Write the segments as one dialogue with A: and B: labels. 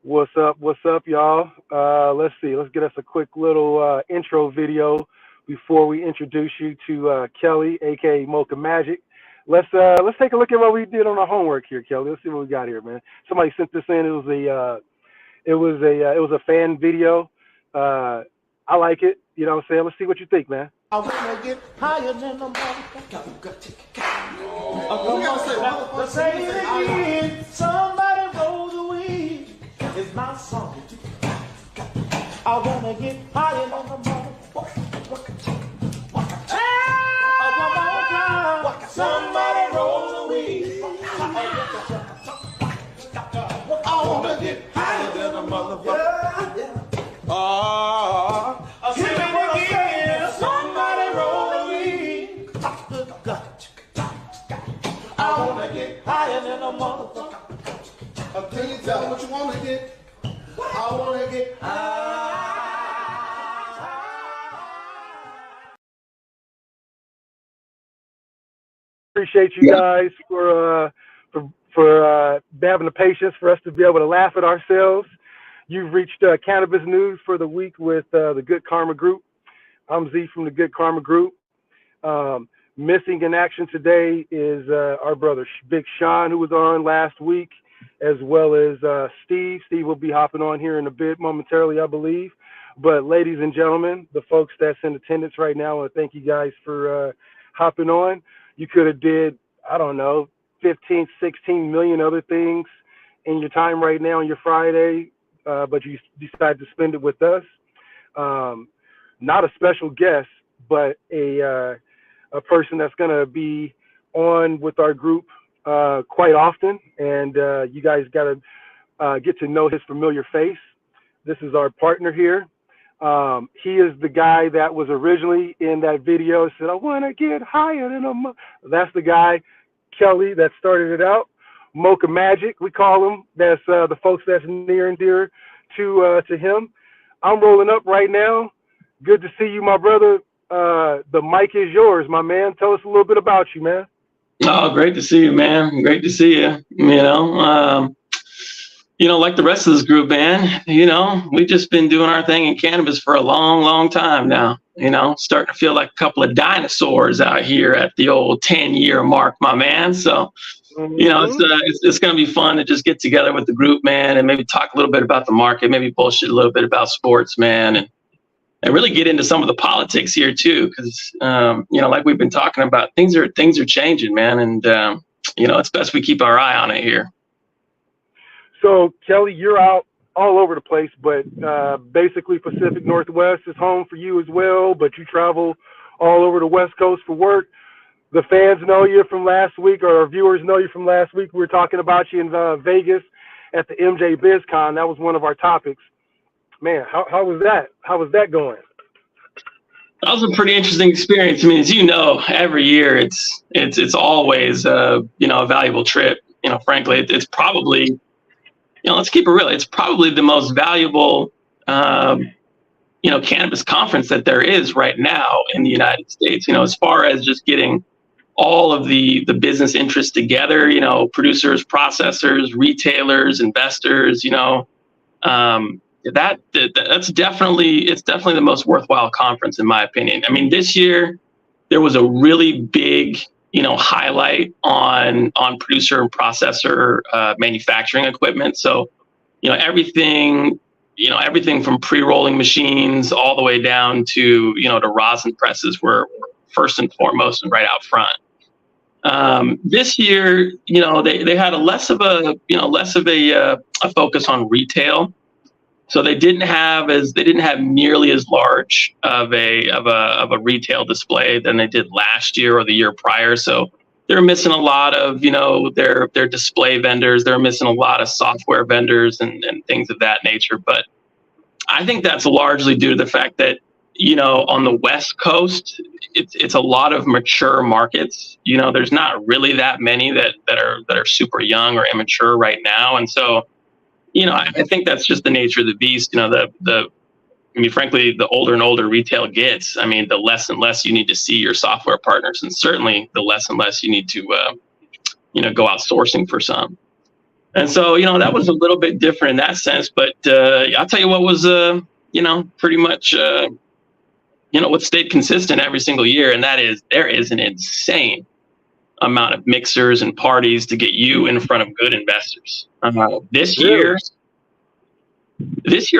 A: What's up, y'all? Let's see. Let's get us a quick little intro video before we introduce you to Kelly, aka Mocha Magic. Let's take a look at what we did on our homework here, Kelly. Let's see what we got here, man. Somebody sent this in. It was a fan video. I like it. You know what I'm saying? Let's see what you think, man.
B: I wanna get higher than the motherfucker. Let's say it again. Somebody roll the weed. It's my song. I wanna get higher than the motherfucker. One more time. Somebody roll the weed. I wanna get higher than a motherfucker. Say it again. Somebody roll the weed. I wanna get higher than a motherfucker. Can you tell me what you wanna get? I wanna get high.
A: Appreciate you guys for having the patience for us to be able to laugh at ourselves. You've reached Cannabis News for the week with the Good Karma Group. I'm Z from the Good Karma Group. Missing in action today is our brother Big Sean, who was on last week, as well as Steve. Steve will be hopping on here in a bit momentarily, I believe. But ladies and gentlemen, the folks that's in attendance right now, I want to thank you guys for hopping on. You could have did, I don't know, 15, 16 million other things in your time right now on your Friday, but you decided to spend it with us. Not a special guest, but a person that's going to be on with our group quite often, and you guys got to get to know his familiar face. This is our partner here. He is the guy that was originally in that video, said, I want to get higher than a That's the guy, Kelly, that started it out. Mocha Magic, we call him. That's the folks that's near and dear to him. I'm rolling up right now. Good to see you, my brother. The mic is yours, my man. Tell us a little bit about you, man.
C: Oh, great to see you, man. Great to see you. Like the rest of this group, man, we've just been doing our thing in cannabis for a long, long time now. Starting to feel like a couple of dinosaurs out here at the old 10-year mark, my man. So, it's going to be fun to just get together with the group, man, and maybe talk a little bit about the market, maybe bullshit a little bit about sports, man, and really get into some of the politics here too, because like we've been talking about, things are changing, man, and it's best we keep our eye on it here.
A: So Kelly, you're out all over the place, but basically Pacific Northwest is home for you as well, but you travel all over the West Coast for work. The fans know you from last week, or our viewers know you from last week. We were talking about you in Vegas at the MJ BizCon. That was one of our topics. Man, how was that? How was that going?
C: That was a pretty interesting experience. I mean, as you know, every year it's always a valuable trip. Frankly, it's probably, let's keep it real. It's probably the most valuable cannabis conference that there is right now in the United States. As far as just getting all of the business interests together, producers, processors, retailers, investors, that's definitely the most worthwhile conference in my opinion. I mean, this year there was a really big highlight on producer and processor manufacturing equipment. So everything from pre-rolling machines all the way down to to rosin presses were first and foremost and right out front. This year, they had a less of a focus on retail. So they didn't have nearly as large of a retail display than they did last year or the year prior. So they're missing a lot of their display vendors. They're missing a lot of software vendors and things of that nature. But I think that's largely due to the fact that on the West Coast, it's a lot of mature markets. There's not really that many that are super young or immature right now, and so. I think that's just the nature of the beast. Frankly, the older and older retail gets, the less and less you need to see your software partners, and certainly the less and less you need to, go out sourcing for some. And so, that was a little bit different in that sense. But I'll tell you what was, pretty much, what stayed consistent every single year. And that is there is an insane amount of mixers and parties to get you in front of good investors. This year,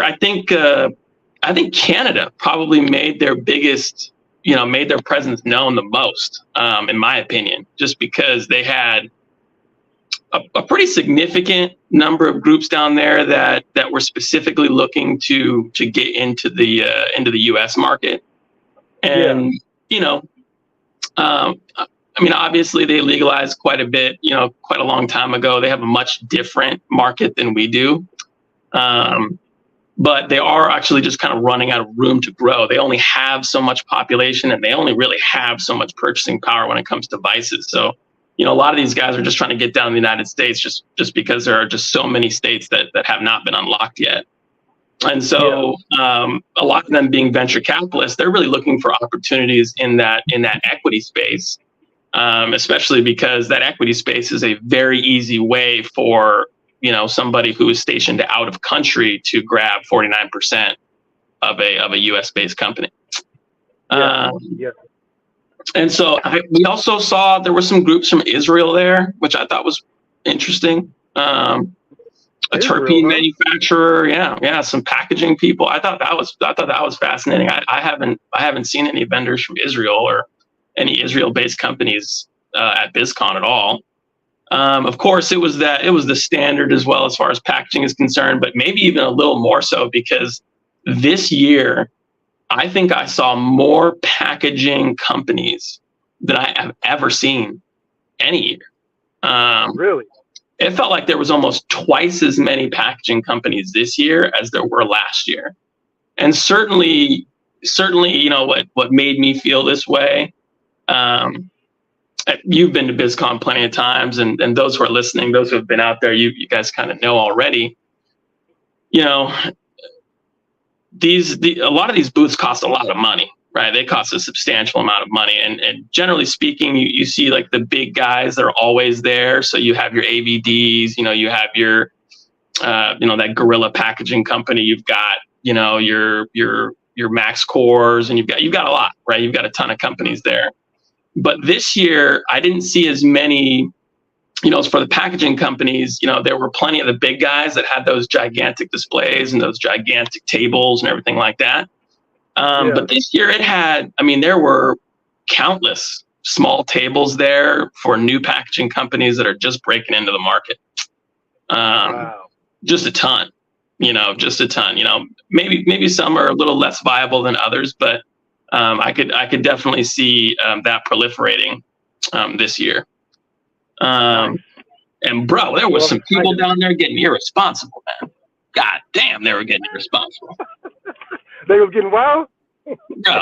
C: I think Canada probably made their biggest, made their presence known the most, in my opinion, just because they had a pretty significant number of groups down there that were specifically looking to get into the U.S. market, and obviously they legalized quite a bit, quite a long time ago. They have a much different market than we do. But they are actually just kind of running out of room to grow. They only have so much population, and they only really have so much purchasing power when it comes to vices. So, a lot of these guys are just trying to get down in the United States just because there are just so many states that have not been unlocked yet. And so a lot of them being venture capitalists, they're really looking for opportunities in that equity space, especially because that equity space is a very easy way for somebody who is stationed out of country to grab 49% of a U.S. based company. And so we also saw there were some groups from Israel there, which I thought was interesting. A terpene manufacturer, some packaging people. I thought that was fascinating. I haven't seen any vendors from Israel or any Israel-based companies at BizCon at all. Of course, it was the standard as well as far as packaging is concerned, but maybe even a little more so because this year, I think I saw more packaging companies than I have ever seen any year. Really? It felt like there was almost twice as many packaging companies this year as there were last year. And certainly, what made me feel this way, you've been to BizCon plenty of times, and those who are listening, those who have been out there, you guys kind of know already. A lot of these booths cost a lot of money, right? They cost a substantial amount of money, and generally speaking, you see like the big guys that are always there. So you have your AVDs, you have your, that Gorilla Packaging company. You've got, your Max Cores, and you've got a lot, right? You've got a ton of companies there. But this year, I didn't see as many, as for the packaging companies, there were plenty of the big guys that had those gigantic displays and those gigantic tables and everything like that. But this year there were countless small tables there for new packaging companies that are just breaking into the market. Just a ton, maybe some are a little less viable than others, but I could definitely see that proliferating this year. And bro, there was some people down there getting irresponsible, man. God damn, they were getting irresponsible.
A: They were getting wild?
C: Bro,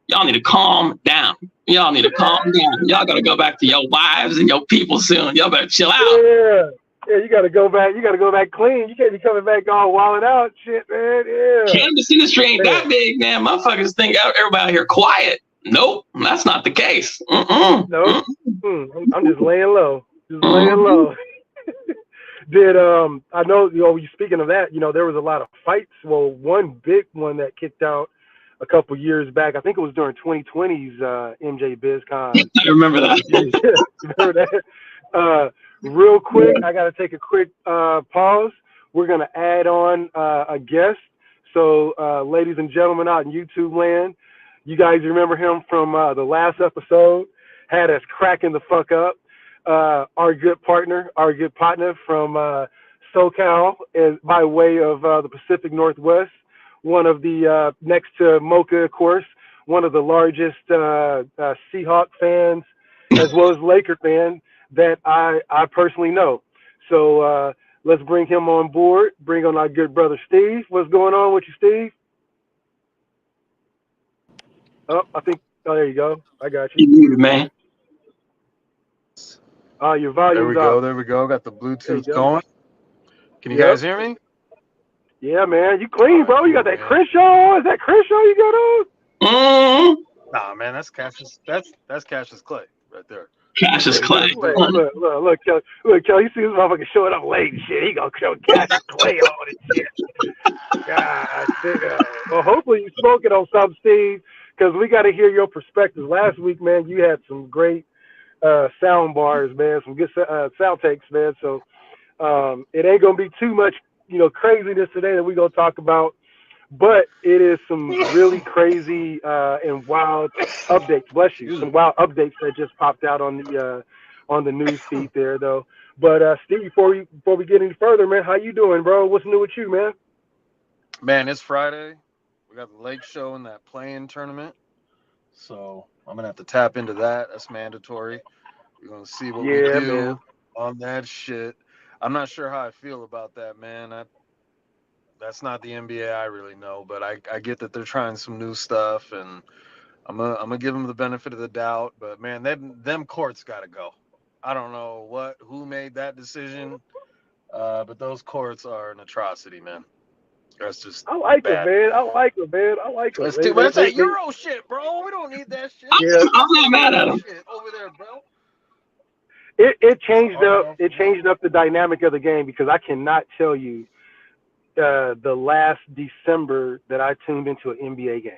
C: y'all need to calm down. Y'all gotta go back to your wives and your people soon. Y'all better chill out.
A: Yeah, you gotta go back. You gotta go back clean. You can't be coming back all wilding out, shit, man. Yeah.
C: Cannabis industry ain't that big, man. Motherfuckers think everybody out here quiet. Nope, that's not the case.
A: Nope. I'm just laying low. Did I know, you speaking of that, there was a lot of fights. Well, one big one that kicked out a couple years back. I think it was during 2020's MJ BizCon.
C: I remember that.
A: Remember that? Real quick, I got to take a quick pause. We're going to add on a guest. So, ladies and gentlemen out in YouTube land, you guys remember him from the last episode, had us cracking the fuck up. Our good partner from SoCal, by way of the Pacific Northwest, one of the, next to Mocha, of course, one of the largest Seahawk fans, as well as Laker fans that I personally know. So let's bring him on board, bring on our good brother Steve. What's going on with you, Steve? Oh, there you go. I got you.
C: You muted, man.
A: Your volume's up.
D: There we go. Got the Bluetooth going. Can you guys hear me?
A: Yeah, man. You clean, bro. You got that Crenshaw. Is that Crenshaw you got on?
D: Nah, man. That's Cassius Clay right there.
C: Cassius Clay.
A: Look, Kelly, you see this motherfucker showing up late and shit. He gonna show Cassius Clay on and shit. God damn. Well, hopefully you smoking on something, Steve, because we got to hear your perspective. Last week, man, you had some great sound bars, man, some good sound takes, man. So it ain't gonna be too much, craziness today that we gonna talk about, but it is some really crazy and wild updates. Bless you. Some wild updates that just popped out on the news feed there, though. But Steve, before we get any further, man, how you doing, bro? What's new with you, man?
D: Man, it's Friday. We got the Lake Show in that playing tournament. So I'm going to have to tap into that. That's mandatory. We're going to see what we do on that shit. I'm not sure how I feel about that, man. That's not the NBA I really know, but I get that they're trying some new stuff, and I'm gonna give them the benefit of the doubt. But, man, them courts got to go. I don't know who made that decision, but those courts are an atrocity, man. That's just
A: I like
D: bad.
A: it, man. I like it.
D: But it's that Euro shit, bro. We don't need that shit.
C: Yeah. I'm not mad at him.
D: Shit over there, bro.
A: It changed up. It changed up the dynamic of the game, because I cannot tell you the last December that I tuned into an NBA game.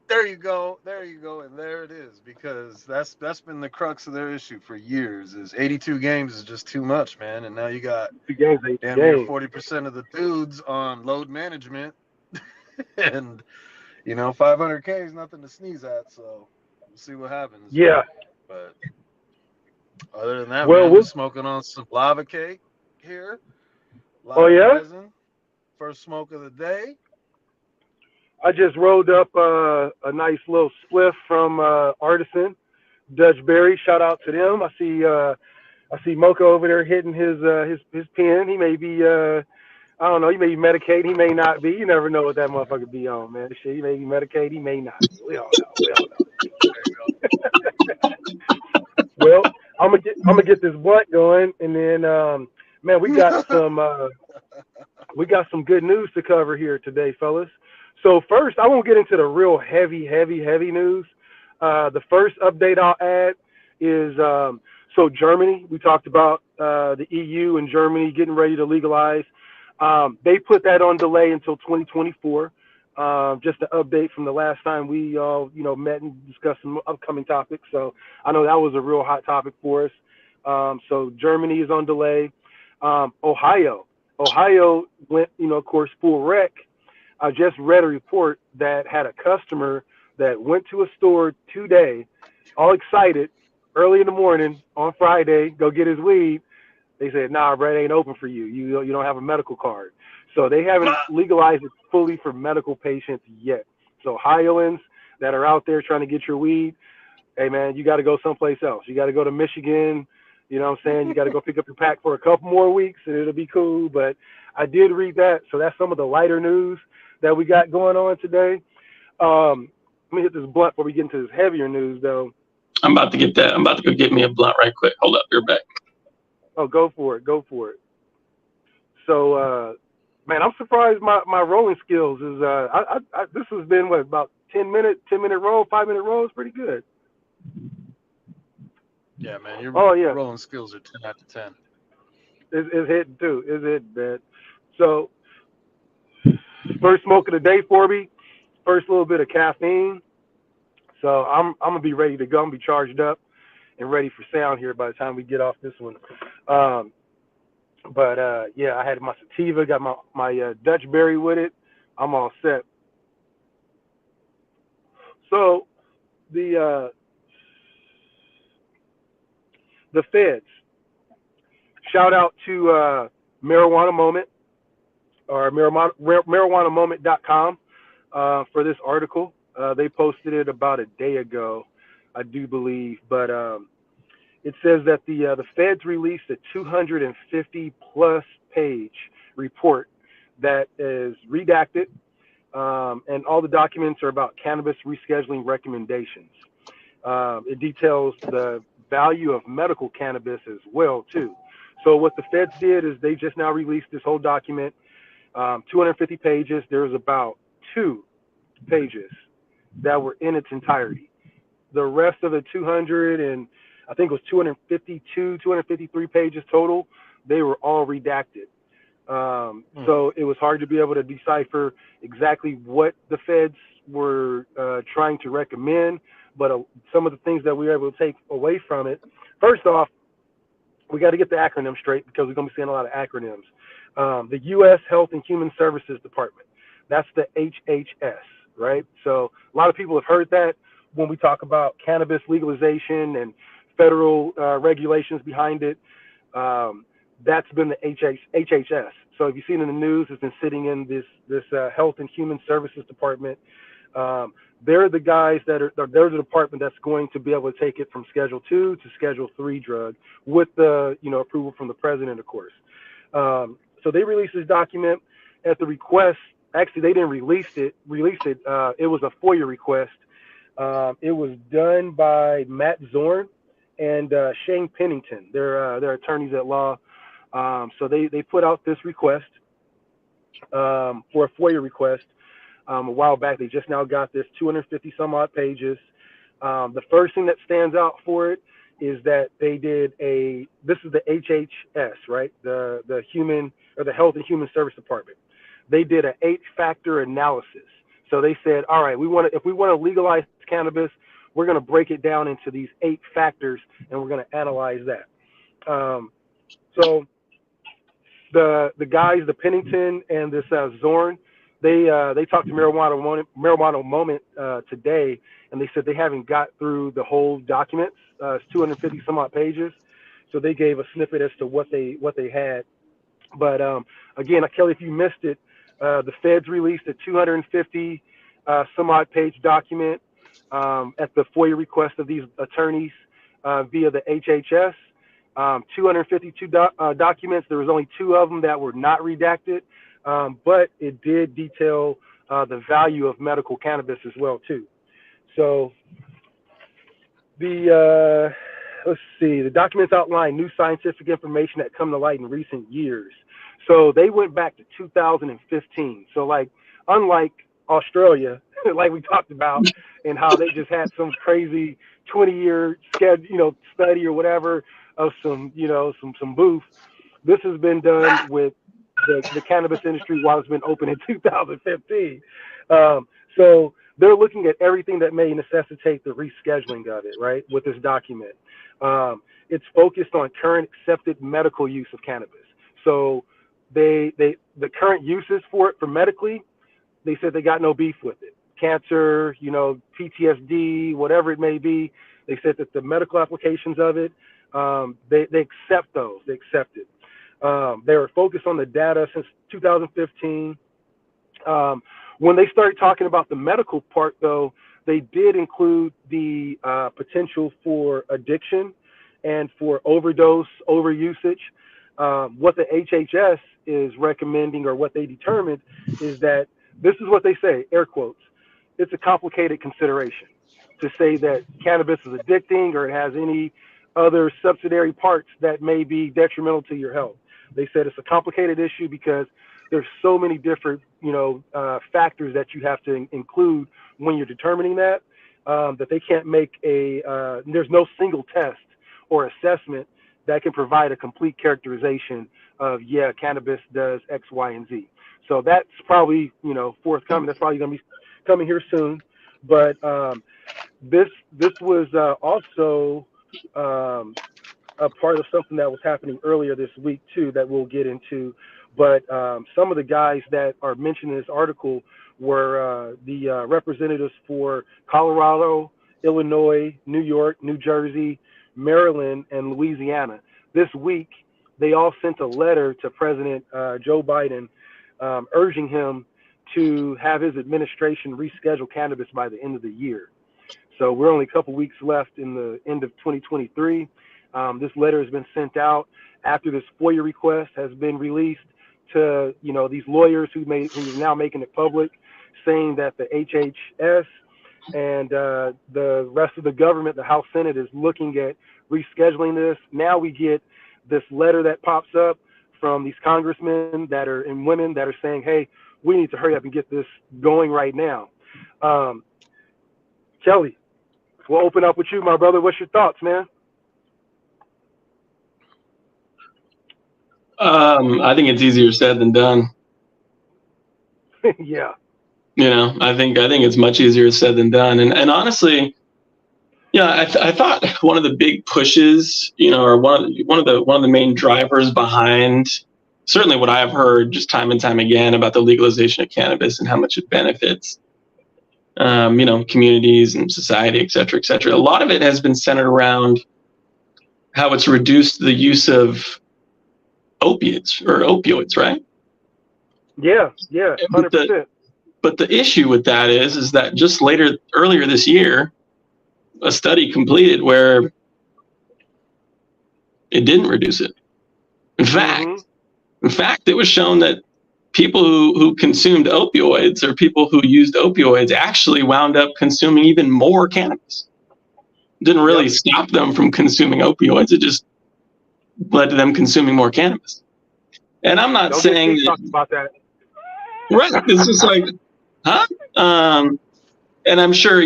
D: There you go, and there it is, because that's been the crux of their issue for years. Is 82 games is just too much, man, and now you got damn near 40% of the dudes on load management, and 500K is nothing to sneeze at. So we'll see what happens.
A: Yeah,
D: but other than that, man, we're smoking on some lava cake here. Resin. First smoke of the day.
A: I just rolled up a nice little spliff from Artisan, Dutch Berry. Shout out to them. I see Mocha over there hitting his pen. He may be I don't know. He may be medicated. He may not be. You never know what that motherfucker be on, man. Shit, he may be medicated. He may not be. We all know. Well, I'm gonna get this blunt going, and then man, we got some good news to cover here today, fellas. So first, I won't get into the real heavy news. The first update I'll add is so Germany. We talked about the EU and Germany getting ready to legalize. They put that on delay until 2024. Just an update from the last time we all met and discussed some upcoming topics. So I know that was a real hot topic for us. So Germany is on delay. Ohio went, of course, full rec. I just read a report that had a customer that went to a store today, all excited, early in the morning on Friday, go get his weed. They said, "Nah, bro, it ain't open for you. You don't have a medical card." So they haven't legalized it fully for medical patients yet. So Ohioans that are out there trying to get your weed, hey man, you got to go someplace else. You got to go to Michigan. You know what I'm saying? You got to go pick up your pack for a couple more weeks, and it'll be cool. But I did read that, so that's some of the lighter news that we got going on today. Let me hit this blunt before we get into this heavier news, though.
C: I'm about to get that. I'm about to go get me a blunt right quick. Hold up, you're back.
A: Oh, go for it. So, man, I'm surprised my rolling skills is. This has been about 10-minute roll, 5-minute roll is pretty good.
D: Yeah, man, your rolling skills are 10 out of 10.
A: It's hitting too. It's hitting, man. So, first smoke of the day for me. First little bit of caffeine. So I'm gonna be ready to go. I'm gonna be charged up and ready for sound here by the time we get off this one. But I had my sativa, got my Dutch berry with it. I'm all set. So the feds. Shout out to Marijuana Moment or marijuanamoment.com for this article. They posted it about a day ago, I do believe, but it says that the feds released a 250-plus page report that is redacted, and all the documents are about cannabis rescheduling recommendations. It details the value of medical cannabis as well, too. So what the feds did is they just now released this whole document, 250 pages. There was about 2 pages that were in its entirety. The rest of the 200 and I think it was 253 pages total. They were all redacted. So it was hard to be able to decipher exactly what the feds were trying to recommend. But some of the things that we were able to take away from it, first off, we got to get the acronym straight because we're going to be seeing a lot of acronyms. The U.S. Health and Human Services Department, that's the HHS, right? So a lot of people have heard that when we talk about cannabis legalization and federal regulations behind it. That's been the HHS. So if you've seen in the news, it's been sitting in this Health and Human Services Department. They're the guys they're the department that's going to be able to take it from Schedule 2 to Schedule 3 drug with the approval from the president, of course. So they released this document at the request. Actually, they didn't release it. It was a FOIA request. It was done by Matt Zorn and Shane Pennington. They're attorneys at law. So they put out this request for a FOIA request a while back. They just now got this 250 some odd pages. The first thing that stands out for it is that they did this is the HHS, right? The Human or the Health and Human Service Department. They did an 8-factor analysis. So they said, all right, if we want to legalize cannabis, we're going to break it down into these 8 factors, and we're going to analyze that. So the guys, the Pennington and this Zorn, they talked to Marijuana Moment today, and they said they haven't got through the whole documents. It's 250 some odd pages, so they gave a snippet as to what they had. But again, Kelly, if you missed it, the feds released a 250 some odd page document at the FOIA request of these attorneys via the HHS. 252 documents. There was only 2 of them that were not redacted, but it did detail the value of medical cannabis as well too. So let's see, the documents outline new scientific information that come to light in recent years. So they went back to 2015. So like, unlike Australia, like we talked about, and how they just had some crazy 20-year study or whatever of some booth. This has been done with the cannabis industry while it's been open in 2015. So they're looking at everything that may necessitate the rescheduling of it, right, with this document. It's focused on current accepted medical use of cannabis. So the current uses for it for medically, they said they got no beef with it. Cancer, PTSD, whatever it may be. They said that the medical applications of it, they accept those. They accept it. They were focused on the data since 2015. When they started talking about the medical part, though, they did include the potential for addiction and for overdose, overusage. What the HHS is recommending, or what they determined, is that this is what they say, air quotes, it's a complicated consideration to say that cannabis is addicting or it has any other subsidiary parts that may be detrimental to your health. They said it's a complicated issue because there's so many different, factors that you have to include when you're determining that, that they can't make there's no single test or assessment that can provide a complete characterization of, cannabis does X, Y, and Z. So that's probably, forthcoming. That's probably going to be coming here soon. But this was also a part of something that was happening earlier this week too, that we'll get into. But some of the guys that are mentioned in this article were the representatives for Colorado, Illinois, New York, New Jersey, Maryland, and Louisiana. This week, they all sent a letter to President Joe Biden urging him to have his administration reschedule cannabis by the end of the year. So we're only a couple weeks left in the end of 2023. This letter has been sent out after this FOIA request has been released to, these lawyers who's now making it public, saying that the HHS and the rest of the government, the House Senate, is looking at rescheduling this. Now we get this letter that pops up from these congressmen and women that are saying, hey, we need to hurry up and get this going right now. Kelly, we'll open up with you, my brother. What's your thoughts, man?
C: I think it's easier said than done.
A: Yeah.
C: I think it's much easier said than done. And honestly, yeah, I thought one of the big pushes, or one of the main drivers behind certainly what I've heard just time and time again about the legalization of cannabis and how much it benefits, communities and society, et cetera, et cetera. A lot of it has been centered around how it's reduced the use of opioids, right?
A: Yeah, 100%.
C: But the issue with that is that just earlier this year, a study completed where it didn't reduce it. In fact, it was shown that people who consumed opioids or people who used opioids actually wound up consuming even more cannabis. It didn't really stop them from consuming opioids. It just led to them consuming more cannabis. And I'm not saying that,
A: talk about that.
C: Right. It's just like, huh? And I'm sure,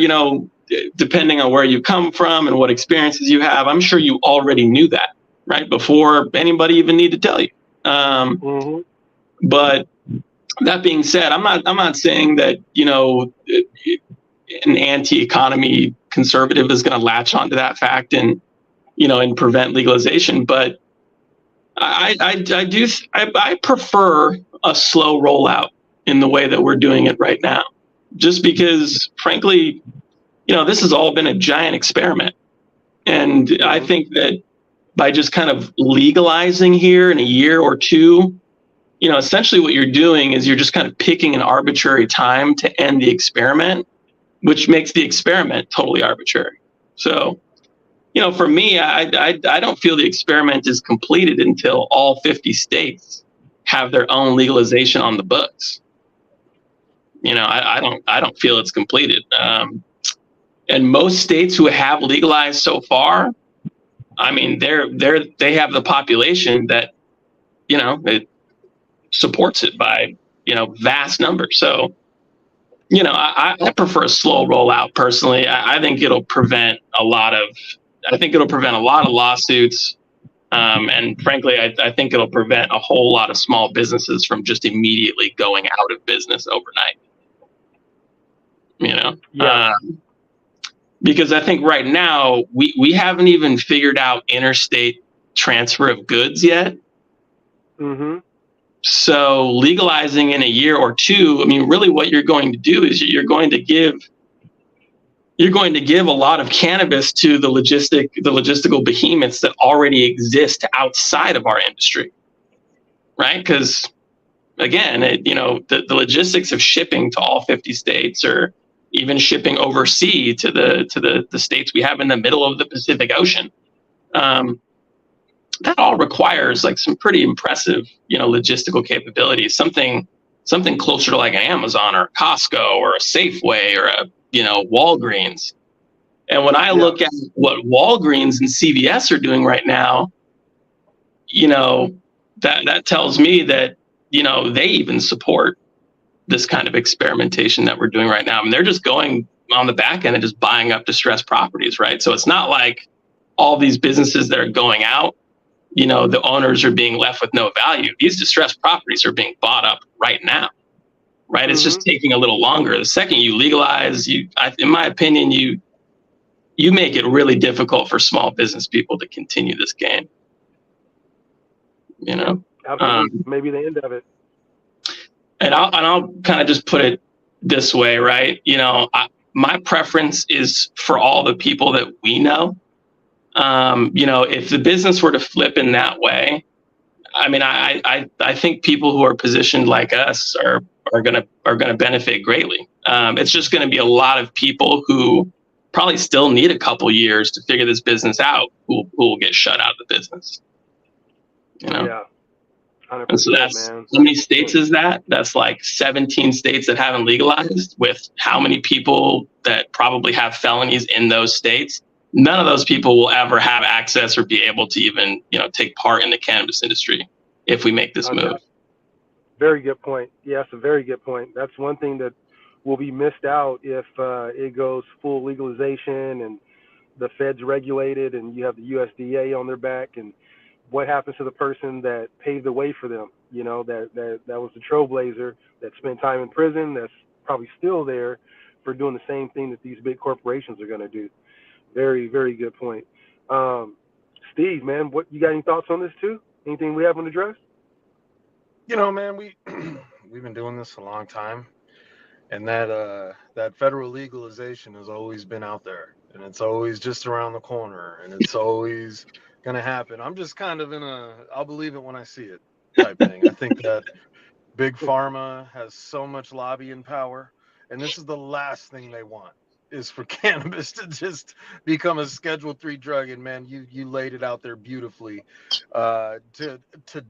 C: depending on where you come from and what experiences you have, I'm sure you already knew that, right? Before anybody even need to tell you. But that being said, I'm not saying that, an anti-economy conservative is going to latch onto that fact and prevent legalization. But I prefer a slow rollout in the way that we're doing it right now, just because, frankly, this has all been a giant experiment. And I think that by just kind of legalizing here in a year or two, essentially what you're doing is you're just kind of picking an arbitrary time to end the experiment, which makes the experiment totally arbitrary. So, for me, I don't feel the experiment is completed until all 50 states have their own legalization on the books. I don't feel it's completed. And most states who have legalized so far, I mean, they have the population that, it supports it by, vast numbers. So, I prefer a slow rollout personally. I think it'll prevent a lot of lawsuits. And frankly, I think it'll prevent a whole lot of small businesses from just immediately going out of business overnight. Because I think right now we haven't even figured out interstate transfer of goods yet. So legalizing in a year or two, I mean, really what you're going to do is you're going to give a lot of cannabis to the logistical behemoths that already exist outside of our industry, right? Because again, the logistics of shipping to all 50 states or even shipping overseas to the states we have in the middle of the Pacific Ocean, that all requires like some pretty impressive, logistical capabilities, something closer to like an Amazon or a Costco or a Safeway or a, Walgreens. And when I look at what Walgreens and CVS are doing right now, that tells me that, they even support this kind of experimentation that we're doing right now. I mean, they're just going on the back end and just buying up distressed properties, right? So it's not like all these businesses that are going out, the owners are being left with no value. These distressed properties are being bought up right now, right? It's just taking a little longer. The second you legalize, in my opinion, you make it really difficult for small business people to continue this game.
A: Absolutely. Maybe the end of it.
C: And I'll kind of just put it this way, right? My preference is for all the people that we know. If the business were to flip in that way, I mean, I think people who are positioned like us are gonna benefit greatly. It's just going to be a lot of people who probably still need a couple years to figure this business out who will get shut out of the business.
A: Yeah.
C: And so that's how many states is that? That's like 17 states that haven't legalized, with how many people that probably have felonies in those states. None of those people will ever have access or be able to even, take part in the cannabis industry if we make this move.
A: Very good point. Yeah, that's a very good point. That's one thing that will be missed out if it goes full legalization and the feds regulated and you have the USDA on their back. what happens to the person that paved the way for them? You know, that was the trailblazer that spent time in prison, that's probably still there for doing the same thing that these big corporations are going to do. Very, very good point. Steve, man, what you got any thoughts on this too? Anything we haven't addressed?
D: You know, man, we've been doing this a long time, and that federal legalization has always been out there, and it's always just around the corner, and it's always gonna happen. I'm just kind of in a I'll believe it when I see it type thing. I think that big pharma has so much lobbying power, and this is the last thing they want is for cannabis to just become a Schedule 3 drug. And man, you laid it out there beautifully. To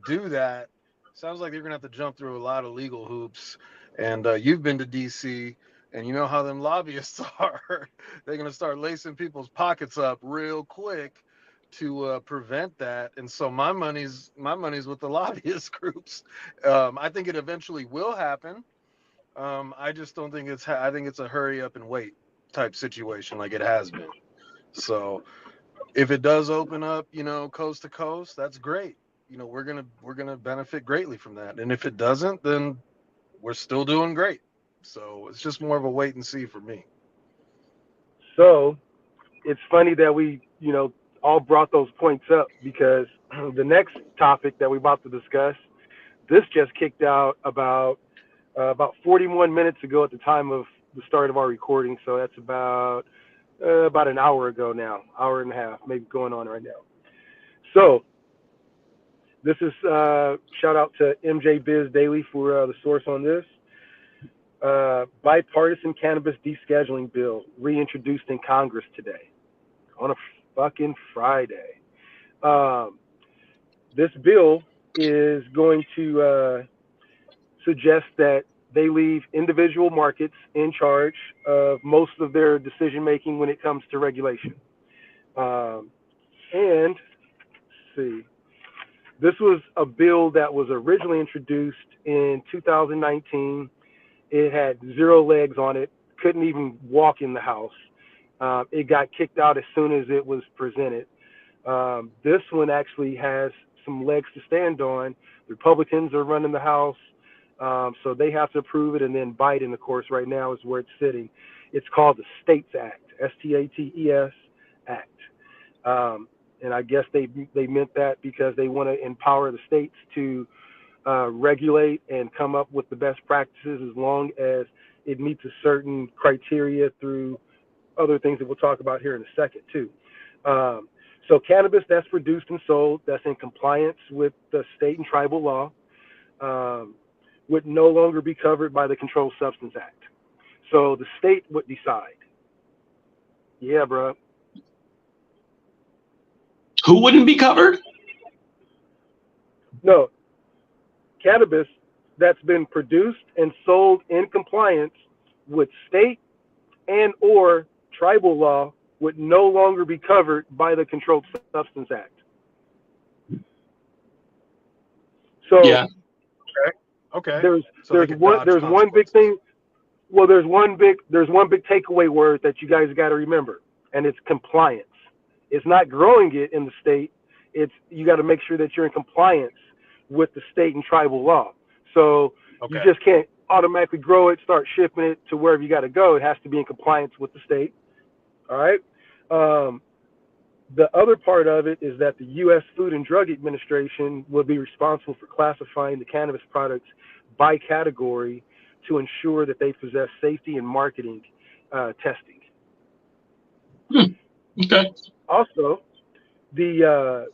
D: do that, sounds like you're gonna have to jump through a lot of legal hoops. And you've been to DC, and you know how them lobbyists are. They're gonna start lacing people's pockets up real quick to prevent that. And so my money's with the lobbyist groups. I think it eventually will happen. I just don't think I think it's a hurry up and wait type situation like it has been. So if it does open up, you know, coast to coast, that's great. You know, we're gonna benefit greatly from that. And if it doesn't, then we're still doing great. So it's just more of a wait and see for me.
A: So it's funny that we, all brought those points up because the next topic that we're about to discuss, this just kicked out about 41 minutes ago at the time of the start of our recording. So that's about an hour ago now, hour and a half, maybe going on right now. So this is shout out to MJ Biz Daily for the source on this. Bipartisan cannabis descheduling bill reintroduced in Congress today on a fucking Friday. This bill is going to suggest that they leave individual markets in charge of most of their decision making when it comes to regulation. And see, this was a bill that was originally introduced in 2019. It had zero legs on it, couldn't even walk in the House. It got kicked out as soon as it was presented. This one actually has some legs to stand on. The Republicans are running the House, so they have to approve it, and then Biden, of course, right now is where it's sitting. It's called the States Act, STATES Act. And I guess they meant that because they want to empower the states to regulate and come up with the best practices as long as it meets a certain criteria through other things that we'll talk about here in a second too. So cannabis that's produced and sold that's in compliance with the state and tribal law would no longer be covered by the Controlled Substance Act. So the state would decide. Yeah, bro.
C: Who wouldn't be covered?
A: No. Cannabis that's been produced and sold in compliance with state and or tribal law would no longer be covered by the Controlled Substance Act. So
C: yeah.
D: Okay.
A: There's
D: So
A: one big thing. Well, there's one big takeaway word that you guys got to remember, and it's compliance. It's not growing it in the state. It's you got to make sure that you're in compliance with the state and tribal law. So you just can't automatically grow it, start shipping it to wherever you got to go. It has to be in compliance with the state. All right. The other part of it is that the U.S. Food and Drug Administration will be responsible for classifying the cannabis products by category to ensure that they possess safety and marketing testing.
C: Okay.
A: Also, the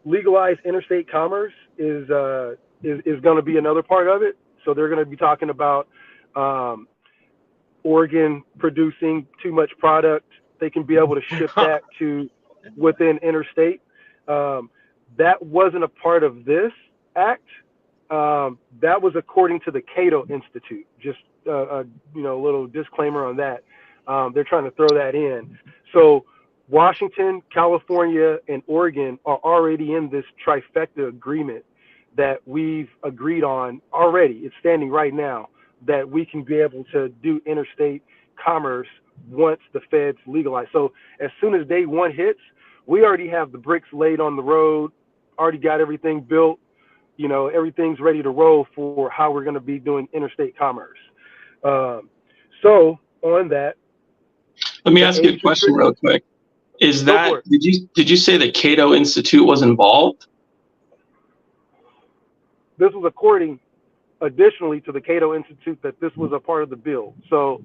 A: legalized interstate commerce is going to be another part of it. So they're going to be talking about Oregon producing too much product. They can be able to ship that to within interstate. That wasn't a part of this act. That was according to the Cato Institute. Just a little disclaimer on that. They're trying to throw that in. So Washington, California, and Oregon are already in this trifecta agreement that we've agreed on already. It's standing right now that we can be able to do interstate commerce once the feds legalize. So as soon as day one hits, we already have the bricks laid on the road already got everything built. Everything's ready to roll for how we're going to be doing interstate commerce. So on that,
C: let me ask you a question real quick. Is that did you say the Cato Institute was involved?
A: This was according, additionally, to the Cato Institute, that this was a part of the bill. So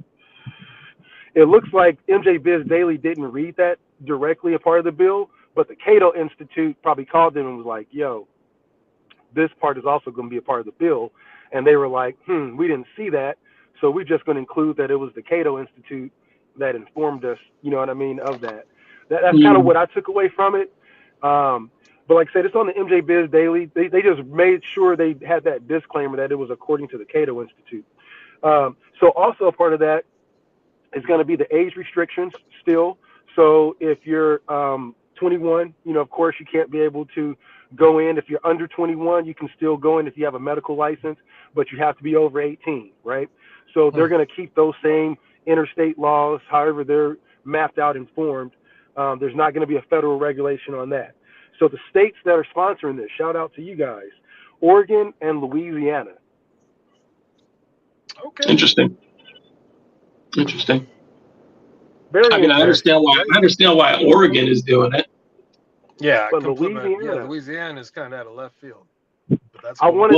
A: it looks like MJ Biz Daily didn't read that directly a part of the bill, but the Cato Institute probably called them and was like, yo, this part is also going to be a part of the bill. And they were like, we didn't see that. So we're just going to include that it was the Cato Institute that informed us, you know what I mean, of that. That's kind of what I took away from it. But like I said, it's on the MJ Biz Daily. They just made sure they had that disclaimer that it was according to the Cato Institute. So also a part of that is going to be the age restrictions still. So if you're 21, of course you can't be able to go in. If you're under 21, you can still go in if you have a medical license, but you have to be over 18, right? So they're going to keep those same interstate laws, however they're mapped out and formed. There's not going to be a federal regulation on that. So the states that are sponsoring this, shout out to you guys, Oregon and Louisiana.
C: Okay. Interesting.
A: Very
C: I understand why Oregon is doing it.
D: Yeah,
A: but Louisiana
D: is kind of out of left field.
C: But that's cool.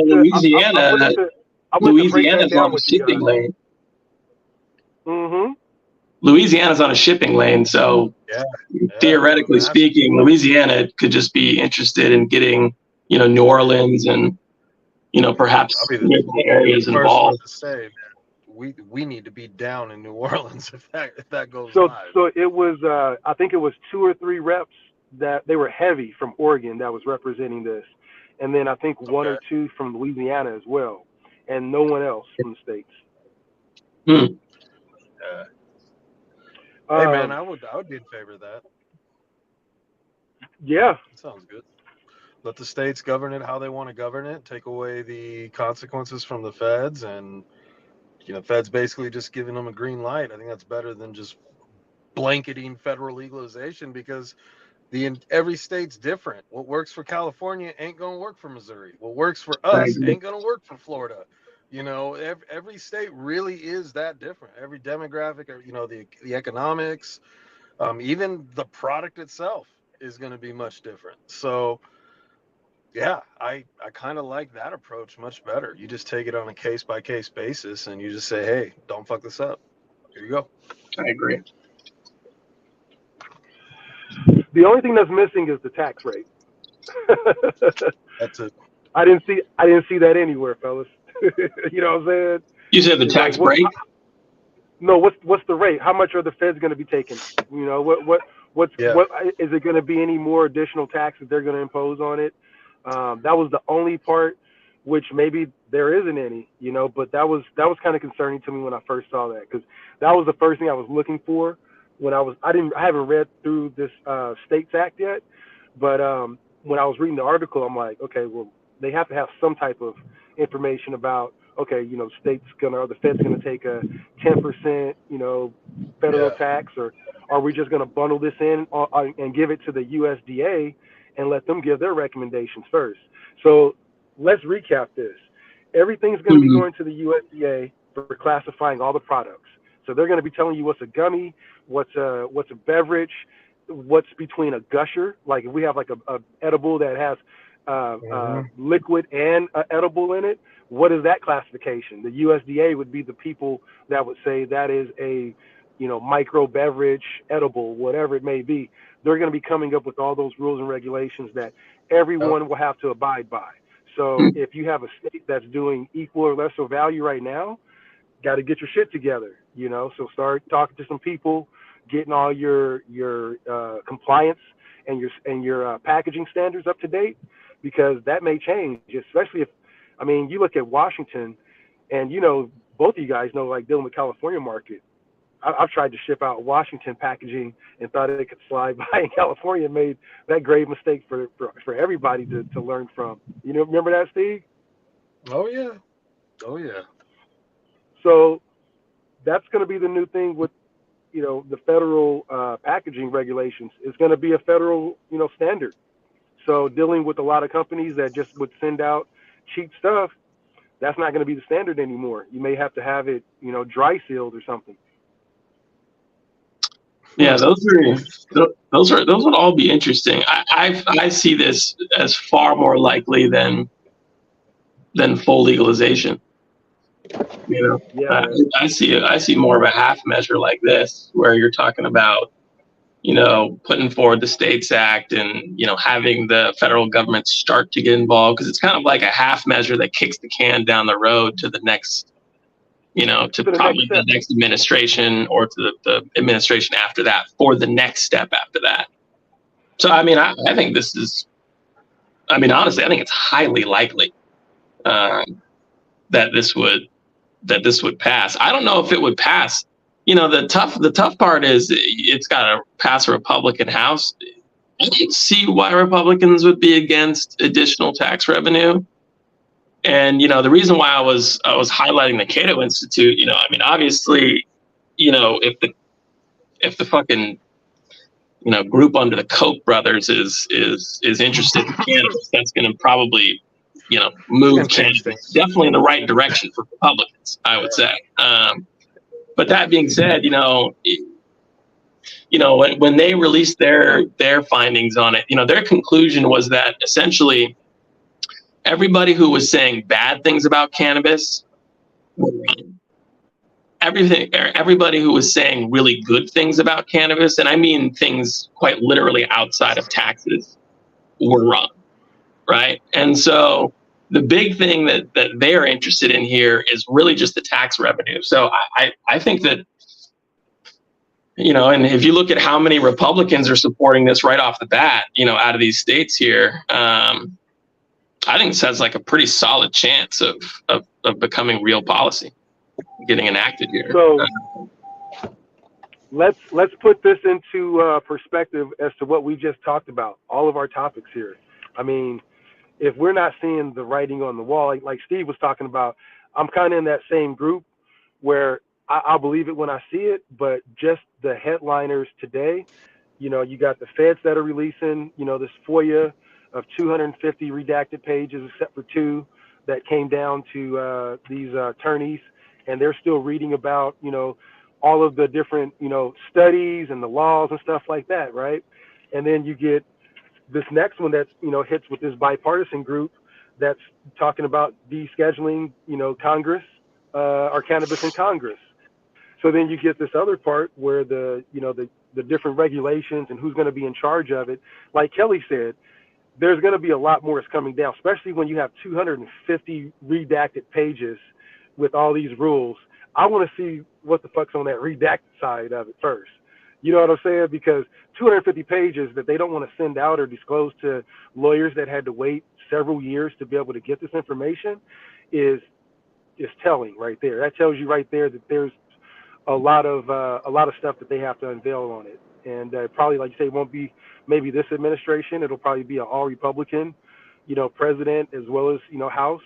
C: Louisiana is on a shipping lane.
A: Mm-hmm.
C: Louisiana's on a shipping lane, so theoretically speaking, Louisiana could just be interested in getting, New Orleans and, perhaps areas involved.
D: To say, man, we need to be down in New Orleans if that goes
A: so,
D: live.
A: So it was, I think it was 2 or 3 reps that they were heavy from Oregon that was representing this, and then I think 1 or 2 from Louisiana as well, and no one else from the states.
D: Hey man, I would be in favor of that.
A: Yeah,
D: that sounds good. Let the states govern it how they want to govern it. Take away the consequences from the feds, and feds basically just giving them a green light. I think that's better than just blanketing federal legalization, because every state's different. What works for California ain't gonna work for Missouri. What works for us ain't gonna work for Florida. Every state really is that different. Every demographic, or the economics, even the product itself is going to be much different. So yeah, I kind of like that approach much better. You just take it on a case by case basis, and you just say, hey, don't fuck this up. Here you go.
C: I agree.
A: The only thing that's missing is the tax rate.
D: That's it.
A: I didn't see that anywhere, fellas. You know what I'm saying?
C: You said the tax break?
A: No, what's the rate? How much are the feds going to be taking? What is it going to be? Any more additional tax that they're going to impose on it? That was the only part, which maybe there isn't any, but that was kind of concerning to me when I first saw that, because that was the first thing I was looking for when I haven't read through this States Act yet, but when I was reading the article, I'm like, okay, well, they have to have some type of information about, okay, the fed's gonna take a 10%, federal tax, or are we just gonna bundle this in and give it to the USDA and let them give their recommendations first? So let's recap this. Everything's gonna be going to the USDA for classifying all the products. So they're gonna be telling you what's a gummy, what's a beverage, what's between a gusher, like if we have like a edible that has liquid and edible in it, what is that classification? The USDA would be the people that would say that is a micro beverage, edible, whatever it may be. They're going to be coming up with all those rules and regulations that everyone will have to abide by. So if you have a state that's doing equal or lesser value right now, got to get your shit together, so start talking to some people, getting all your compliance and your packaging standards up to date, because that may change, especially if, you look at Washington, and both of you guys know, like dealing with California market, I've tried to ship out Washington packaging and thought it could slide by in California, and made that grave mistake for everybody to learn from. Remember that, Steve?
D: Oh yeah.
A: So that's going to be the new thing with the federal packaging regulations. Is going to be a federal standard. So dealing with a lot of companies that just would send out cheap stuff, that's not going to be the standard anymore. You may have to have it, dry sealed or something.
C: Yeah, those would all be interesting. I see this as far more likely than full legalization.
A: Yeah, man.
C: I see more of a half measure like this, where you're talking about, putting forward the States Act and, having the federal government start to get involved, because it's kind of like a half measure that kicks the can down the road to the next, to probably the next administration, or to the administration after that, for the next step after that. So, I mean, I think this is, honestly, I think it's highly likely that this would pass. I don't know if it would pass. The tough part is it's got to pass a Republican House. I don't see why Republicans would be against additional tax revenue. And the reason why I was highlighting the Cato Institute, obviously, if the fucking group under the Koch brothers is interested in cannabis, that's going to probably move cannabis definitely in the right direction for Republicans, I would say. But that being said, when they released their findings on it, their conclusion was that essentially everybody who was saying bad things about cannabis were wrong. Everybody who was saying really good things about cannabis, and I mean things quite literally outside of taxes, were wrong, right? And so the big thing that they're interested in here is really just the tax revenue. So I think that, and if you look at how many Republicans are supporting this right off the bat, out of these states here, I think it has like a pretty solid chance of becoming real policy, getting enacted here.
A: So let's put this into perspective as to what we just talked about, all of our topics here. I mean, if we're not seeing the writing on the wall, like Steve was talking about, I'm kind of in that same group where I'll believe it when I see it, but just the headliners today, you got the feds that are releasing, this FOIA of 250 redacted pages, except for 2 that came down to these attorneys, and they're still reading about, all of the different, studies and the laws and stuff like that, right? And then you get this next one that, hits with this bipartisan group that's talking about descheduling, Congress, or cannabis in Congress. So then you get this other part where the different regulations and who's going to be in charge of it. Like Kelly said, there's going to be a lot more that's coming down, especially when you have 250 redacted pages with all these rules. I want to see what the fuck's on that redacted side of it first. You know what I'm saying? Because 250 pages that they don't want to send out or disclose to lawyers that had to wait several years to be able to get this information is telling right there. That tells you right there that there's a lot of stuff that they have to unveil on it. And probably, like you say, it won't be maybe this administration. It'll probably be an all Republican, president as well as, House.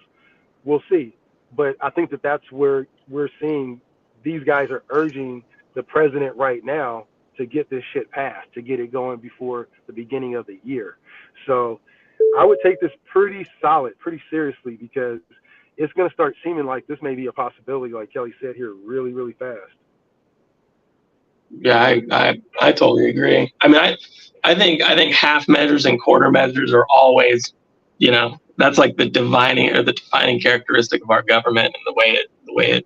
A: We'll see. But I think that that's where we're seeing these guys are urging the president right now to get this shit passed, to get it going before the beginning of the year. So I would take this pretty seriously, because it's going to start seeming like this may be a possibility, like Kelly said here, really, really fast.
C: Yeah, I totally agree. I mean, I think half measures and quarter measures are always, that's like the defining characteristic of our government and the way it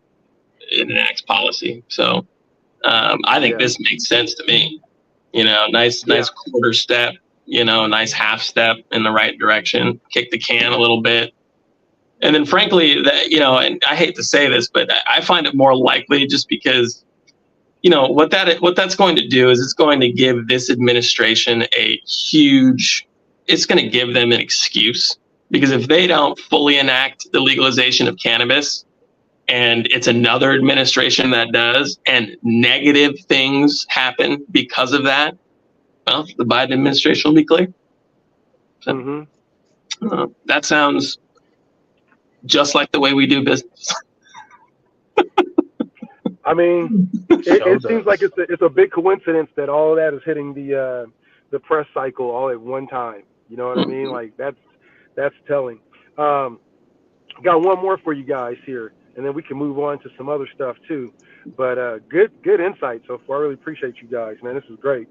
C: enacts policy. So I think this makes sense to me. Nice quarter step, nice half step in the right direction, kick the can a little bit. And then frankly, that, and I hate to say this, but I find it more likely just because, what that's going to do is it's going to give this administration it's going to give them an excuse, because if they don't fully enact the legalization of cannabis and it's another administration that does, and negative things happen because of that, well, the Biden administration will be clear. So, that sounds just like the way we do business.
A: I mean, it seems like it's a big coincidence that all of that is hitting the press cycle all at one time. You know what I mean? Like that's telling. Um, got one more for you guys here, and then we can move on to some other stuff too. But good insight so far. I really appreciate you guys, man. This is great.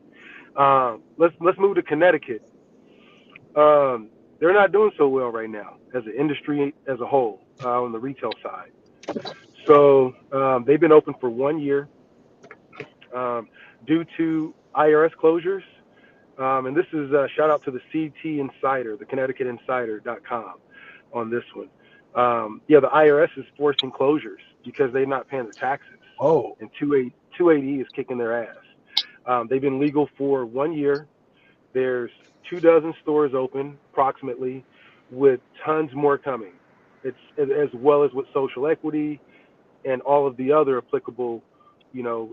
A: Let's move to Connecticut. They're not doing so well right now as an industry as a whole on the retail side. So they've been open for 1 year um, due to IRS closures. And this is a shout out to the CT Insider, the ConnecticutInsider.com on this one. Yeah, the IRS is forcing closures because they're not paying their taxes.
D: Oh,
A: And 280 is kicking their ass. They've been legal for 1 year. There's 24 stores open, approximately, with tons more coming. It's as well as with social equity and all of the other applicable,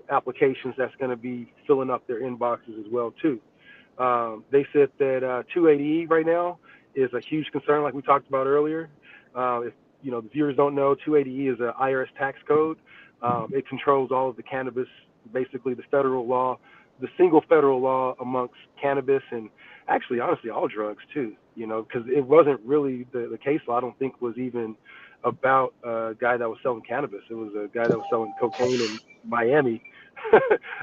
A: applications that's going to be filling up their inboxes as well too. They said that 280E right now is a huge concern, like we talked about earlier. If the viewers don't know, 280E is an IRS tax code. It controls all of the cannabis, basically the federal law, the single federal law amongst cannabis and actually, honestly, all drugs too. Because it wasn't really the case law. I don't think was even about a guy that was selling cannabis. It was a guy that was selling cocaine in Miami.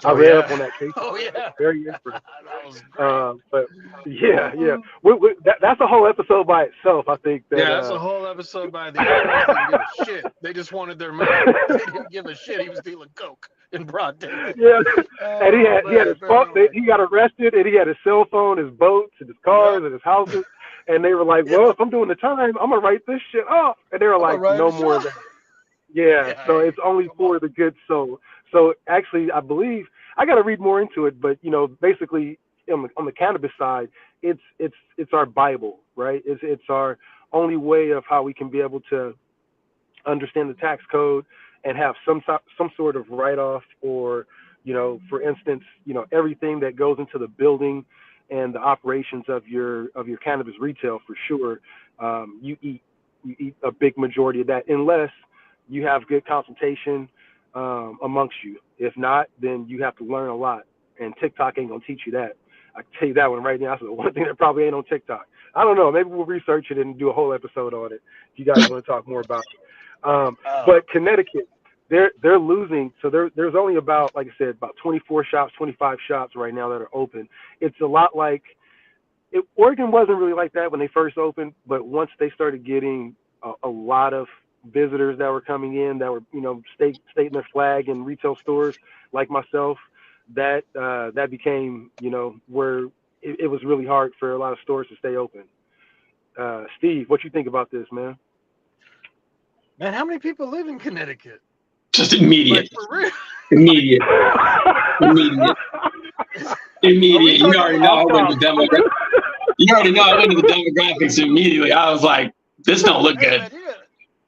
A: I read up on that case.
D: Oh yeah.
A: Very interesting.
D: That was great.
A: But yeah. That's a whole episode by itself. I think that.
D: Yeah, that's a whole episode by the IRS. Didn't give a shit. They just wanted their money. They didn't give a shit. He was dealing coke in broad daylight.
A: Yeah, and he had his phone. He got arrested, and he had his cell phone, his boats, and his cars, and his houses. And they were like, "Well, if I'm doing the time, I'm gonna write this shit off." And they were like, "No more of that." Yeah, so it's only for the good soul. So actually, I believe I got to read more into it, but basically on the cannabis side, it's our Bible, right? It's our only way of how we can be able to understand the tax code and have some sort of write-off, or for instance, everything that goes into the building and the operations of your cannabis retail, for sure. You eat a big majority of that, unless you have good consultation amongst you. If not, then you have to learn a lot, and TikTok ain't gonna teach you that. I can tell you that one right now. That's the one thing that probably ain't on TikTok. I don't know. Maybe we'll research it and do a whole episode on it if you guys want to talk more about it. But Connecticut, they're losing. So there's only about, like I said, about 24 shops, 25 shops right now that are open. It's a lot like Oregon wasn't really like that when they first opened, but once they started getting a lot of visitors that were coming in that were stating their flag in retail stores like myself, that became where it was really hard for a lot of stores to stay open. Steve, what you think about this, man?
D: Man, how many people live in Connecticut?
C: Just immediate.
D: Like, for real?
C: Immediate. Immediate. You already know I went to demographics. You already know I went to the demographics immediately. I was like, this don't look good.
D: Man,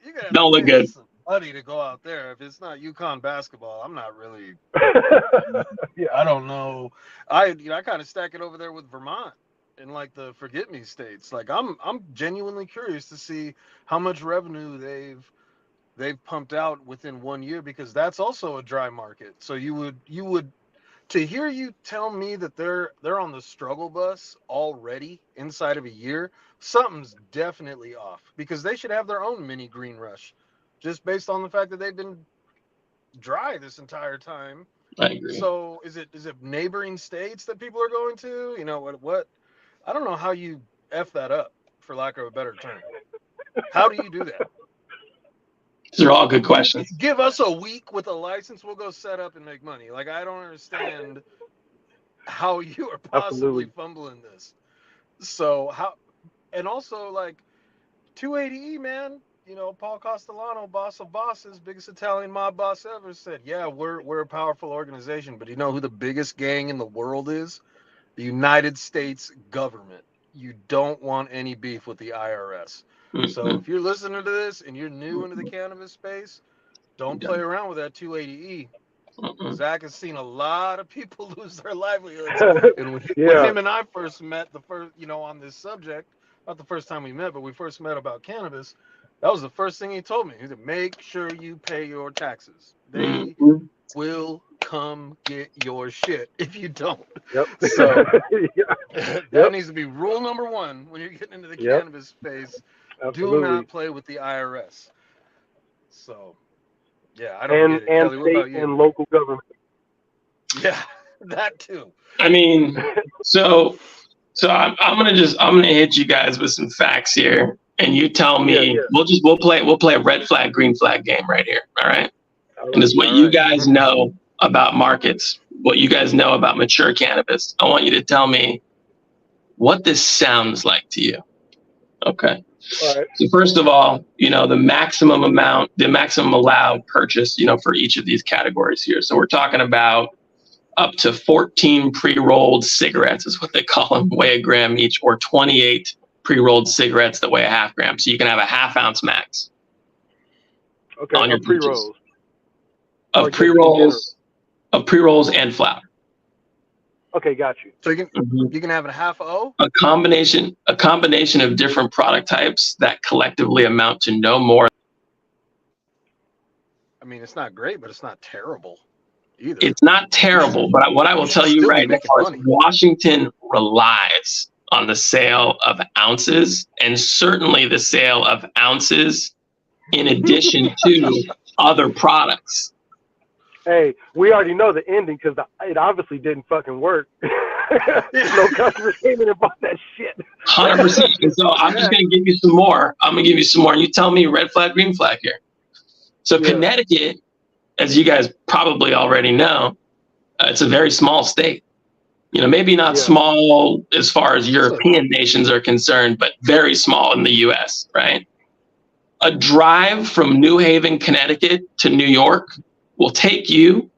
D: you gotta
C: Don't look good.
D: Some money to go out there. If it's not UConn basketball, I'm not really.
A: Yeah,
D: I don't know. I kind of stack it over there with Vermont and like the forget me states. Like I'm genuinely curious to see how much revenue they've pumped out within 1 year, because that's also a dry market. So you would to hear you tell me that they're on the struggle bus already inside of a year, something's definitely off, because they should have their own mini green rush, just based on the fact that they've been dry this entire time.
C: I agree.
D: So is it neighboring states that people are going to? What? I don't know how you F that up, for lack of a better term. How do you do that?
C: These are all good questions.
D: Give us a week with a license, we'll go set up and make money. Like, I don't understand how you are possibly fumbling this. So how, and also like 280E, man. Paul Castellano, boss of bosses, biggest Italian mob boss ever, said, "Yeah, we're a powerful organization, but you know who the biggest gang in the world is? The United States government. You don't want any beef with the IRS." So if you're listening to this and you're new into the cannabis space, don't play around with that 280E. Zach has seen a lot of people lose their livelihoods. And when him and I first met, on this subject, not the first time we met, but we first met about cannabis, that was the first thing he told me. He said, make sure you pay your taxes. They will come get your shit if you don't.
A: Yep.
D: So
A: Yeah.
D: that needs to be rule number one when you're getting into the
A: Yep.
D: cannabis space.
A: Absolutely.
D: Do not play with the IRS. So, yeah, I don't get it.
A: And
D: Kelly, what
A: state
D: about you?
A: and local government.
D: Yeah, that too.
C: I mean, so I'm gonna hit you guys with some facts here, and you tell me.
A: Yeah.
C: We'll play a red flag, green flag game right here. All right.
A: All
C: And it's what
A: all
C: you
A: right.
C: guys know about markets, what you guys know about mature cannabis. I want you to tell me what this sounds like to you. Okay.
A: All right.
C: So first of all, the maximum allowed purchase, for each of these categories here. So we're talking about up to 14 pre-rolled cigarettes is what they call them, weigh a gram each, or 28 pre-rolled cigarettes that weigh a half gram. So you can have a half ounce max.
A: Okay.
C: On your
A: pre-rolls.
C: Of pre-rolls and flower.
A: Okay, got you.
D: So you can have a half O?
C: A combination of different product types that collectively amount to no more.
D: I mean, it's not great, but it's not terrible either.
C: It's not terrible, but what I will tell you right now is Washington relies on the sale of ounces, and certainly the sale of ounces in addition to other products.
A: Hey, we already know the ending because it obviously didn't fucking work. No customers came in and bought that shit.
C: 100%. And so I'm just going to give you some more. I'm going to give you some more. And you tell me red flag, green flag here. So Connecticut, as you guys probably already know, it's a very small state. Maybe not small as far as European nations are concerned, but very small in the U.S., right? A drive from New Haven, Connecticut to New York will take you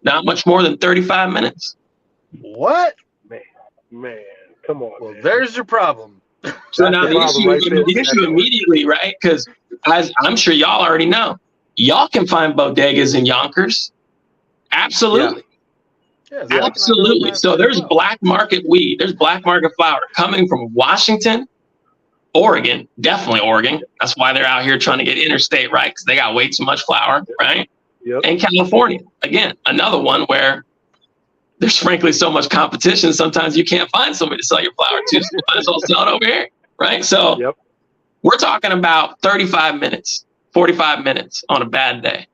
C: not much more than 35 minutes.
D: What?
A: Man, come on.
D: Well, there's your problem.
C: So now the issue immediately, right? Because as I'm sure y'all already know, y'all can find bodegas in Yonkers. Absolutely.
D: Yeah,
C: absolutely. So there's black market weed, there's black market flower coming from Washington, Oregon, definitely Oregon. That's why they're out here trying to get interstate, right? Because they got way too much flower, right?
A: Yep.
C: And California, again, another one where there's frankly so much competition. Sometimes you can't find somebody to sell your flower to. So you might as well sell it over here, right? So we're talking about 35 minutes, 45 minutes on a bad day.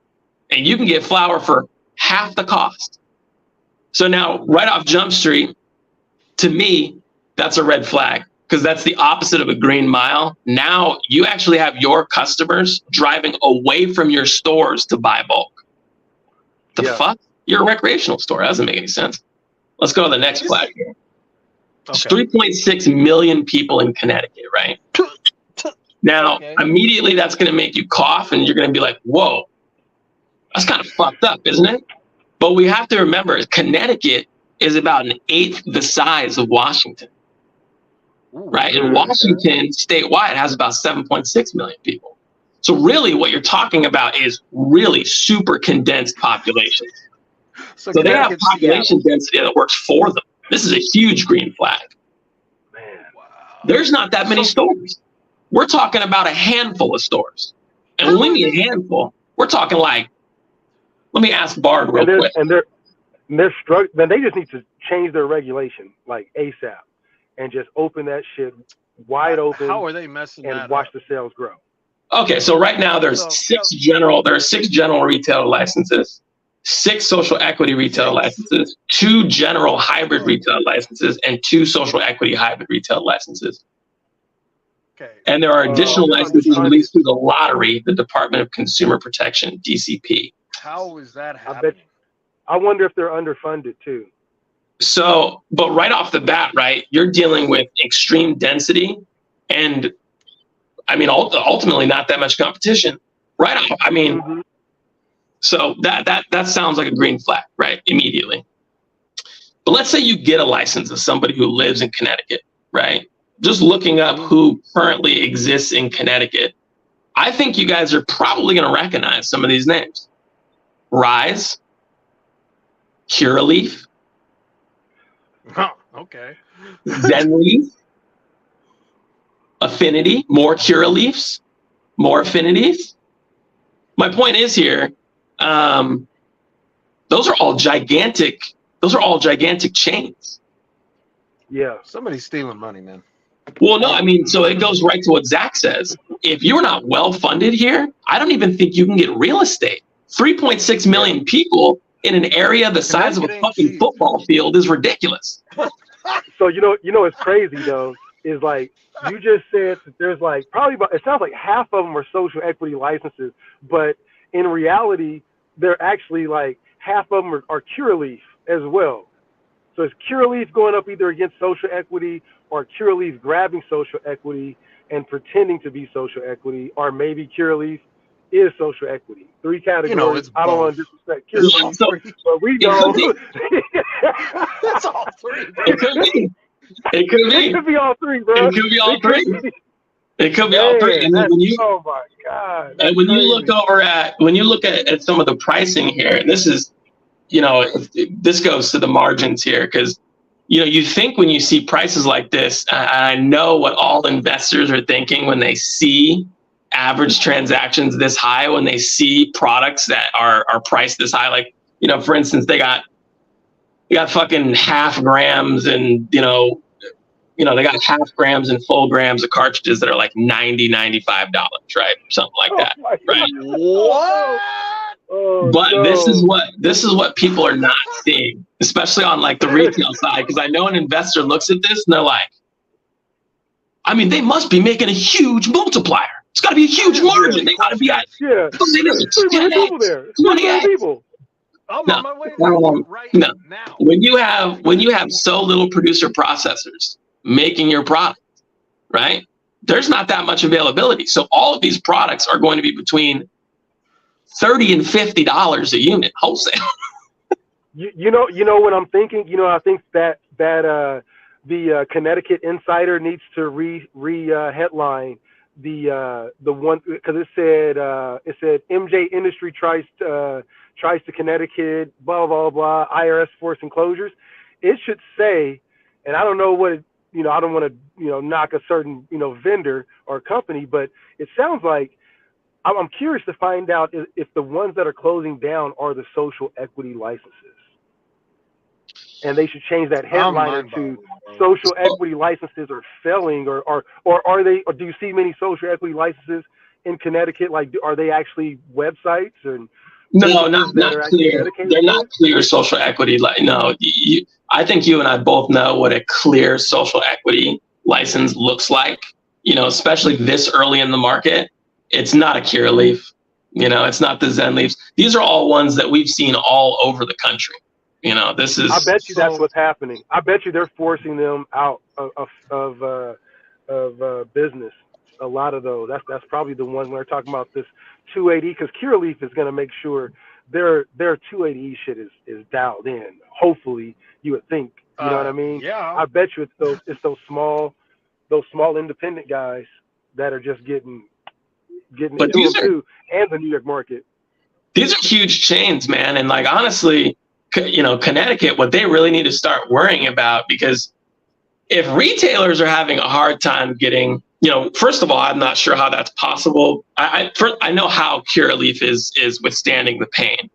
C: And you can get flower for half the cost. So now right off Jump Street, to me, that's a red flag because that's the opposite of a green mile. Now you actually have your customers driving away from your stores to buy bulk. The fuck? You're a recreational store. That doesn't make any sense. Let's go to the next flag here. There's 3.6 million people in Connecticut, right? Now, immediately that's going to make you cough and you're going to be like, whoa, that's kind of fucked up, isn't it? But we have to remember Connecticut is about an eighth the size of Washington, right? And Washington statewide has about 7.6 million people. So really what you're talking about is really super condensed populations. So they have population density that works for them. This is a huge green flag.
A: Man, wow.
C: There's not that many stores. We're talking about a handful of stores. And when we mean a handful, we're talking like, let me ask Bard real quick.
A: And they're struggling. Then they just need to change their regulation like ASAP and just open that shit wide open.
D: How are they messing that up?
A: And watch the sales grow.
C: Okay, so right now there are 6 general retail licenses, 6 social equity retail licenses, 2 general hybrid retail licenses, and 2 social equity hybrid retail licenses.
D: Okay.
C: And there are additional licenses released through the lottery, the Department of Consumer Protection, DCP.
D: How is that happening?
A: I wonder if they're underfunded too.
C: So, but right off the bat, right, you're dealing with extreme density and I mean, ultimately not that much competition, right? I mean, so that sounds like a green flag, right? Immediately. But let's say you get a license of somebody who lives in Connecticut, right? Just looking up who currently exists in Connecticut, I think you guys are probably going to recognize some of these names. Rise, Curaleaf, Zenleaf, Affinity, more Curaleafs, more Affinities. My point is here, those are all gigantic chains.
A: Yeah.
D: Somebody's stealing money, man.
C: Well, no, I mean, so it goes right to what Zach says. If you're not well funded here, I don't even think you can get real estate. 3.6 million people in an area the size of a fucking football field is ridiculous.
A: So you know what's crazy though is like you just said that there's like probably about, it sounds like half of them are social equity licenses, but in reality they're actually like half of them are Curaleaf as well. So it's Curaleaf going up either against social equity or Curaleaf grabbing social equity and pretending to be social equity, or maybe Curaleaf is social equity. 3 categories.
D: You know, it's
A: I don't want to disrespect Curaleaf, but we know.
D: It's all 3.
C: It could be. It could be.
A: It could be all 3, bro.
C: It could be all 3. It could be all 3. And then
A: oh my God.
C: And when you look at some of the pricing here, and this is, this goes to the margins here, because you think when you see prices like this, I know what all investors are thinking when they see average transactions this high, when they see products that are priced this high. Like, for instance, they got fucking half grams and, they got half grams and full grams of cartridges that are like $90, $95, right? Something like that, right?
D: What?
A: Oh,
C: but
A: no.
C: this is what people are not seeing, especially on like the retail side, because I know an investor looks at this and they're like, I mean, they must be making a huge multiplier. It's got to be a huge margin. They got to be at
A: 3 million people there. 3 million people.
D: I'm on my way right now.
C: When you have so little producer processors making your product, right? There's not that much availability. So all of these products are going to be between $30 and $50 a unit wholesale.
A: you know what I'm thinking? I think that the Connecticut Insider needs to headline the one, because it said MJ Industry tries to Connecticut, blah blah blah, IRS forcing closures. It should say, and I don't know what it, I don't want to knock a certain vendor or company, but it sounds like I'm curious to find out if the ones that are closing down are the social equity licenses. And they should change that headliner to social equity licenses are failing, or are they? Or do you see many social equity licenses in Connecticut? Like, are they actually websites? And
C: no, not clear. They're not clear social equity. No, I think you and I both know what a clear social equity license looks like. Especially this early in the market. It's not a Curaleaf. It's not the Zen Leafs. These are all ones that we've seen all over the country. This is.
A: I bet you that's what's happening. I bet you they're forcing them out of business. A lot of those. That's probably the one we're talking about, this 280, because Curaleaf is going to make sure their 280 shit is dialed in. Hopefully, you would think. You know what I mean?
D: Yeah.
A: I bet you it's those small independent guys that are just getting
C: but
A: into them too, and the New York market.
C: These are huge chains, man, and like honestly. Connecticut, what they really need to start worrying about, because if retailers are having a hard time getting, first of all, I'm not sure how that's possible. I know how Curaleaf is withstanding the pain.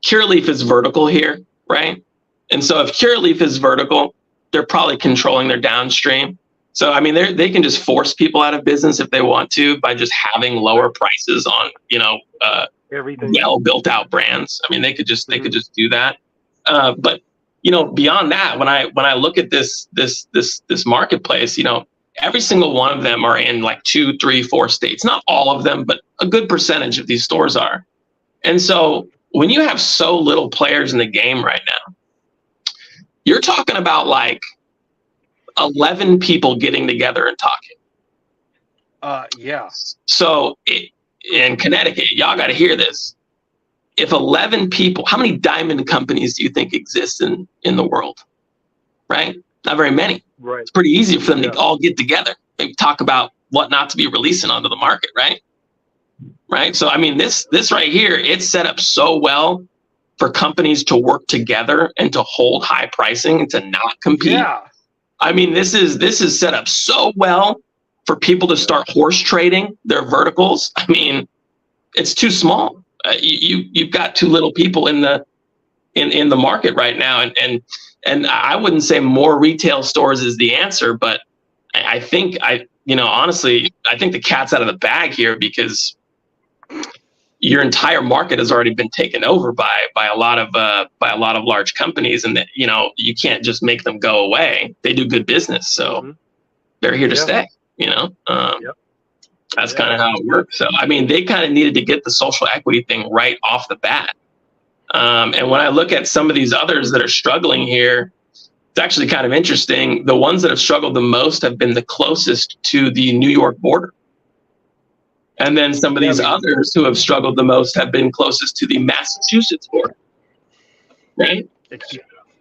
C: Curaleaf is vertical here, right? And so if Curaleaf is vertical, they're probably controlling their downstream. So, I mean, they can just force people out of business if they want to by just having lower prices on,
A: everything.
C: Well built out brands. I mean, they could just do that. But beyond that, when I look at this marketplace, every single one of them are in like 2, 3, 4 states. Not all of them, but a good percentage of these stores are. And so when you have so little players in the game right now, you're talking about like 11 people getting together and talking.
D: Yeah.
C: So in Connecticut, y'all got to hear this. If 11 people, how many diamond companies do you think exist in the world? Right? Not very many.
A: Right.
C: It's pretty easy for them to all get together, maybe talk about what not to be releasing onto the market, right? Right. So, I mean, this right here, it's set up so well for companies to work together and to hold high pricing and to not compete.
D: Yeah.
C: I mean, this is set up so well for people to start horse trading their verticals. I mean, it's too small. You've got too little people in the in the market right now. And I wouldn't say more retail stores is the answer, but I think honestly, I think the cat's out of the bag here, because your entire market has already been taken over by a lot of large companies, and that, you can't just make them go away. They do good business, so they're here to stay. That's kind of how it works. So I mean, they kind of needed to get the social equity thing right off the bat. And when I look at some of these others that are struggling here, it's actually kind of interesting. The ones that have struggled the most have been the closest to the New York border. And then some of these others who have struggled the most have been closest to the Massachusetts border. Right?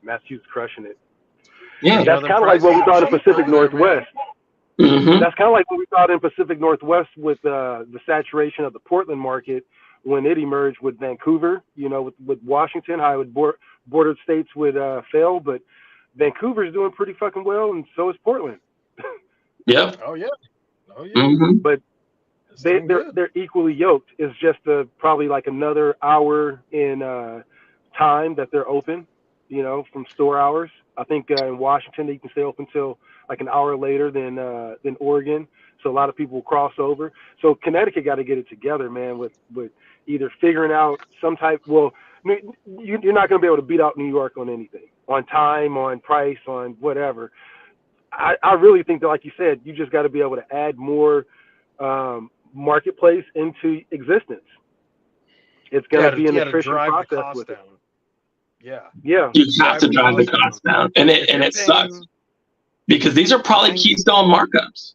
A: Massachusetts crushing it.
C: Yeah.
A: That's kind of like what we thought in Pacific Northwest. That's kind of like what we thought in Pacific Northwest with the saturation of the Portland market when it emerged with Vancouver, with Washington, how it would bordered states would fail, but Vancouver's doing pretty fucking well, and so is Portland.
C: Yeah.
D: Oh yeah.
A: But they're equally yoked. It's just probably like another hour in time that they're open, from store hours. I think in Washington they can stay open till like an hour later than Oregon. So a lot of people will cross over. So Connecticut got to get it together, man, with either figuring out some type. Well, you're not going to be able to beat out New York on anything, on time, on price, on whatever. I really think that, like you said, you just got to be able to add more marketplace into existence. It's going to be an efficient process with it.
D: Yeah.
C: You have to drive the cost down, and it sucks because these are probably keystone markups.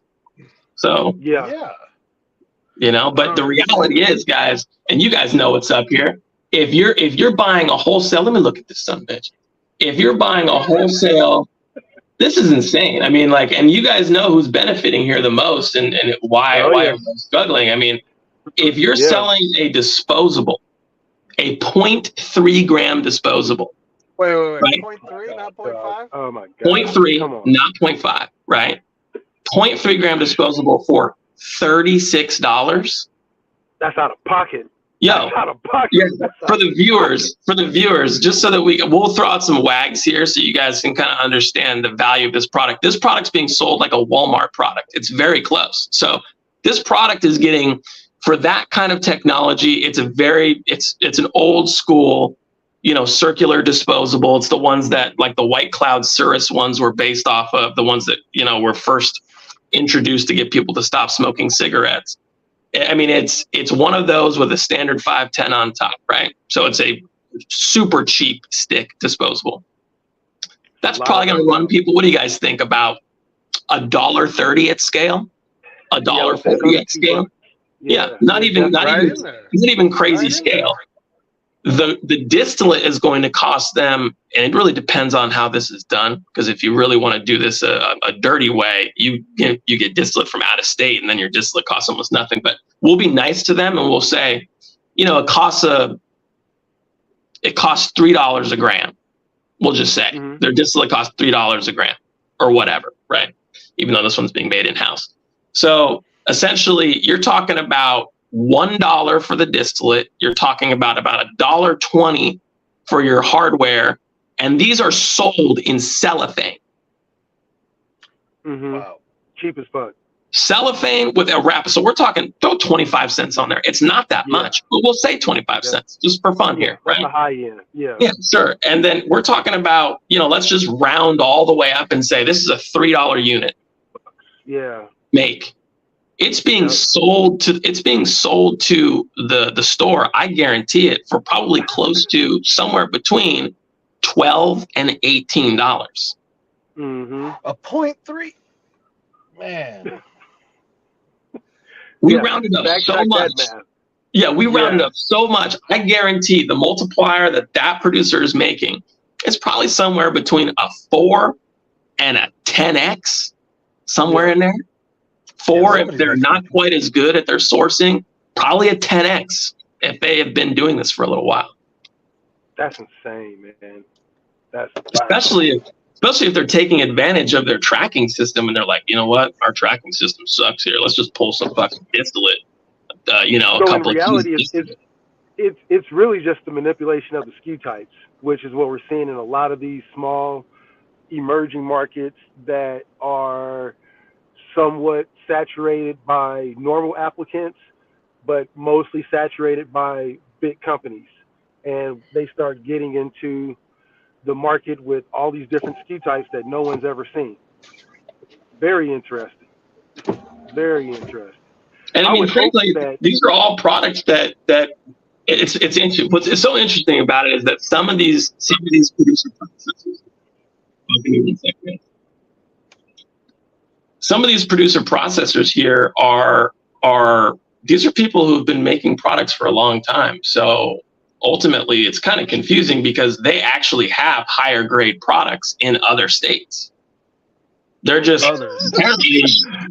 C: So but the reality is, guys, and you guys know what's up here. If you're buying a wholesale, let me look at this son of a bitch. If you're buying a wholesale, this is insane. I mean, and you guys know who's benefiting here the most, and why everyone's struggling. I mean, if you're selling a disposable, a 0.3 gram disposable.
D: Wait.
C: Right?
D: 0.3, not 0.5?
A: Oh my God.
C: 0.3, not 0.5, right? 0.3 gram disposable for $36.
A: That's out of pocket.
C: Yo,
A: out of pocket.
C: Yeah, for the viewers, just so that we'll throw out some wags here so you guys can kind of understand the value of this product. This product's being sold like a Walmart product. It's very close. So this product is getting, for that kind of technology, it's an old school, circular disposable. It's the ones that, like the White Cloud Cirrus ones, were based off of, the ones that, were first introduced to get people to stop smoking cigarettes. I mean, it's one of those with a standard 510 on top, right? So it's a super cheap stick disposable. That's probably going to run people. What do you guys think about $1.30 at scale? $1.40 at scale? Yeah, not even crazy scale. The distillate is going to cost them, and it really depends on how this is done. Because if you really want to do this a dirty way, you get distillate from out of state, and then your distillate costs almost nothing. But we'll be nice to them, and we'll say, it costs $3 a gram. We'll just say their distillate costs $3 a gram, or whatever, right? Even though this one's being made in house. So essentially, you're talking about $1 for the distillate. You're talking about $1.20 for your hardware, and these are sold in cellophane.
A: Wow, cheap as fuck.
C: Cellophane with a wrapper. So we're talking, throw 25 cents on there. It's not that much, but we'll say 25 cents just for fun here, right?
A: The high end, yeah,
C: sure. And then we're talking about, let's just round all the way up and say this is a $3 unit.
A: Yeah.
C: Make. It's being sold to the store. I guarantee it for probably close to somewhere between $12 and $18.
D: A 0.3, man.
C: We rounded up so much. Yeah, we rounded up so much. I guarantee the multiplier that producer is making is probably somewhere between a 4 and a 10x, somewhere in there. 4 if they're not quite as good at their sourcing, probably a 10x if they have been doing this for a little while.
A: That's insane, man.
C: Especially if they're taking advantage of their tracking system and they're like, you know what, our tracking system sucks here. Let's just pull some fucking distillate. A couple
A: in reality,
C: of
A: it's really just the manipulation of the SKU types, which is what we're seeing in a lot of these small emerging markets that are somewhat saturated by normal applicants, but mostly saturated by big companies. And they start getting into the market with all these different SKU types that no one's ever seen. Very interesting. Very interesting.
C: And I
A: I
C: mean,
A: would hope
C: frankly,
A: that.
C: these are all products that it's interesting. What's so interesting about it is that some of these producer processors. Give me 1 second. Some of these producer processors here are these are people who have been making products for a long time. So ultimately, it's kind of confusing because they actually have higher grade products in other states. They're just apparently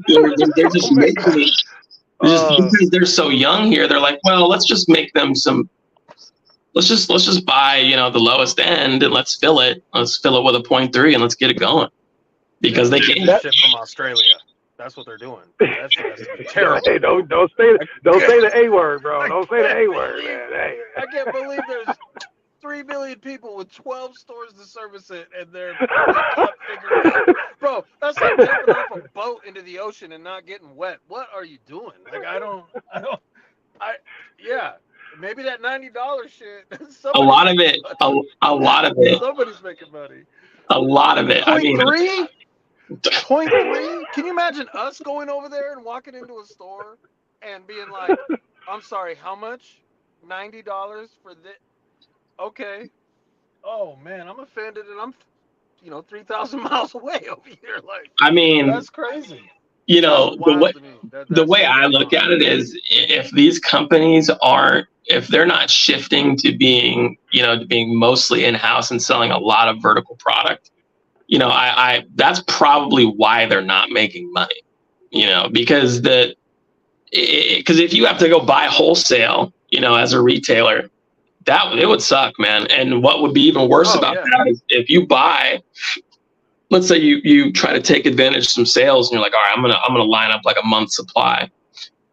C: they're just
A: Oh,
C: making it. Because they're so young here, they're like, well, let's just make them some. Let's just buy the lowest end and let's fill it. Let's fill it with a 0.3 and let's get it going because they can.
D: Ship from Australia. That's what they're doing. That's terrible.
A: Hey, don't say the A word, bro. Don't say the A word, man. Hey.
D: I can't believe there's 3 million people with 12 stores to service it, and they're figuring out. Bro, that's like jumping off a boat into the ocean and not getting wet. What are you doing? Like, yeah. Maybe that $90 shit.
C: A lot of it.
D: Somebody's making money.
C: A lot of it.
D: 0.3? 0.3? Can you imagine us going over there and walking into a store and being like, I'm sorry, how much? $90 for this? Okay. Oh man, I'm offended, and I'm 3,000 miles away over here. Like,
C: I mean,
D: that's crazy.
C: The way I look at it is, if these companies if they're not shifting to being mostly in-house and selling a lot of vertical product, that's probably why they're not making money. Because if you have to go buy wholesale, as a retailer, it would suck, man. And what would be even worse about that is if you buy, let's say you try to take advantage of some sales and you're like, all right, I'm gonna line up like a month's supply.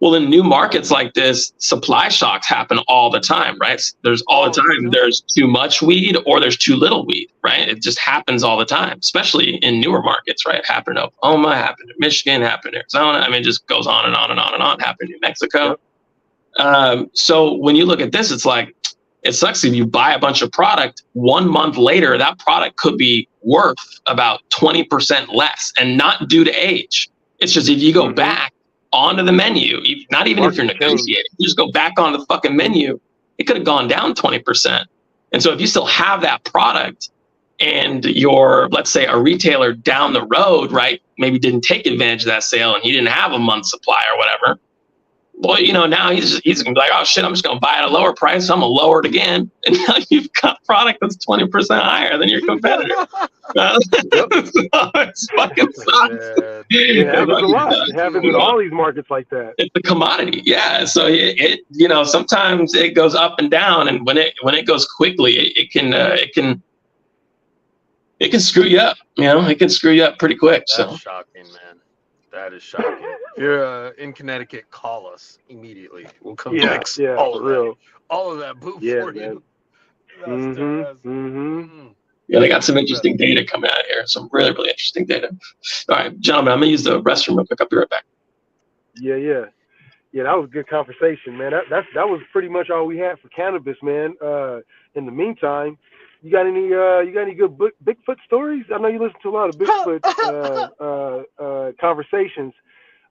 C: Well, in new markets like this, supply shocks happen all the time, right? There's too much weed or there's too little weed, right? It just happens all the time, especially in newer markets, right? It happened in Oklahoma, happened in Michigan, happened in Arizona. I mean, it just goes on and on and on and on. Happened in New Mexico. Yep. So when you look at this, it's like, it sucks if you buy a bunch of product. 1 month later, that product could be worth about 20% less, and not due to age. It's just if you go back onto the menu, not even if you're negotiating, you just go back onto the fucking menu, it could have gone down 20%. And so if you still have that product and you're, let's say, a retailer down the road, right, maybe didn't take advantage of that sale and he didn't have a month's supply or whatever, well, now he's gonna be like, oh shit, I'm just gonna buy at a lower price. I'm gonna lower it again, and now you've got product that's 20% higher than your competitor. It's fucking sucks.
A: It happens a lot. It happens in all these markets like that.
C: It's a commodity, yeah. So it sometimes it goes up and down, and when it goes quickly, it can screw you up. It can screw you up pretty quick.
D: That's shocking, man. That is shocking. If you're in Connecticut, call us immediately. We'll come fix all of that boo for you.
C: Yeah, they got some interesting data coming out here. Some really, really interesting data. All right, gentlemen, I'm gonna use the restroom real quick. I'll be right back.
A: Yeah. That was a good conversation, man. That was pretty much all we had for cannabis, man. In the meantime, you got any good Bigfoot stories? I know you listen to a lot of Bigfoot conversations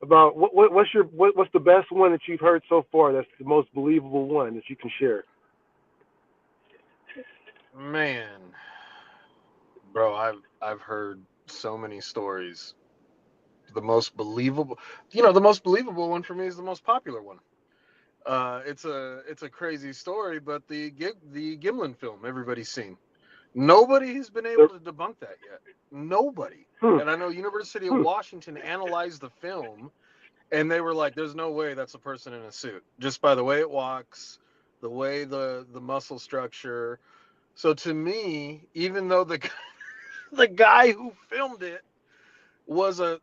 A: about what's the best one that you've heard so far? That's the most believable one that you can share.
D: Man, bro, I've heard so many stories. The most believable one for me is the most popular one. It's a crazy story, but the Gimlin film everybody's seen. Nobody has been able to debunk that yet. Nobody. And I know University of Washington analyzed the film, and they were like, "There's no way that's a person in a suit, just by the way it walks, the way the muscle structure." So to me, even though the guy who filmed it was a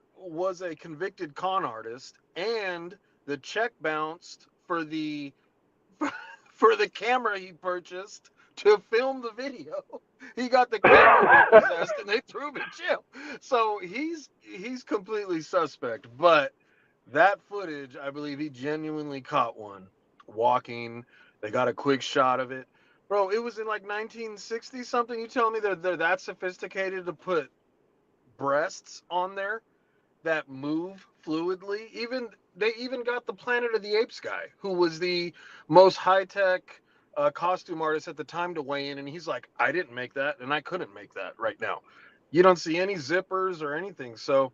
D: convicted con artist, and the check bounced for the for the camera he purchased to film the video. He got the camera repossessed and they threw him in jail. So he's completely suspect. But that footage, I believe he genuinely caught one walking. They got a quick shot of it. Bro, it was in like 1960 something. You tell me they're that sophisticated to put breasts on there that move fluidly. They even got the Planet of the Apes guy, who was the most high-tech costume artist at the time, to weigh in, and he's like, I didn't make that, and I couldn't make that right now. You don't see any zippers or anything, so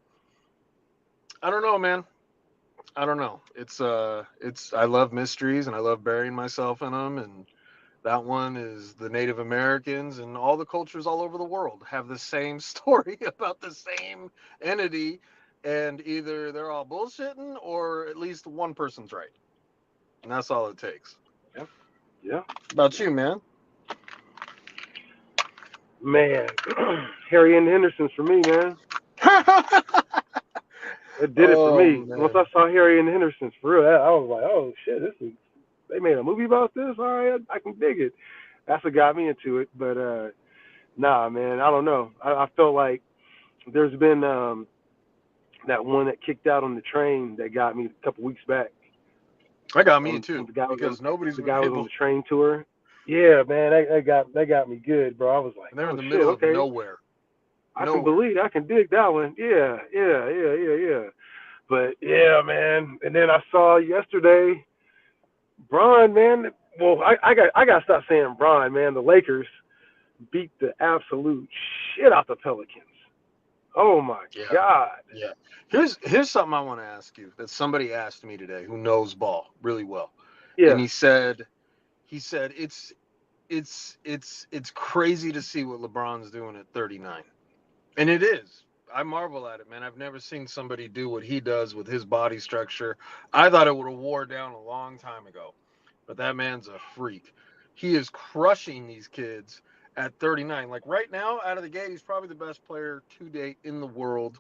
D: I don't know, man. I don't know. It's I love mysteries and I love burying myself in them, and that one is the Native Americans, and all the cultures all over the world have the same story about the same entity, and either they're all bullshitting or at least one person's right. And that's all it takes.
A: Yeah. Yeah.
D: About you, man?
A: Man, Harry and Henderson's for me, man. It did it for me.
D: Man.
A: Once I saw Harry and Henderson's, for real, I was like, oh shit, they made a movie about this. All right, I can dig it. That's what got me into it. But nah, man, I don't know. I felt like there's been that one that kicked out on the train that got me a couple weeks back.
D: That got me too, because
A: the guy was on the train tour. Yeah, man, that got me good, bro. I was like,
D: and they're in the
A: shit,
D: middle
A: okay.
D: of nowhere.
A: I can dig that one. Yeah. But yeah, man. And then I saw yesterday, Bron, man. Well, I got to stop saying Bron, man. The Lakers beat the absolute shit out the Pelicans. Oh my God.
D: Yeah. Here's something I want to ask you that somebody asked me today who knows ball really well.
A: Yeah.
D: And he said it's crazy to see what LeBron's doing at 39. And it is. I marvel at it, man. I've never seen somebody do what he does with his body structure. I thought it would have wore down a long time ago. But that man's a freak. He is crushing these kids at 39. Like right now, out of the gate, he's probably the best player to date in the world.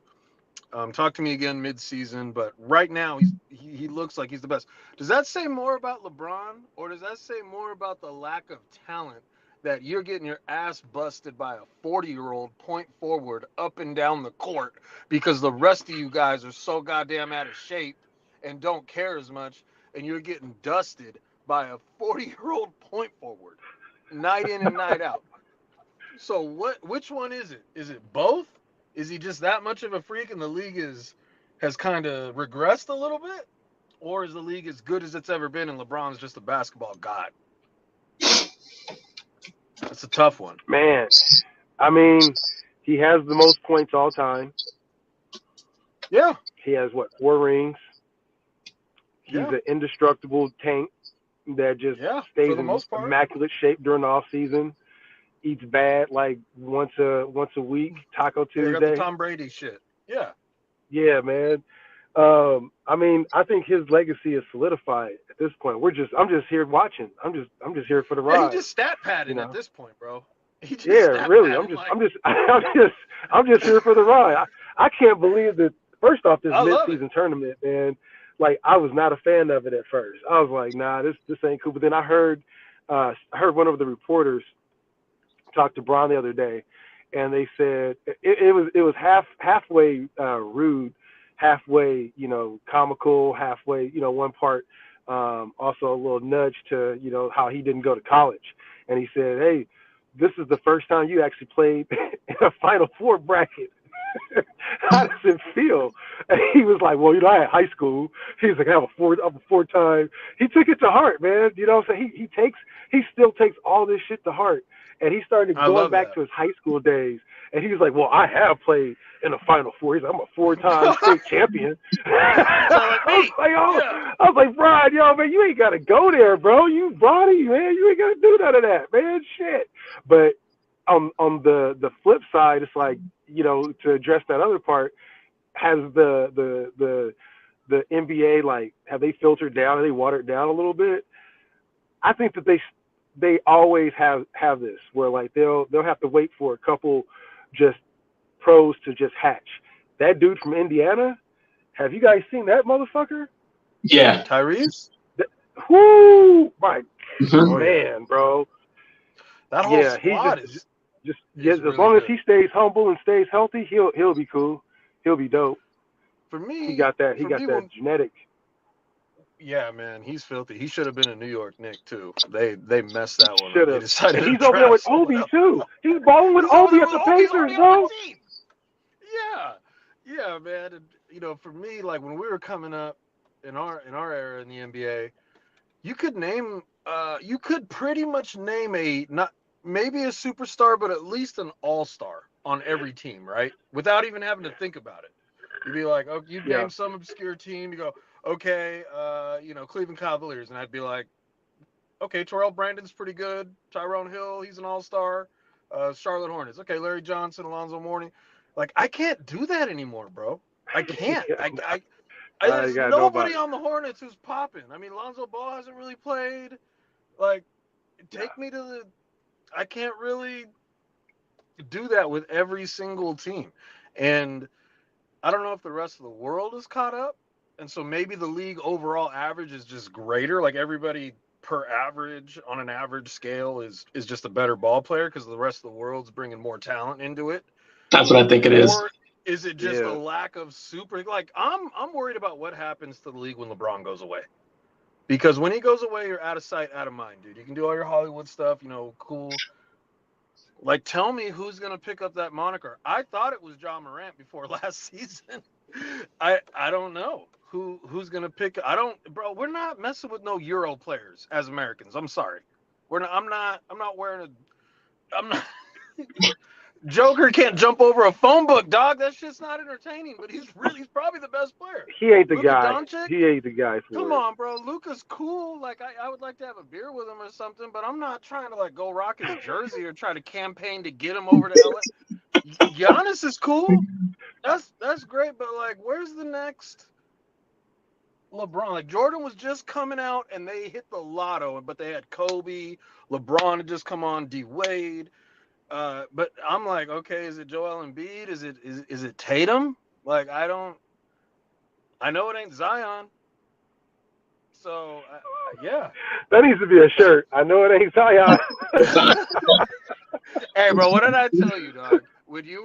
D: Talk to me again mid-season, but right now he looks like he's the best. Does that say more about LeBron, or does that say more about the lack of talent that you're getting your ass busted by a 40-year-old point forward up and down the court because the rest of you guys are so goddamn out of shape and don't care as much, and you're getting dusted by a 40-year-old point forward night in and night out? So which one is it? Is it both? Is he just that much of a freak and the league has kind of regressed a little bit? Or is the league as good as it's ever been and LeBron's just a basketball god? That's a tough one.
A: Man, I mean, he has the most points all time.
D: Yeah.
A: He has, 4 rings? He's an indestructible tank that just stays in immaculate shape during the off season. Eats bad like once a week, Taco Tuesday.
D: They got the Tom Brady shit. Yeah.
A: Yeah, man. I mean, I think his legacy is solidified at this point. I'm just here watching. I'm just here for the ride.
D: Yeah, he just stat padding at this point, bro.
A: Really. I'm just here for the ride. I can't believe that. First off, this mid-season tournament, man. Like, I was not a fan of it at first. I was like, nah, this ain't cool. But then I heard one of the reporters talked to Bron the other day, and they said it was halfway rude, halfway comical, halfway one part also a little nudge to how he didn't go to college, and he said, hey, this is the first time you actually played in a Final Four bracket. How does it feel? And he was like, well, I had high school. He was like, I'm a four-time. He took it to heart, man. You know what I'm saying? He still takes all this shit to heart. And he started going back to his high school days. And he was like, well, I have played in a Final Four. He's like, I'm a 4-time state champion. I was like, Brian, man, you ain't got to go there, bro. You body, man. You ain't got to do none of that, man. Shit. But on the flip side, it's like, to address that other part, has the NBA, like, have they filtered down? Have they watered down a little bit? I think that they always have this where, like, they'll have to wait for a couple just pros to just hatch. That dude from Indiana, have you guys seen that motherfucker?
C: Yeah.
D: Tyrese?
A: Whoo, my
C: Mhm.
A: man, bro.
D: That whole
A: Yeah, he
D: squad
A: just
D: is
A: as
D: really
A: long as
D: good.
A: he stays humble and stays healthy, he'll be cool. He'll be dope.
D: For
A: He
D: me,
A: got that. He got that genetic.
D: yeah, man, he's filthy. He should have been a New York Knick too. They messed that one up.
A: Should
D: They
A: have.
D: decided
A: And
D: to
A: he's over there with
D: draft someone
A: Obi
D: else.
A: too. He's balling with
D: He's over
A: Obi
D: there
A: at
D: with
A: the
D: Obi's
A: Pacers,
D: already on
A: bro.
D: the team. Yeah, yeah, man. And, for me, like when we were coming up in our era in the NBA, you could pretty much name a not maybe a superstar, but at least an all-star on every team, right? Without even having to think about it. You'd be like, oh, you'd
A: Yeah.
D: name some obscure team. You go, okay, Cleveland Cavaliers, and I'd be like, okay, Terrell Brandon's pretty good. Tyrone Hill, he's an all-star. Charlotte Hornets, okay, Larry Johnson, Alonzo Mourning. Like, I can't do that anymore, bro. I can't. There's
A: got
D: nobody on the Hornets who's popping. I mean, Lonzo Ball hasn't really played. Like, take me to the. I can't really do that with every single team, and I don't know if the rest of the world is caught up, and so maybe the league overall average is just greater. Like everybody per average on an average scale is just a better ball player because the rest of the world's bringing more talent into it.
C: That's what I think it is.
D: Or is it just a lack of super? Like I'm worried about what happens to the league when LeBron goes away. Because when he goes away, you're out of sight, out of mind, dude. You can do all your Hollywood stuff, cool. Like, tell me who's gonna pick up that moniker. I thought it was John Morant before last season. I don't know who's gonna pick. Bro. We're not messing with no Euro players as Americans. I'm sorry. We're not. I'm not wearing a. I'm not. Joker can't jump over a phone book, dog. That shit's not entertaining. But he's probably the best player.
A: He ain't the
D: Luka
A: guy.
D: Doncic?
A: He ain't the guy for
D: Come
A: it.
D: on, bro. Luka's cool. Like I would like to have a beer with him or something, but I'm not trying to like go rock his jersey or try to campaign to get him over to LA. Giannis is cool. That's great, but like, where's the next LeBron? Like Jordan was just coming out and they hit the lotto, but they had Kobe, LeBron had just come on, D Wade. But I'm like, okay, is it Joel Embiid? Is it Tatum? Like I know it ain't Zion. So yeah,
A: that needs to be a shirt. I know it ain't Zion.
D: Hey, bro, what did I tell you, dog? When we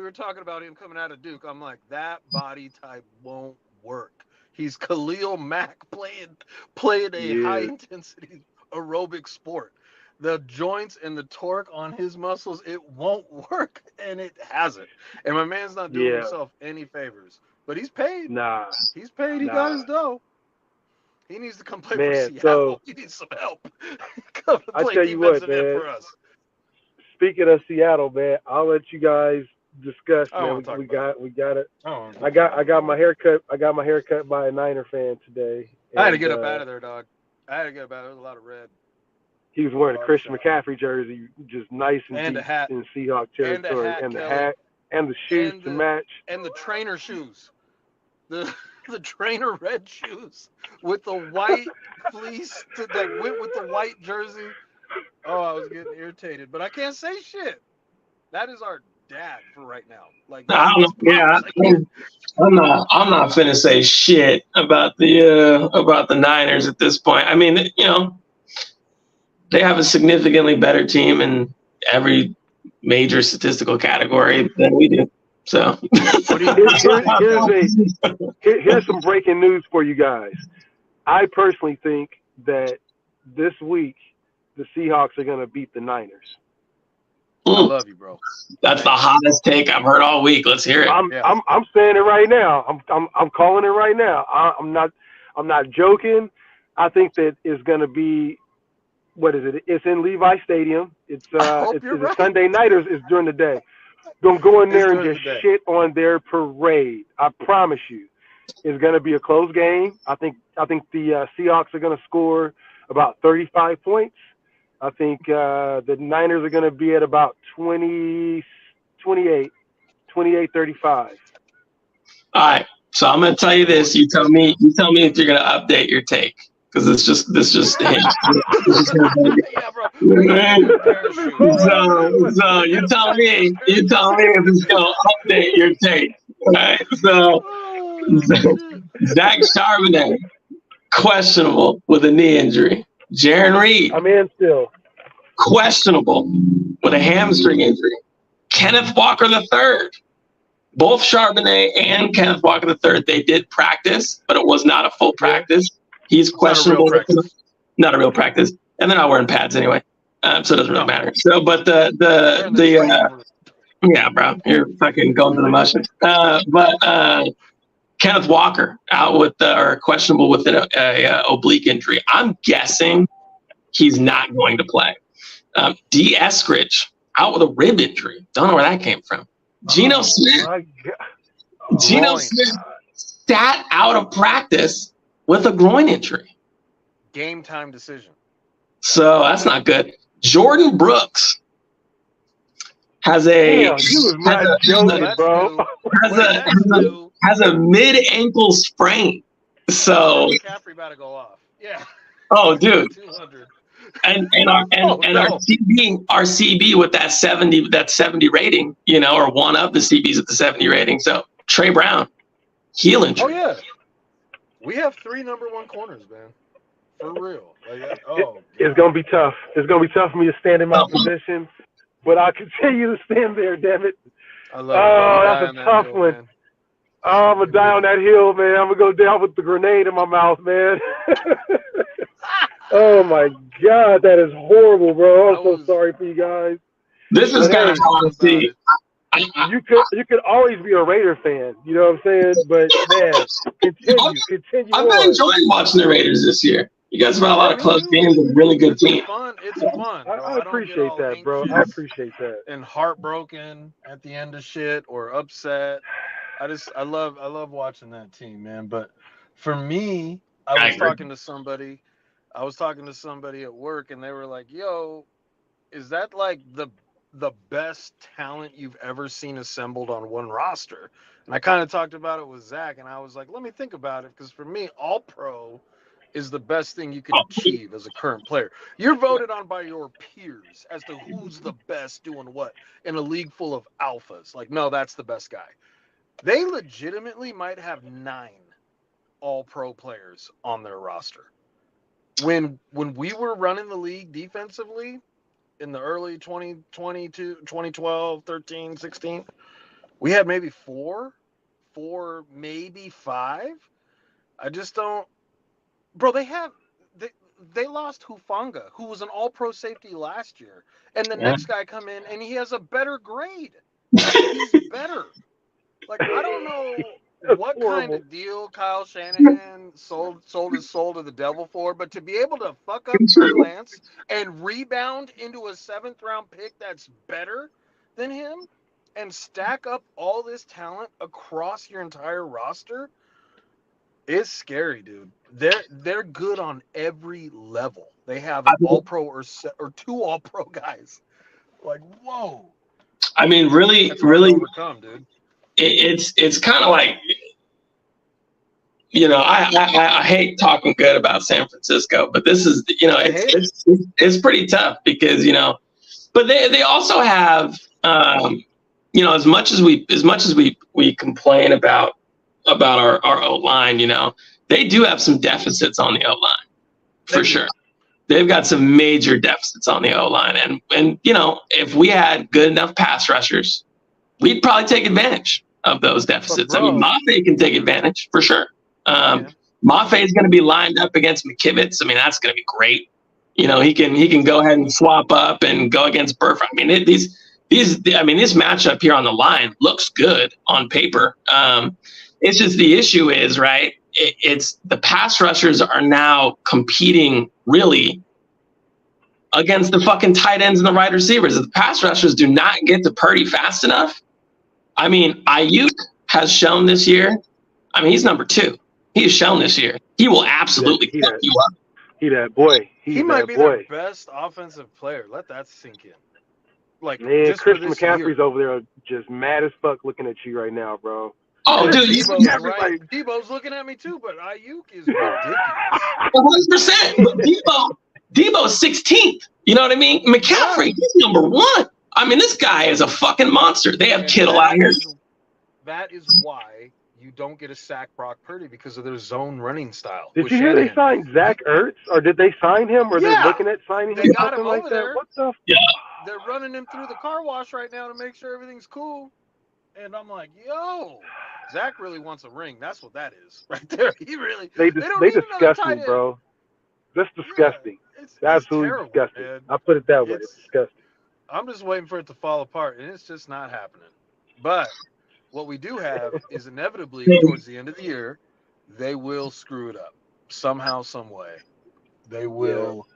D: were talking about him coming out of Duke, I'm like, that body type won't work. He's Khalil Mack playing a high intensity aerobic sport. The joints and the torque on his muscles, it won't work, and it hasn't. And my man's not doing himself any favors. But he's paid.
A: Nah.
D: He's paid. He got his dough. He needs to come play for Seattle.
A: So,
D: he needs some help. Come
A: I
D: play
A: tell you what,
D: defensive end
A: man.
D: for us.
A: Speaking of Seattle, man, I'll let you guys discuss.
D: I
A: Man, we got it. I got my haircut. I got my haircut by a Niner fan today.
D: I had to get up out of there, dog. I had to get up out of there. There was a lot of red.
A: He was wearing a Christian McCaffrey jersey, just nice and deep in Seahawk territory, and the hat and the shoes to match,
D: and the trainer shoes, the trainer red shoes with the white fleece that went with the white jersey. Oh, I was getting irritated, but I can't say shit. That is our dad for right now. Like,
C: I don't know. Yeah, I'm not finna say shit about the Niners at this point. I mean, they have a significantly better team in every major statistical category than we do. So
A: here's some breaking news for you guys. I personally think that this week the Seahawks are going to beat the Niners.
D: I love you, bro.
C: That's the hottest take I've heard all week. Let's hear it.
A: I'm saying it right now. I'm calling it right now. I'm not joking. I think that it's going to be. What is it? It's in Levi Stadium. It's right. Sunday night or it's during the day. Don't go in there and just shit on their parade. I promise you, it's going to be a close game. I think the Seahawks are going to score about 35 points. I think the Niners are going to be at about 28, 35.
C: All right. So I'm going to tell you this. You tell me if you're going to update your take. Because this just yeah, bro. So you tell me if it's gonna update your take. Right? So Zach Charbonnet questionable with a knee injury. Jaron Reed,
A: I'm in still.
C: questionable with a hamstring injury. Kenneth Walker III, both Charbonnet and Kenneth Walker III, they did practice, but it was not a full practice. He's questionable. Not a real practice, and they're not wearing pads anyway, so it doesn't really matter. So, but yeah, bro, you're fucking going through the motions. But Kenneth Walker out with or questionable with an oblique injury. I'm guessing he's not going to play. D. Eskridge out with a rib injury. Don't know where that came from. Geno Smith. Geno Smith sat out of practice with a groin injury.
D: Game time decision.
C: So that's not good. Jordan Brooks has a has a mid-ankle sprain. So
D: McCaffrey about to go off. Yeah.
C: Oh, dude.
D: 200.
C: And our CB with that 70 rating, or one of the CBs with the 70 rating. So Trey Brown, heel injury.
D: Oh yeah. We have 3 number 1 corners, man. For real.
A: It's gonna be tough. It's gonna be tough for me to stand in my position, but I'll continue to stand there. Damn it!
D: I love
A: that's a tough one. Man. I'm gonna die on that hill, man. I'm gonna go down with the grenade in my mouth, man. Oh my God, that is horrible, bro. I'm so sorry for you guys.
C: This is kind of hard to see.
A: You could always be a Raider fan, you know what I'm saying? But man, continue.
C: I've been enjoying watching the Raiders this year. You guys have had a lot of close games and really good teams.
D: It's fun.
A: I appreciate that, bro. I appreciate that.
D: And heartbroken at the end of shit or upset. I love watching that team, man. But for me, I was talking to somebody at work, and they were like, "Yo, is that like the best talent you've ever seen assembled on one roster?" And I kind of talked about it with Zach, and I was like, "Let me think about it, because for me, All Pro is the best thing you can achieve as a current player. You're voted on by your peers as to who's the best doing what in a league full of alphas. Like, no, that's the best guy. They legitimately might have 9 All-Pro players on their roster. When we were running the league defensively in the early 2022, 2012, 13, 16, we had maybe 4, maybe 5. I just don't. Bro, they lost Hufanga, who was an All-Pro safety last year, and the next guy come in and he has a better grade. He's better. Like, I don't know what kind of deal Kyle Shanahan sold his soul to the devil for, but to be able to fuck up Trey Lance and rebound into a 7th round pick that's better than him and stack up all this talent across your entire roster. It's scary, dude. They're good on every level. They have an All-Pro or 2 All-Pro guys. Like, whoa.
C: I mean, really,
D: overcome, dude.
C: It's kind of like, I hate talking good about San Francisco, but this is, it's pretty tough because, but they also have, as much as we complain about our O-line, they do have some deficits on the O-line for sure. They've got some major deficits on the O-line. And if we had good enough pass rushers, we'd probably take advantage of those deficits. I mean, Mafe can take advantage for sure. Mafe is going to be lined up against McKivitz. I mean, that's going to be great. He can go ahead and swap up and go against Burf. I mean, this matchup here on the line looks good on paper. It's just the issue is, right, it's the pass rushers are now competing really against the fucking tight ends and the wide receivers. If the pass rushers do not get to Purdy fast enough, I mean, Ayuk has shown this year. I mean, he's number 2. He has shown this year. He will absolutely fuck you up.
A: That boy.
D: He might be their best offensive player. Let that sink in. Like,
A: man, Christian McCaffrey's over there just mad as fuck looking at you right now, bro.
C: Oh, dude,
D: Debo's looking at me too, but Ayuk is ridiculous.
C: 100%. But Debo's 16th. You know what I mean? McCaffrey, he's number 1. I mean, this guy is a fucking monster. They have Kittle out here.
D: That is why you don't get a sack Brock Purdy because of their zone running style.
A: Did
D: with
A: you hear they
D: Shanahan.
A: signed Zach Ertz, or did they sign him, or they're
D: Yeah,
A: looking at signing
D: they
A: him,
D: got
A: something
D: him
A: like
D: over
A: that?
D: there.
A: What the?
C: Yeah.
D: They're running him through the car wash right now to make sure everything's cool. And I'm like, yo, Zach really wants a ring. That's what that is right there. He really. They don't
A: They
D: need another
A: disgust
D: tight
A: me,
D: end.
A: bro. That's
D: Yeah,
A: disgusting.
D: it's
A: Absolutely
D: terrible,
A: disgusting.
D: man.
A: I'll put it that way. It's disgusting.
D: I'm just waiting for it to fall apart, and it's just not happening. But what we do have is inevitably towards the end of the year, they will screw it up somehow, some way. They will.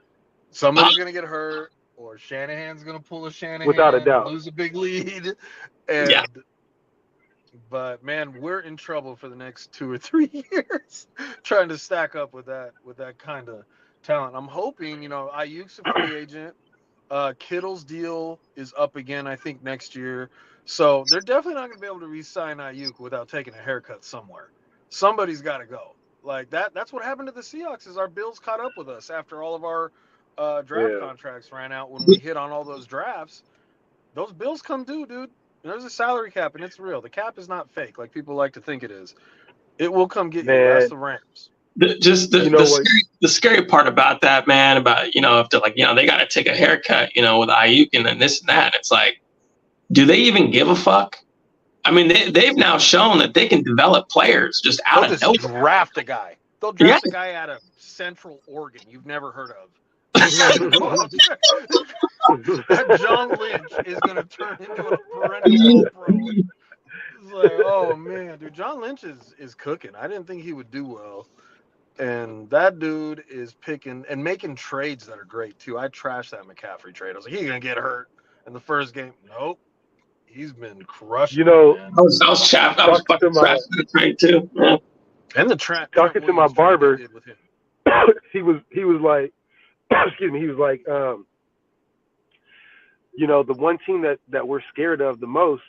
D: Somebody's gonna get hurt, or Shanahan's gonna pull a Shanahan,
A: Without a doubt.
D: lose a big lead, and.
C: Yeah.
D: But man, we're in trouble for the next 2 or 3 years trying to stack up with that kind of talent. I'm hoping, Ayuk's a free agent. Kittle's deal is up again, I think, next year. So they're definitely not going to be able to re-sign Ayuk without taking a haircut somewhere. Somebody's got to go. Like that. That's what happened to the Seahawks. Is our Bills caught up with us after all of our draft contracts ran out when we hit on all those drafts. Those bills come due, dude. There's a salary cap, and it's real. The cap is not fake like people like to think it is. It will come get you. That's the Rams.
C: The scary part about that, man, about, if they're like, they got to take a haircut, with Ayuk and then this and that. It's like, do they even give a fuck? I mean, they've now shown that they can develop players just out of nowhere.
D: Draft a guy. They'll draft a guy out of Central Oregon you've never heard of. That John Lynch is going to turn into a perennial pro. It's like, oh man, dude, John Lynch is cooking. I didn't think he would do well, and that dude is picking and making trades that are great too. I trashed that McCaffrey trade. I was like, he's gonna get hurt in the first game. Nope, he's been crushing. Man.
C: I was fucking trashing the trade too. Yeah.
D: And the track.
A: Talking to my barber, he was like, excuse me, he was like, the one team that we're scared of the most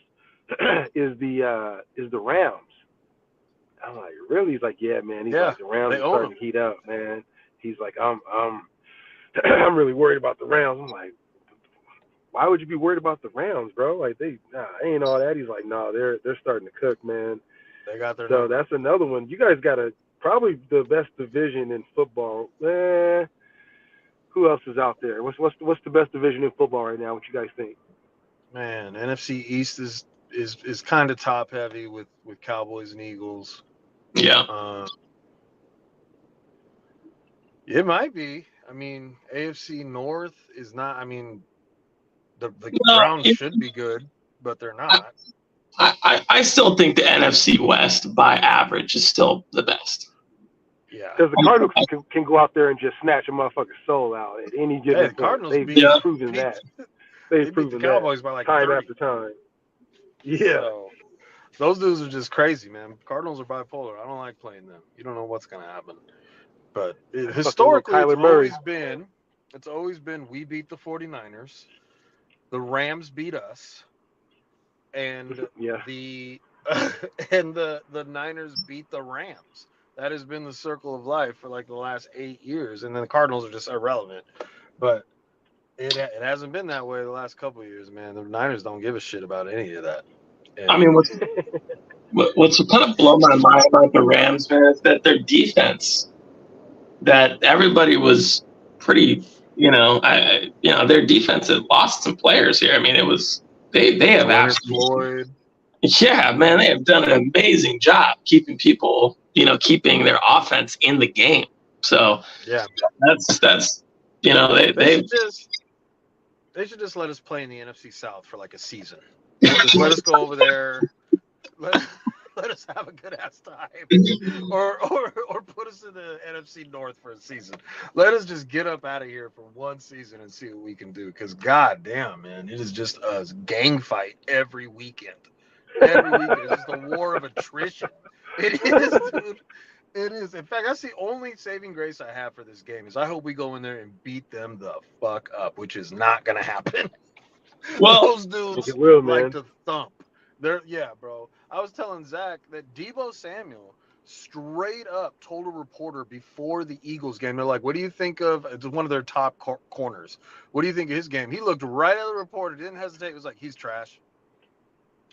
A: is the Rams. I'm like, really? He's like, yeah, man. He's like, the Rams are starting to heat up, man. He's like, I'm really worried about the Rams. I'm like, why would you be worried about the Rams, bro? Like, they ain't all that. He's like, no, they're starting to cook, man.
D: They got their.
A: So that's another one. You guys got probably the best division in football. Who else is out there? What's the best division in football right now? What you guys think?
D: Man, NFC East is kind of top heavy with Cowboys and Eagles.
C: Yeah.
D: It might be. I mean, AFC North is not. I mean, the Browns should be good, but they're not.
C: I still think the NFC West by average is still the best.
D: Yeah.
A: Because the Cardinals can go out there and just snatch a motherfucker's soul out at any given point.
D: Cardinals
A: They've proven that. They've proven
D: the Cowboys by like
A: time
D: 30.
A: after time. Yeah.
D: So, those dudes are just crazy, man. Cardinals are bipolar. I don't like playing them. You don't know what's going to happen. But historically, it's always been we beat the 49ers, the Rams beat us, and the Niners beat the Rams. That has been the circle of life for like the last 8 years, and then the Cardinals are just irrelevant. But it hasn't been that way the last couple of years, man. The Niners don't give a shit about any of that. And
C: I mean, what's kind of blown my mind about the Rams, man, is that their defense, that everybody was pretty, their defense had lost some players here. I mean, it was they have absolutely, yeah, man, they have done an amazing job keeping people, keeping their offense in the game. So
D: yeah,
C: that's
D: they should just let us play in the NFC South for like a season. Just let us go over there. Let us have a good ass time, or put us in the NFC North for a season. Let us just get up out of here for one season and see what we can do. Because goddamn, man, it is just a gang fight every weekend. Every weekend, it's just a war of attrition. It is, dude. It is. In fact, that's the only saving grace I have for this game is I hope we go in there and beat them the fuck up, which is not gonna happen. Well, those dudes like to thump. Bro. I was telling Zach that Deebo Samuel straight up told a reporter before the Eagles game, they're like, what do you think of one of their top corners? What do you think of his game? He looked right at the reporter, didn't hesitate, was like, he's trash.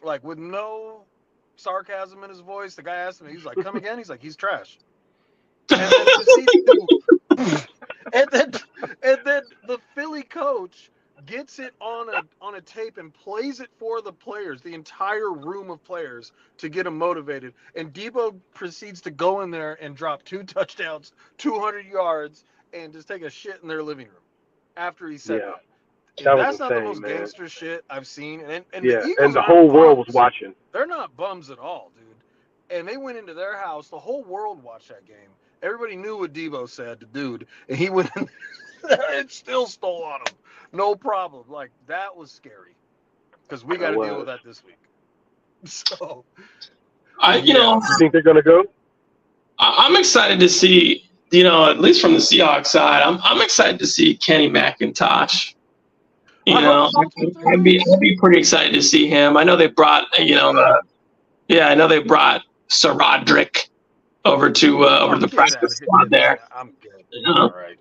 D: Like, with no sarcasm in his voice. The guy asked him, he's like, "Come again?" He's like, "He's trash." And then to see and then the Philly coach gets it on a tape and plays it for the players, the entire room of players, to get them motivated. And Debo proceeds to go in there and drop 2 touchdowns, 200 yards, and just take a shit in their living room after he said that.
A: That was
D: That's not the
A: insane,
D: most
A: man.
D: gangster shit I've seen. And
A: Yeah,
D: the Eagles
A: and the
D: aren't
A: whole world was
D: bums.
A: watching.
D: They're not bums at all, dude. And they went into their house. The whole world watched that game. Everybody knew what Debo said, the dude. And he went in there and still stole on him. No problem. Like, that was scary. Because we got to deal with that this week. So,
A: you think they're going to go?
C: I'm excited to see, at least from the Seahawks side, I'm excited to see Kenny McIntosh. I'd be pretty excited to see him. I know they brought, I know they brought Sir Roderick over to the practice squad there.
D: I'm good. All right.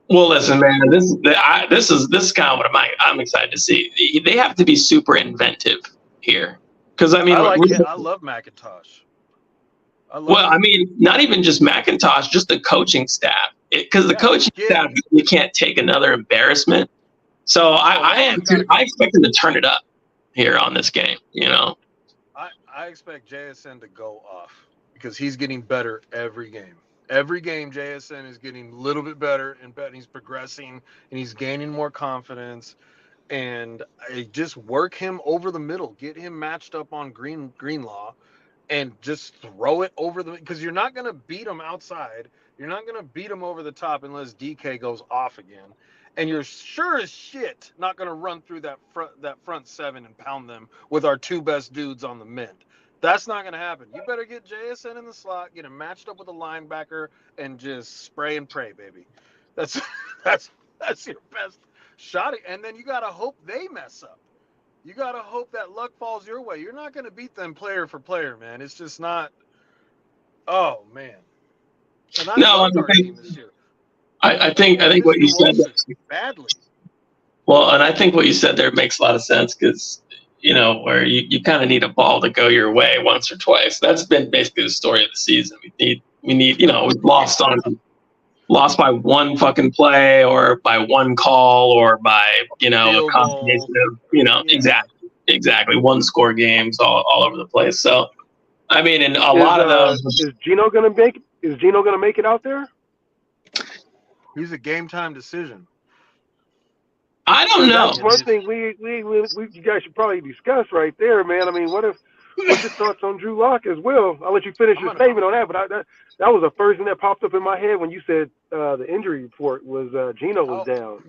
C: Well, listen, man. This is kind of what I'm excited to see. They have to be super inventive here, because I
D: love McIntosh.
C: Not even just McIntosh, just the coaching staff. Because the coaching staff, you can't take another embarrassment. So I expect them to turn it up here on this game.
D: I expect JSN to go off because he's getting better every game. Every game, JSN is getting a little bit better, and he's progressing, and he's gaining more confidence. And I just work him over the middle, get him matched up on Greenlaw, and just throw it over because you're not going to beat him outside. You're not going to beat him over the top unless DK goes off again. And you're sure as shit not going to run through that front 7 and pound them with our 2 best dudes on the mend. That's not going to happen. You better get JSN in the slot, get him matched up with a linebacker, and just spray and pray, baby. That's your best shot. And then you got to hope they mess up. You got to hope that luck falls your way. You're not going to beat them player for player, man. It's just not. Oh, man. And I team this year.
C: I think what you said
D: badly.
C: Well, and I think what you said there makes a lot of sense because where you kind of need a ball to go your way once or twice. That's been basically the story of the season. We need we've lost by one fucking play or by one call or by a combination of exactly 1 score games all over the place. So and a lot of those.
A: Is Gino gonna make it out there?
D: He's a game time decision.
C: I don't know.
A: That's one thing we you guys should probably discuss right there, man. What's your thoughts on Drew Lock as well? I'll let you finish your statement on that, but that was the first thing that popped up in my head when you said the injury report was Gino was down.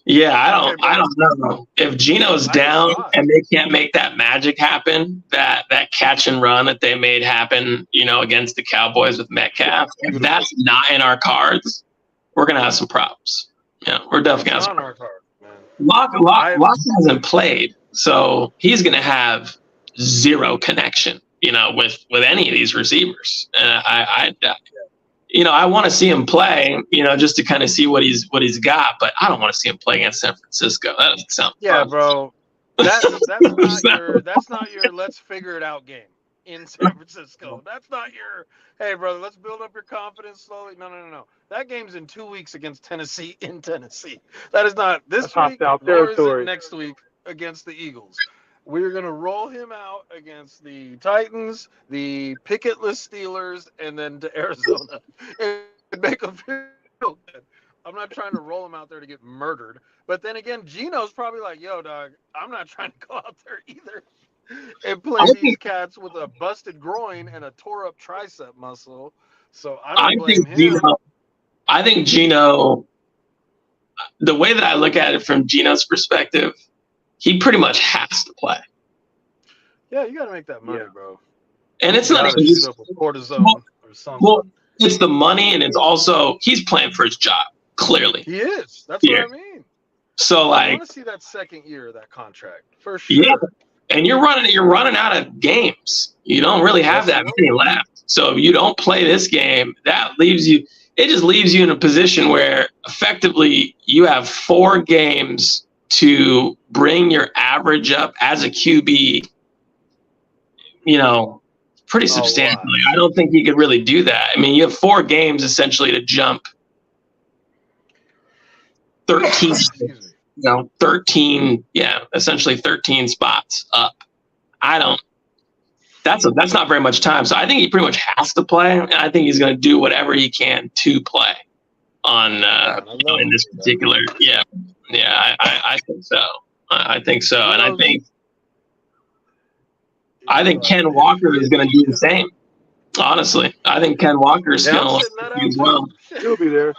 C: Yeah, I don't know if Gino's down and they can't make that magic happen, that catch and run that they made happen, against the Cowboys with Metcalf. If that's not in our cards, we're gonna have some problems. Yeah, we're definitely gonna have some problems. Lock hasn't played, so he's gonna have zero connection, with any of these receivers. And I want to see him play, just to kind of see what he's got, but I don't want to see him play against San Francisco. That doesn't sound fun.
D: Bro. That's not your let's figure it out game in San Francisco. That's not your hey brother, let's build up your confidence slowly. No. That game's in 2 weeks against Tennessee in Tennessee. That is not this week nor is it next week against the Eagles. We're going to roll him out against the Titans, the picketless Steelers, and then to Arizona and make him feel good. I'm not trying to roll him out there to get murdered. But then again, Gino's probably like, yo, dog, I'm not trying to go out there either and play these cats with a busted groin and a tore up tricep muscle. So I don't blame him.
C: I think Gino, the way that I look at it from Gino's perspective, he pretty much has to play.
D: Yeah, you got to make that money, bro.
C: And it's not even just
D: cortisone or something.
C: Well, it's the money, and it's also he's playing for his job. Clearly,
D: he is. That's what I mean.
C: So,
D: I want to see that second year of that contract for sure.
C: Yeah, and you're running out of games. You don't really have that many left. So if you don't play this game, it just leaves you in a position where effectively you have 4 games to bring your average up as a QB pretty substantially. I don't think he could really do that. I mean, you have 4 games essentially to jump 13, 13, essentially 13 spots up. That's not very much time. So I think he pretty much has to play. And I think he's going to do whatever he can to play on, in this particular. I think so. I think so. And I think Ken Walker is going to do the same. Honestly, I think Ken Walker is going to do as well.
A: He'll be there.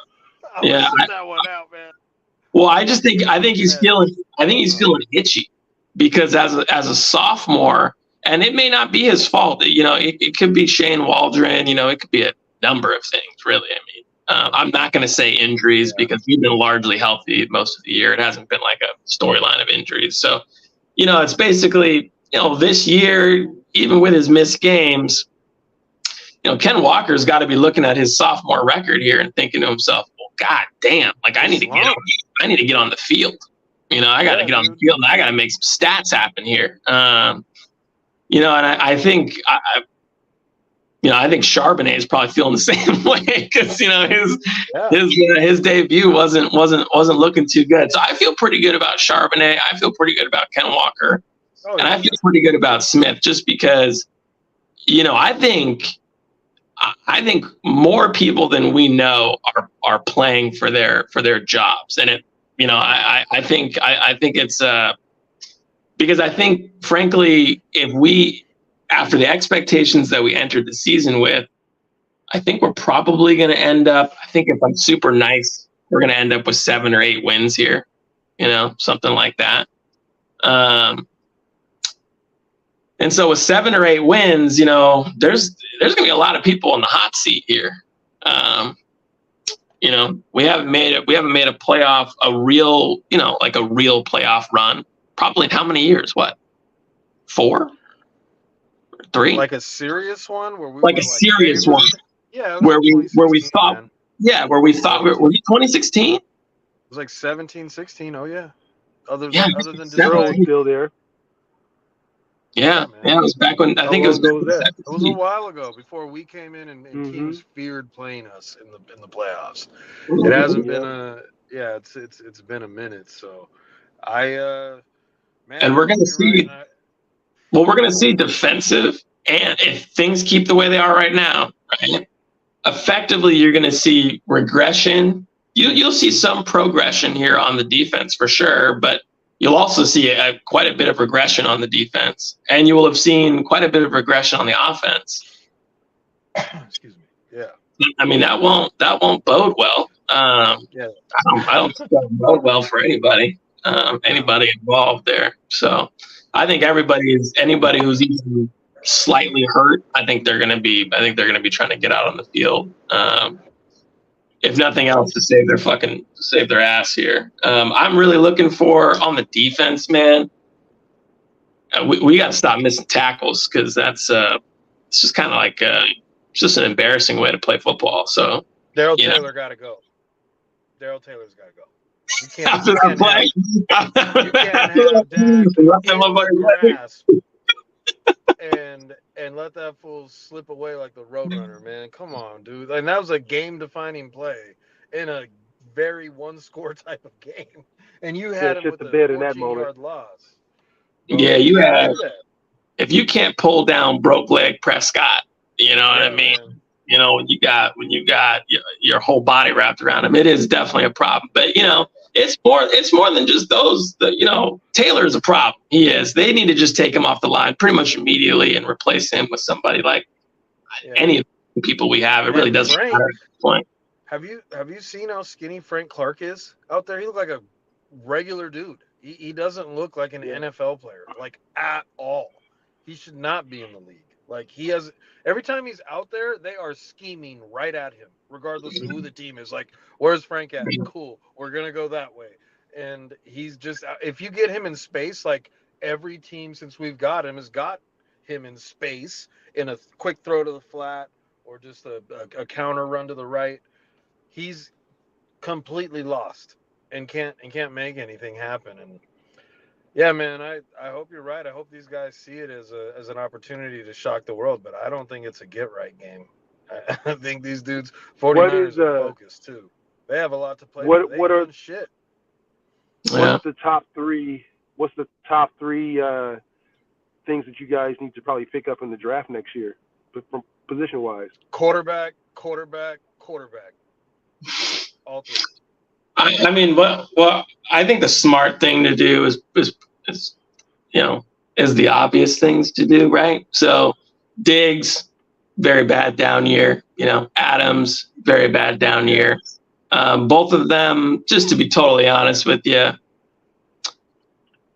D: Yeah, that one out, man.
C: Well, I think he's feeling itchy because as a sophomore, and it may not be his fault. It could be Shane Waldron. It could be a number of things, really. I mean, I'm not going to say injuries because we've been largely healthy most of the year. It hasn't been like a storyline of injuries. So, it's basically, this year, even with his missed games, Ken Walker's got to be looking at his sophomore record here and thinking to himself, well, God damn, like I need to get on the field. I got to get on the field and I got to make some stats happen here. And I think I think Charbonnet is probably feeling the same way because his debut wasn't looking too good. So I feel pretty good about Charbonnet. I feel pretty good about Ken Walker, and I feel pretty good about Smith just because I think more people than we know are playing for their jobs, and I think it's because I think frankly if we after the expectations that we entered the season with, I think we're probably going to end up. I think if I'm super nice, we're going to end up with 7 or 8 wins here, something like that. And so with 7 or 8 wins, there's going to be a lot of people in the hot seat here. We haven't made a playoff, a real playoff run. Probably in how many years? What? 4? 3?
D: Like a serious one where we
C: like a serious one.
D: Yeah.
C: Where we thought. Man. Yeah, where we thought were we 2016? It
D: was like 17, 16. Oh yeah. Other than
A: Detroit still there.
C: Yeah, it was back when I think it was.
D: It was a while ago before we came in and teams feared playing us in the playoffs. It hasn't been it's been a minute. So
C: and we're gonna see. Well, we're gonna see defensive, and if things keep the way they are right now, right, effectively you're gonna see regression. You'll see some progression here on the defense for sure, but you'll also see quite a bit of regression on the defense, and you will have seen quite a bit of regression on the offense.
D: Excuse me. Yeah.
C: I mean that won't bode well. I don't think that will bode well for anybody involved there. So I think anybody who's even slightly hurt, I think they're going to be trying to get out on the field. If nothing else, to save their ass here. I'm really looking for on the defense, man. We got to stop missing tackles because that's it's just kind of like it's just an embarrassing way to play football. So
D: Daryl Taylor got to go. Daryl Taylor's got to go. You can't have grasp and let that fool slip away like the Roadrunner, man. Come on, dude. And that was a game-defining play in a very one-score type of game. And you had him with a 14-yard loss.
C: Yeah, you had. If you can't pull down broke leg Prescott, you know what I mean? Man. When you got your whole body wrapped around him, it is definitely a problem. But it's more than just those. Taylor's a problem. He is. They need to just take him off the line pretty much immediately and replace him with somebody like any of the people we have. It really doesn't matter at this point.
D: Have you seen how skinny Frank Clark is out there? He looks like a regular dude. He doesn't look like an NFL player, like at all. He should not be in the league. Like every time he's out there, they are scheming right at him, regardless of who the team is. Like, where's Frank at? Cool, we're gonna go that way. And he's just, if you get him in space, like every team since we've got him has got him in space in a quick throw to the flat or just a counter run to the right, he's completely lost and can't make anything happen. And Yeah, man, I hope you're right. I hope these guys see it as an opportunity to shock the world, but I don't think it's a get right game. I think these dudes,
A: What is
D: 49ers, are focused too. They have a lot to play for. They
A: what
D: ain't
A: are
D: done shit.
C: Yeah.
A: what's the top three? What's the top three things that you guys need to probably pick up in the draft next year, from position wise?
D: Quarterback, quarterback, quarterback. All three.
C: I mean, well, I think the smart thing to do is you know, is the obvious things to do, right? So Diggs, very bad down year. You know, Adams, very bad down year. Both of them, just to be totally honest with you,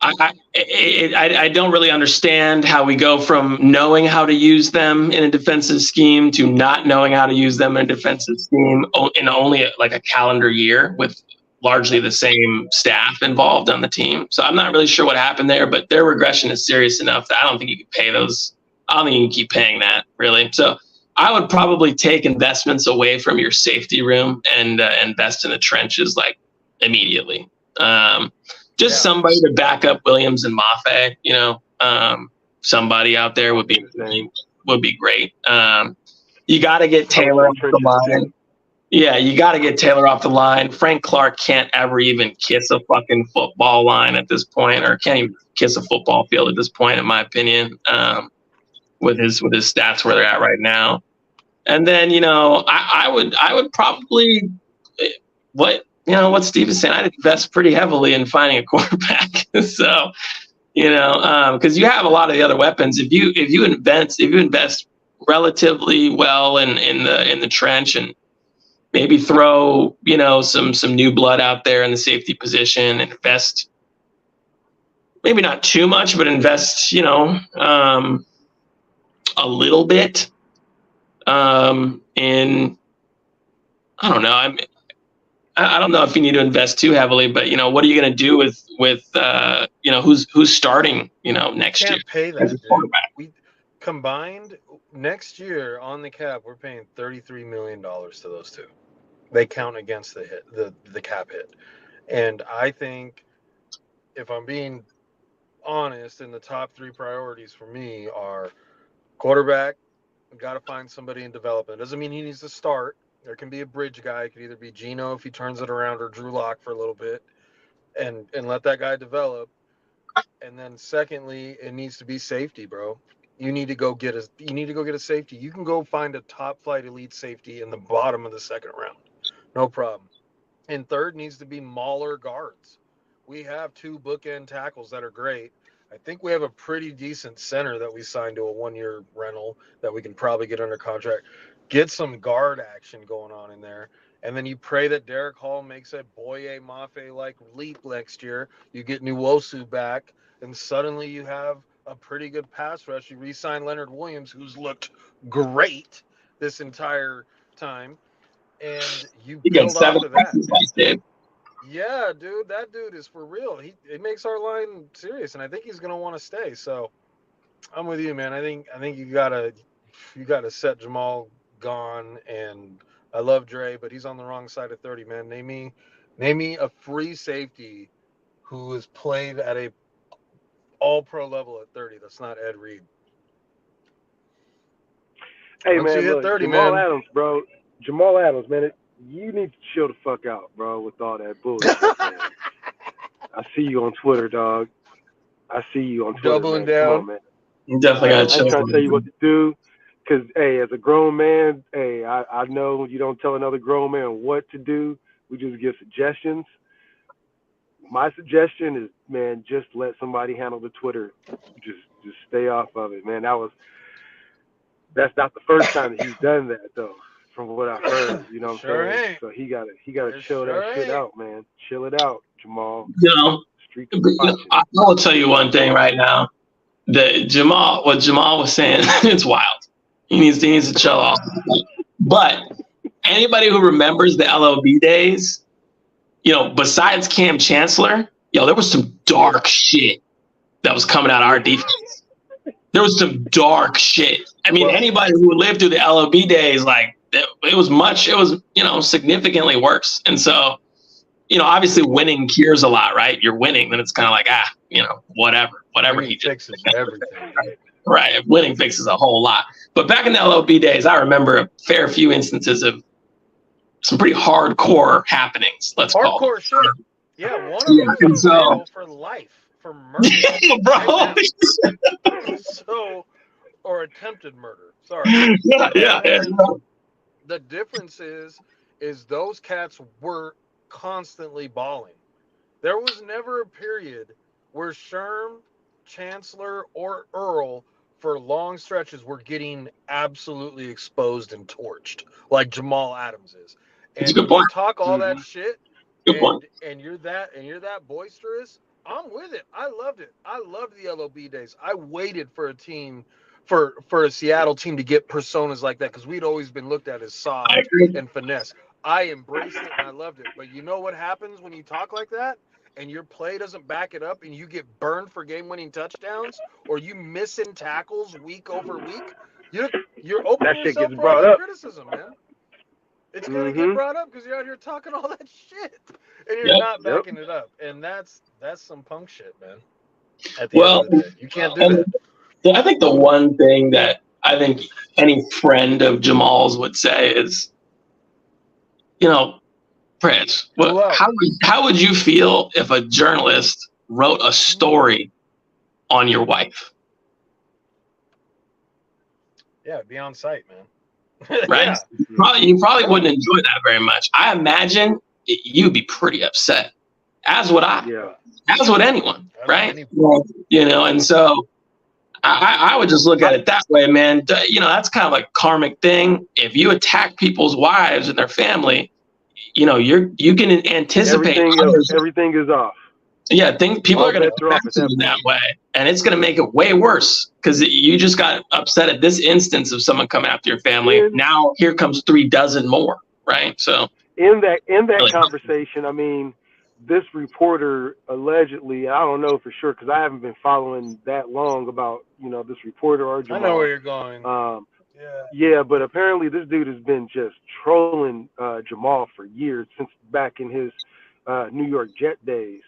C: I don't really understand how we go from knowing how to use them in a defensive scheme to not knowing how to use them in a defensive scheme in only like a calendar year with largely the same staff involved on the team. So I'm not really sure what happened there, but their regression is serious enough that I don't think you can pay those. I don't think you can keep paying that, really. So I would probably take investments away from your safety room and invest in the trenches like immediately. Just somebody to back up Williams and Mafe, you know, somebody out there would be great. You got to get Taylor off the line. Yeah, you got to get Taylor off the line. Frank Clark can't ever even kiss a fucking football line at this point, or can't even kiss a football field at this point, in my opinion, with his stats where they're at right now. And then, you know, I would probably what Steve is saying. I'd invest pretty heavily in finding a quarterback. So, you know, because you have a lot of the other weapons. If you invest relatively well in the trench and maybe throw, you know, some new blood out there in the safety position, and invest maybe not too much, but invest, you know, a little bit in, I don't know. I don't know if you need to invest too heavily, but, you know, what are you going to do with you know, who's starting, you know, next year?
D: Can't pay that, dude. We combined next year on the cap, we're paying $33 million to those two. They count against the cap hit. And I think, if I'm being honest, in the top three priorities for me are quarterback. We've got to find somebody in development. Doesn't mean he needs to start. There can be a bridge guy. It could either be Geno if he turns it around, or Drew Lock for a little bit, and let that guy develop. And then secondly, it needs to be safety, bro. You need to go get a safety. You can go find a top flight elite safety in the bottom of the second round. No problem. And third needs to be mauler guards. We have two bookend tackles that are great. I think we have a pretty decent center that we signed to a 1-year rental that we can probably get under contract. Get some guard action going on in there. And then you pray that Derek Hall makes a Boye Mafe-like leap next year. You get Nwosu back, and suddenly you have a pretty good pass rush. You re-sign Leonard Williams, who's looked great this entire time. And you build off of that. Yeah, dude, that dude is for real. It makes our line serious, and I think he's gonna want to stay. So I'm with you, man. I think you gotta set Jamal gone, and I love Dre, but he's on the wrong side of 30, man. Name me a free safety who has played at a all-pro level at 30. That's not Ed Reed.
A: Hey, once man, look, 30, Jamal Adams, bro. Jamal Adams, man. You need to chill the fuck out, bro, with all that bullshit, man. I see you on Twitter, dog. I see you on Twitter,
D: doubling
A: man.
D: down.
A: Come on, man.
C: You definitely got to chill.
A: I'm trying to tell you what to do, because, hey, as a grown man, hey, I know you don't tell another grown man what to do. We just give suggestions. My suggestion is, man, just let somebody handle the Twitter. Just stay off of it, man. That's not the first time that he's done that, though. From what I've heard, you know what I'm saying? So he gotta chill that shit out, man. Chill it out, Jamal.
C: You know, I will tell you one thing right now. What Jamal was saying, it's wild. He needs to chill off. But anybody who remembers the LOB days, you know, besides Cam Chancellor, there was some dark shit that was coming out of our defense. There was some dark shit. I mean, anybody who lived through the LOB days, like, it was, you know, significantly worse. And so obviously winning cures a lot, right? You're winning, then it's kind of like, whatever
D: Winning
C: he just
D: fixes everything, dude.
C: right. Winning fixes a whole lot. But back in the LOB days, I remember a fair few instances of some pretty hardcore happenings. Let's call
D: Hardcore
C: it.
D: shit. Yeah, one of them
C: and
D: is in jail for life for murder.
C: bro.
D: So, or attempted murder. Sorry.
C: yeah.
D: The difference is those cats were constantly balling. There was never a period where Sherm, Chancellor, or Earl for long stretches were getting absolutely exposed and torched like Jamal Adams is.
C: That's a
D: And
C: good
D: when you
C: point.
D: talk all that shit
C: Good point.
D: and you're that boisterous, I'm with it. I loved it. I loved the LOB days. I waited for a team for a Seattle team to get personas like that because we'd always been looked at as soft
C: I agree.
D: and finesse. I embraced it and I loved it. But you know what happens when you talk like that and your play doesn't back it up and you get burned for game-winning touchdowns or you missing tackles week over week? You're opening
A: That shit
D: yourself
A: gets
D: for all
A: brought
D: that
A: up.
D: criticism, man. It's gonna get brought up because you're out here talking all that shit and you're
C: Yep.
D: not backing it up, and that's some punk shit, man. At the end of the day, you can't do that.
C: I think the one thing that I think any friend of Jamal's would say is, Prince, how would you feel if a journalist wrote a story on your wife?
D: Yeah, be on site, man.
C: Right?
D: Yeah.
C: You probably wouldn't enjoy that very much. I imagine you'd be pretty upset, as would I.
A: Yeah.
C: As would anyone, right? And so I would just look at it that way, man. That's kind of like a karmic thing. If you attack people's wives and their family, you can anticipate
A: everything is off.
C: Yeah, people are going to react to you that way, and it's going to make it way worse because you just got upset at this instance of someone coming after your family. Now here comes 36 more, right? So
A: in that conversation, I mean, this reporter allegedly, I don't know for sure because I haven't been following that long about this reporter or Jamal.
D: I know where you're going.
A: Yeah, but apparently this dude has been just trolling Jamal for years since back in his New York Jet days.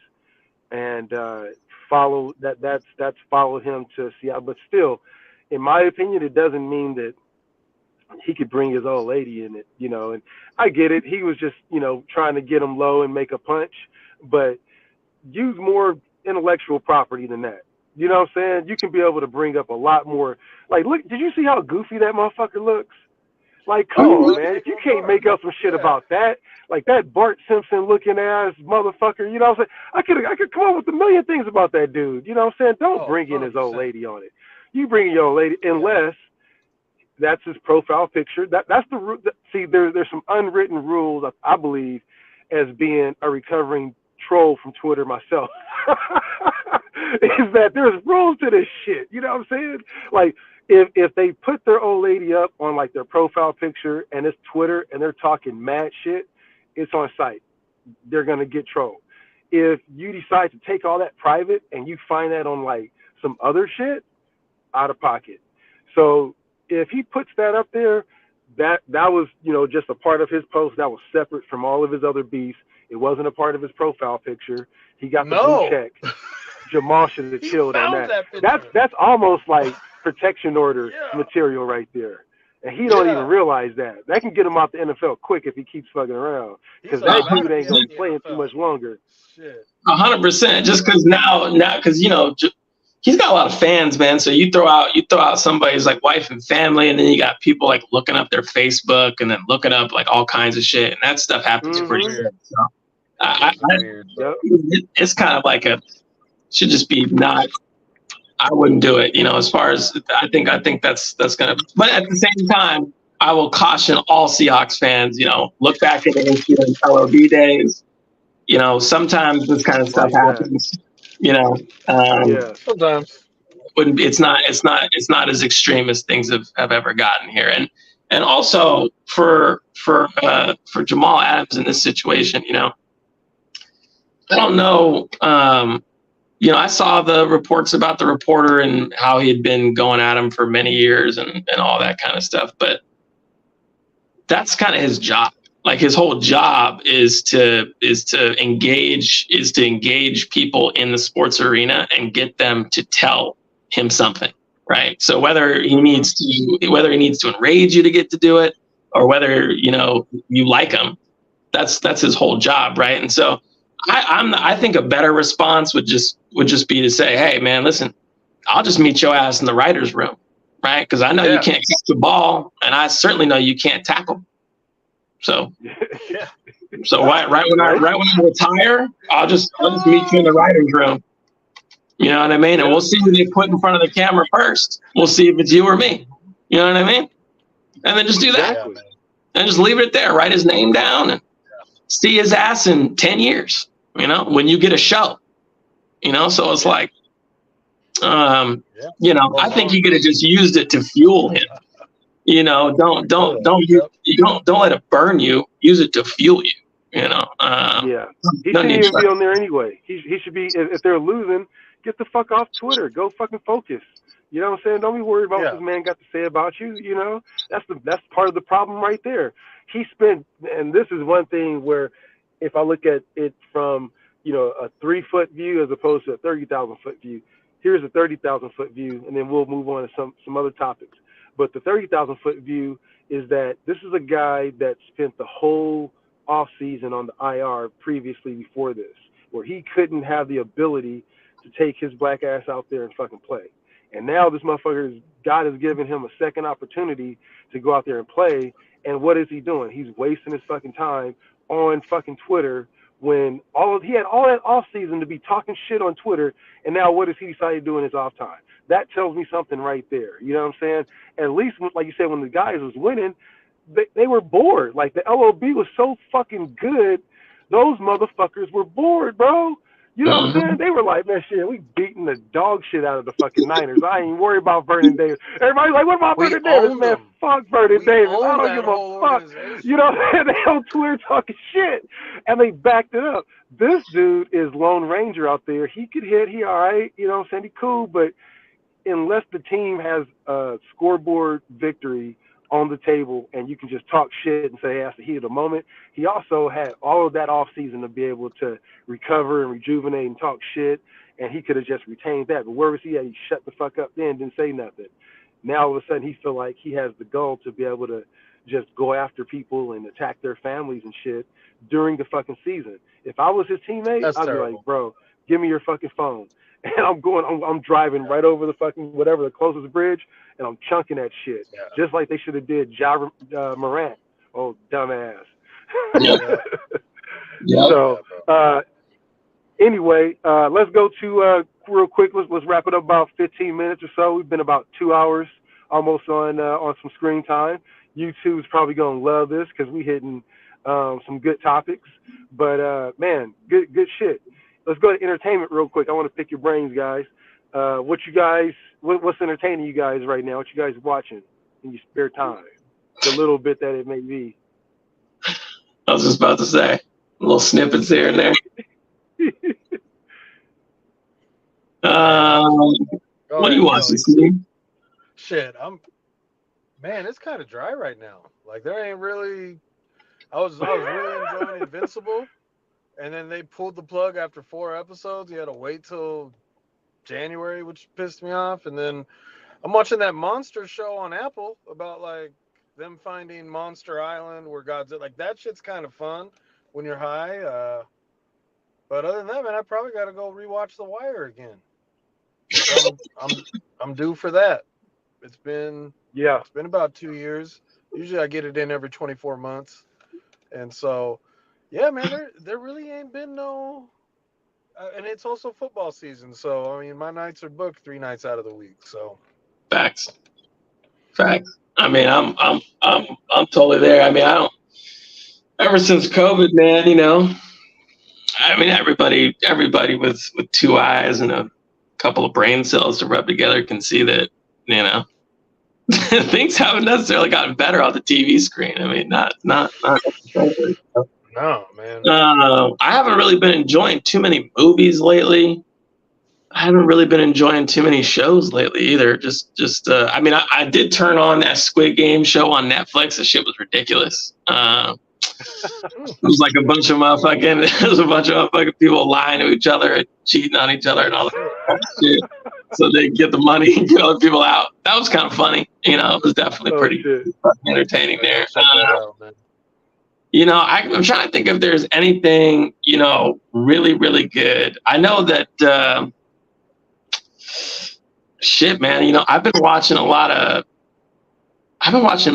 A: And that's followed him to Seattle. But still, in my opinion, it doesn't mean that he could bring his old lady in it, And I get it. He was just, trying to get him low and make a punch. But use more intellectual property than that. You know what I'm saying? You can be able to bring up a lot more. Like, look, did you see how goofy that motherfucker looks? Like, come on, man. If you can't make up some shit about that, like that Bart Simpson looking ass motherfucker, you know what I'm saying? I could come up with a million things about that dude. You know what I'm saying? Don't bring in his old lady on it. You bring in your old lady unless that's his profile picture. That's the see. There's some unwritten rules, I believe, as being a recovering troll from Twitter myself. Is that there's rules to this shit. You know what I'm saying? Like, if they put their old lady up on like their profile picture and it's Twitter and they're talking mad shit, it's on site. They're gonna get trolled. If you decide to take all that private and you find that on like some other shit, out of pocket. So if he puts that up there, that was just a part of his post that was separate from all of his other beefs. It wasn't a part of his profile picture. He got the blue check. Jamal should have chilled on that. That's almost like protection order material right there. And he don't even realize that. That can get him out the NFL quick if he keeps fucking around. Because that dude ain't going to be playing too much longer.
C: 100%. Just because now, because, he's got a lot of fans, man. So you throw out somebody's like wife and family, and then you got people like looking up their Facebook and then looking up like all kinds of shit. And that stuff happens pretty weird. So it's kind of like should just be not. I wouldn't do it, as far as I think that's gonna. But at the same time, I will caution all Seahawks fans. Look back at the history of LOB days. Sometimes this kind of stuff happens.
D: Sometimes
C: it's not as extreme as things have ever gotten here. And also for Jamal Adams in this situation, I don't know. I saw the reports about the reporter and how he had been going at him for many years and all that kind of stuff. But that's kind of his job. Like his whole job is to engage people in the sports arena and get them to tell him something, right? So whether he needs to enrage you to get to do it, or whether you like him, that's his whole job, right? And so I think a better response would just be to say, hey man, listen, I'll just meet your ass in the writer's room, right? Because I know you can't catch the ball, and I certainly know you can't tackle. So, so right when I retire, I'll just meet you in the writer's room. You know what I mean? And we'll see who they put in front of the camera first. We'll see if it's you or me. You know what I mean? And then just do that, and just leave it there. Write his name down and see his ass in 10 years. When you get a show. So it's like, I think he could have just used it to fuel him. Don't let it burn you. Use it to fuel you. He
A: shouldn't even be on there anyway. He should be. If they're losing, get the fuck off Twitter. Go fucking focus. You know what I'm saying? Don't be worried about what this man got to say about you. That's part of the problem right there. He spent, and this is one thing where, if I look at it from a 3-foot view as opposed to a 30,000-foot view, here's a 30,000-foot view, and then we'll move on to some other topics. But the 30,000-foot view is that this is a guy that spent the whole off season on the IR previously before this, where he couldn't have the ability to take his black ass out there and fucking play. And now this motherfucker, God has given him a second opportunity to go out there and play. And what is he doing? He's wasting his fucking time on fucking Twitter when he had all that off season to be talking shit on Twitter. And now what does he decide to do in his off time? That tells me something right there. You know what I'm saying? At least, like you said, when the guys was winning, they were bored. Like the LOB was so fucking good. Those motherfuckers were bored, bro. You know what I'm saying? They were like, man, shit, we beating the dog shit out of the fucking Niners. I ain't worried about Vernon Davis. Everybody's like, what about Vernon Davis? Man, fuck Vernon Davis. I don't give a fuck. You know what I'm saying? They on Twitter talking shit. And they backed it up. This dude is Lone Ranger out there. He could hit. He all right. You know what I'm saying? He cool. But unless the team has a scoreboard victory on the table and you can just talk shit and say, hey, that's the heat of the moment. He also had all of that off season to be able to recover and rejuvenate and talk shit, and he could have just retained that. But where was he at? He shut the fuck up then, didn't say nothing. Now all of a sudden he feel like he has the goal to be able to just go after people and attack their families and shit during the fucking season. If I was his teammate, I'd be like, bro, give me your fucking phone. And I'm driving right over the fucking whatever the closest bridge, and I'm chunking that shit, just like they should have did Morant. Oh, dumbass. So anyway, let's go to real quick. Let's wrap it up about 15 minutes or so. We've been about 2 hours almost on some screen time. YouTube's probably gonna love this because we hitting some good topics. But man, good shit. Let's go to entertainment real quick. I want to pick your brains, guys. What's entertaining you guys right now? What you guys watching in your spare time? The little bit that it may be.
C: I was just about to say little snippets here and there. What are you watching, Steve?
D: Shit, man, it's kind of dry right now. Like there ain't really. I was really enjoying Invincible. And then they pulled the plug after 4 episodes. You had to wait till January, which pissed me off. And then I'm watching that monster show on Apple about like them finding Monster Island where Godzilla. Like that shit's kind of fun when you're high. But other than that, man, I probably got to go rewatch The Wire again. I'm due for that. It's been about 2 years. Usually I get it in every 24 months, and so. Yeah, man, there really ain't been no, and it's also football season, so I mean, my nights are booked 3 nights out of the week. So,
C: facts. I mean, I'm totally there. I mean, I don't. Ever since COVID, man, I mean, everybody with 2 eyes and a couple of brain cells to rub together can see that, things haven't necessarily gotten better on the TV screen. I mean, not necessarily.
D: No, man.
C: I haven't really been enjoying too many movies lately. I haven't really been enjoying too many shows lately either. I mean, I did turn on that Squid Game show on Netflix. The shit was ridiculous. It was like a bunch of motherfucking, it was a bunch of motherfucking people lying to each other and cheating on each other and all that shit. So they get the money and get other people out. That was kind of funny. It was definitely pretty entertaining there.
D: Check that out, man.
C: I'm trying to think if there's anything, really, really good. I know that, shit, man, I've been watching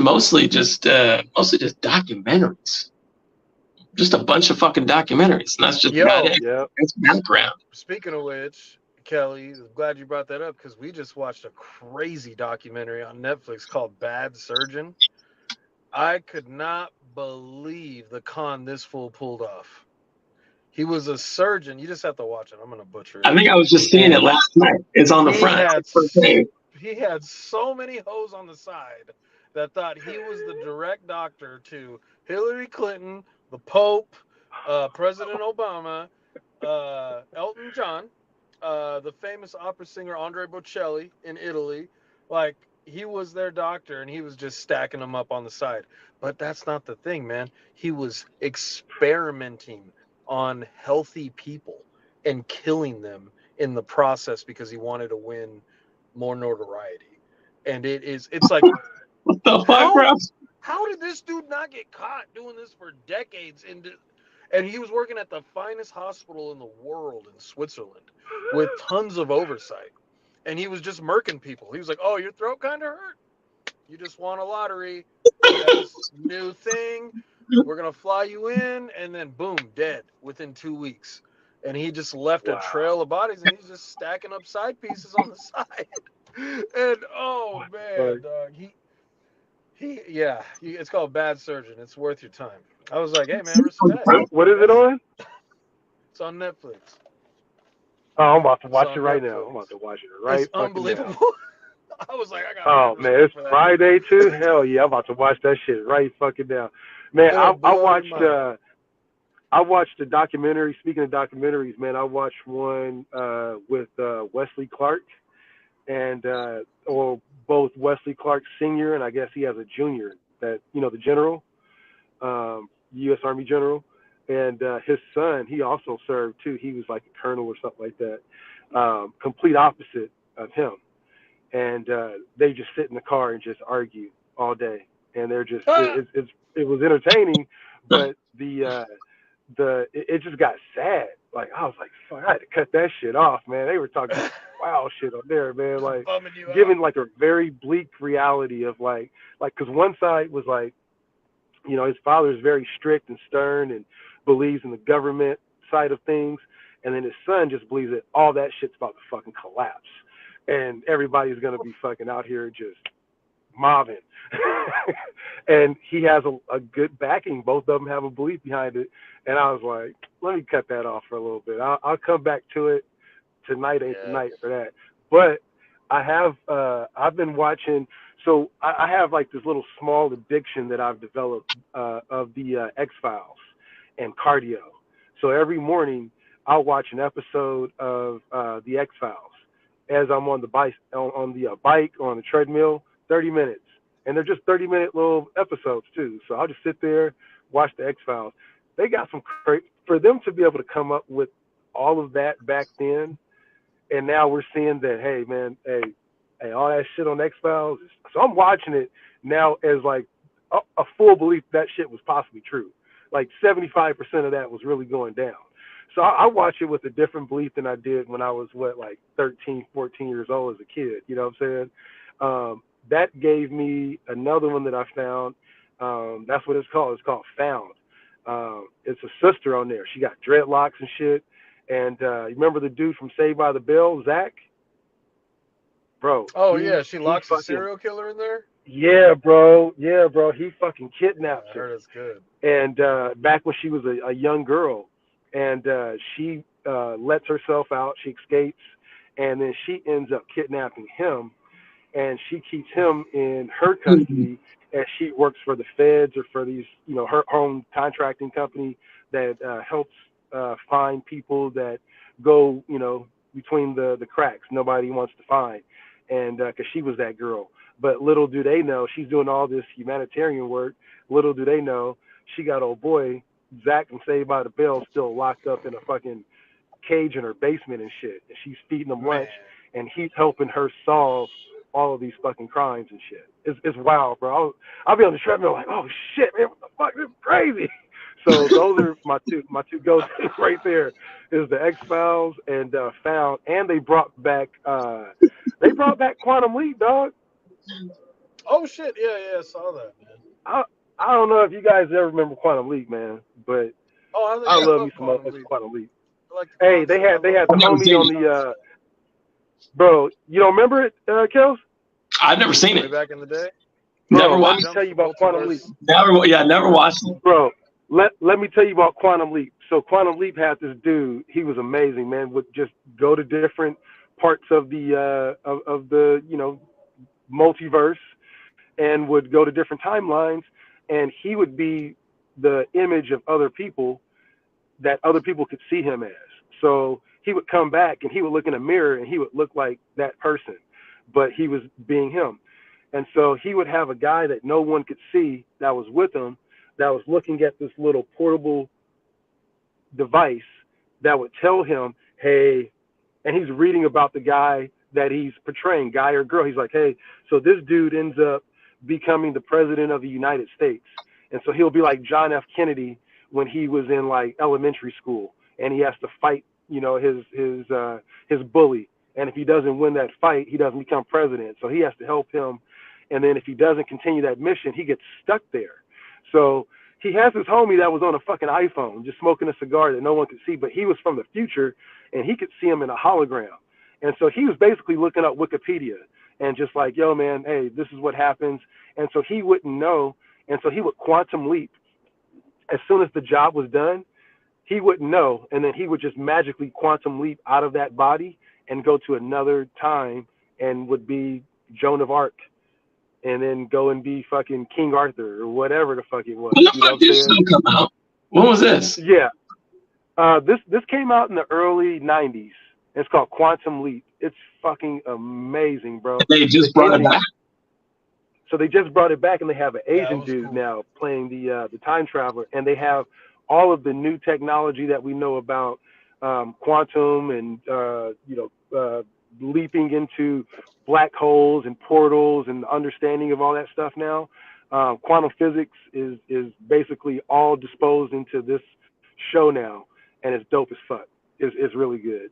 C: mostly just documentaries. Just a bunch of fucking documentaries. And that's just that's background.
D: Speaking of which, Kelly, I'm glad you brought that up because we just watched a crazy documentary on Netflix called Bad Surgeon. I could not believe the con this fool pulled off. He was a surgeon. You just have to watch it. I'm going to butcher it.
C: I think I was just seeing it last night. It's on the front.
D: He had so many hoes on the side that thought he was the direct doctor to Hillary Clinton, the Pope, President Obama, Elton John, the famous opera singer Andre Bocelli in Italy. Like, he was their doctor, and he was just stacking them up on the side. But that's not the thing, man. He was experimenting on healthy people and killing them in the process because he wanted to win more notoriety. And it's like,
C: what the fuck, bro?
D: How did this dude not get caught doing this for decades? And he was working at the finest hospital in the world in Switzerland with tons of oversight. And he was just murking people. He was like, oh, your throat kind of hurt? You just won a lottery. That's a new thing. We're going to fly you in. And then, boom, dead within 2 weeks. And he just left a trail of bodies, and he's just stacking up side pieces on the side. And, oh, man, dog. It's called Bad Surgeon. It's worth your time. I was like, hey, man, respect.
A: What is it on?
D: It's on Netflix.
A: Oh, I'm about to watch it right now. I'm about to watch it right
D: It's unbelievable.
A: Now.
D: I was like, I got.
A: Oh man, it's Friday too. Hell yeah, I'm about to watch that shit right fucking now. Man, I watched a documentary. Speaking of documentaries, man, I watched one with Wesley Clark, and or both Wesley Clark Sr. and I guess he has a junior that the general, U.S. Army general. And his son, he also served too. He was like a colonel or something like that. Complete opposite of him. And they just sit in the car and just argue all day. And they're just, it was entertaining, but it just got sad. Like, I was like, fuck, I had to cut that shit off, man. They were talking wild shit on there, man. Like, giving like a very bleak reality of like, cause one side was like, his father is very strict and stern and believes in the government side of things. And then his son just believes that all that shit's about to fucking collapse. And everybody's going to be fucking out here just mobbing. And he has a good backing. Both of them have a belief behind it. And I was like, let me cut that off for a little bit. I'll come back to it. Tonight ain't the night for that. But I've been watching. So I have like this little small addiction that I've developed of the X-Files and cardio. So every morning I'll watch an episode of the X-Files as I'm on the bike, on the bike or on the treadmill, 30 minutes. And they're just 30-minute little episodes too. So I'll just sit there, watch the X-Files. They got some for them to be able to come up with all of that back then. And now we're seeing that, hey, man, hey, all that shit on X-Files. So I'm watching it now as like a full belief that shit was possibly true. Like 75% of that was really going down. So I watch it with a different belief than I did when I was, 13, 14 years old as a kid. You know what I'm saying? That gave me another one that I found. That's what it's called. It's called Found. It's a sister on there. She got dreadlocks and shit. And you remember the dude from Saved by the Bell, Zach? Bro.
D: Oh, yeah. She locks a serial killer in there?
A: Yeah, bro. He fucking kidnapped her.
D: I heard it's good.
A: And back when she was a young girl. And she lets herself out. She escapes. And then she ends up kidnapping him. And she keeps him in her custody as she works for the feds or for these, her own contracting company that helps find people that go, between the cracks nobody wants to find. And because she was that girl. But little do they know, she's doing all this humanitarian work. Little do they know, she got old boy Zach from Saved by the Bell still locked up in a fucking cage in her basement and shit. And she's feeding him lunch, and he's helping her solve all of these fucking crimes and shit. It's wild, bro. I'll be on the treadmill like, oh shit, man, what the fuck? This is crazy. So those are my two go-tos right there. Is the X-Files and Found, and they brought back Quantum Leap, dog.
D: Oh shit, yeah, I saw that, man.
A: I don't know if you guys ever remember Quantum Leap, man, but I love me some Quantum Leap.
D: Like
A: hey, they had the homie on the bro. You don't remember it, Kels?
C: I've never seen it.
D: Back in the day.
A: Bro,
C: never
A: let
C: watched.
A: me tell you about Quantum Leap.
C: Never watched it.
A: Bro, let me tell you about Quantum Leap. So Quantum Leap had this dude. He was amazing, man. Would just go to different parts of the multiverse, and would go to different timelines, and he would be the image of other people that other people could see him as. So he would come back and he would look in a mirror and he would look like that person, but he was being him. And so he would have a guy that no one could see that was with him, that was looking at this little portable device that would tell him, hey, and he's reading about the guy that he's portraying, guy or girl. He's like, hey, so this dude ends up becoming the president of the United States. And so he'll be like John F. Kennedy when he was in like elementary school, and he has to fight, his bully. And if he doesn't win that fight, he doesn't become president. So he has to help him. And then if he doesn't continue that mission, he gets stuck there. So he has this homie that was on a fucking iPhone, just smoking a cigar that no one could see, but he was from the future and he could see him in a hologram. And so he was basically looking up Wikipedia and just like, yo, man, hey, this is what happens. And so he wouldn't know. And so he would quantum leap. As soon as the job was done, he wouldn't know. And then he would just magically quantum leap out of that body and go to another time and would be Joan of Arc. And then go and be fucking King Arthur or whatever the fuck it was.
C: When the fuck did this come out? When was this?
A: Yeah. This came out in the early 90s. It's called Quantum Leap. It's fucking amazing, bro.
C: They just brought it back.
A: So they just brought it back, and they have an Asian dude now playing the time traveler, and they have all of the new technology that we know about quantum and leaping into black holes and portals and the understanding of all that stuff now. Quantum physics is basically all disposed into this show now, and it's dope as fuck. It's really good.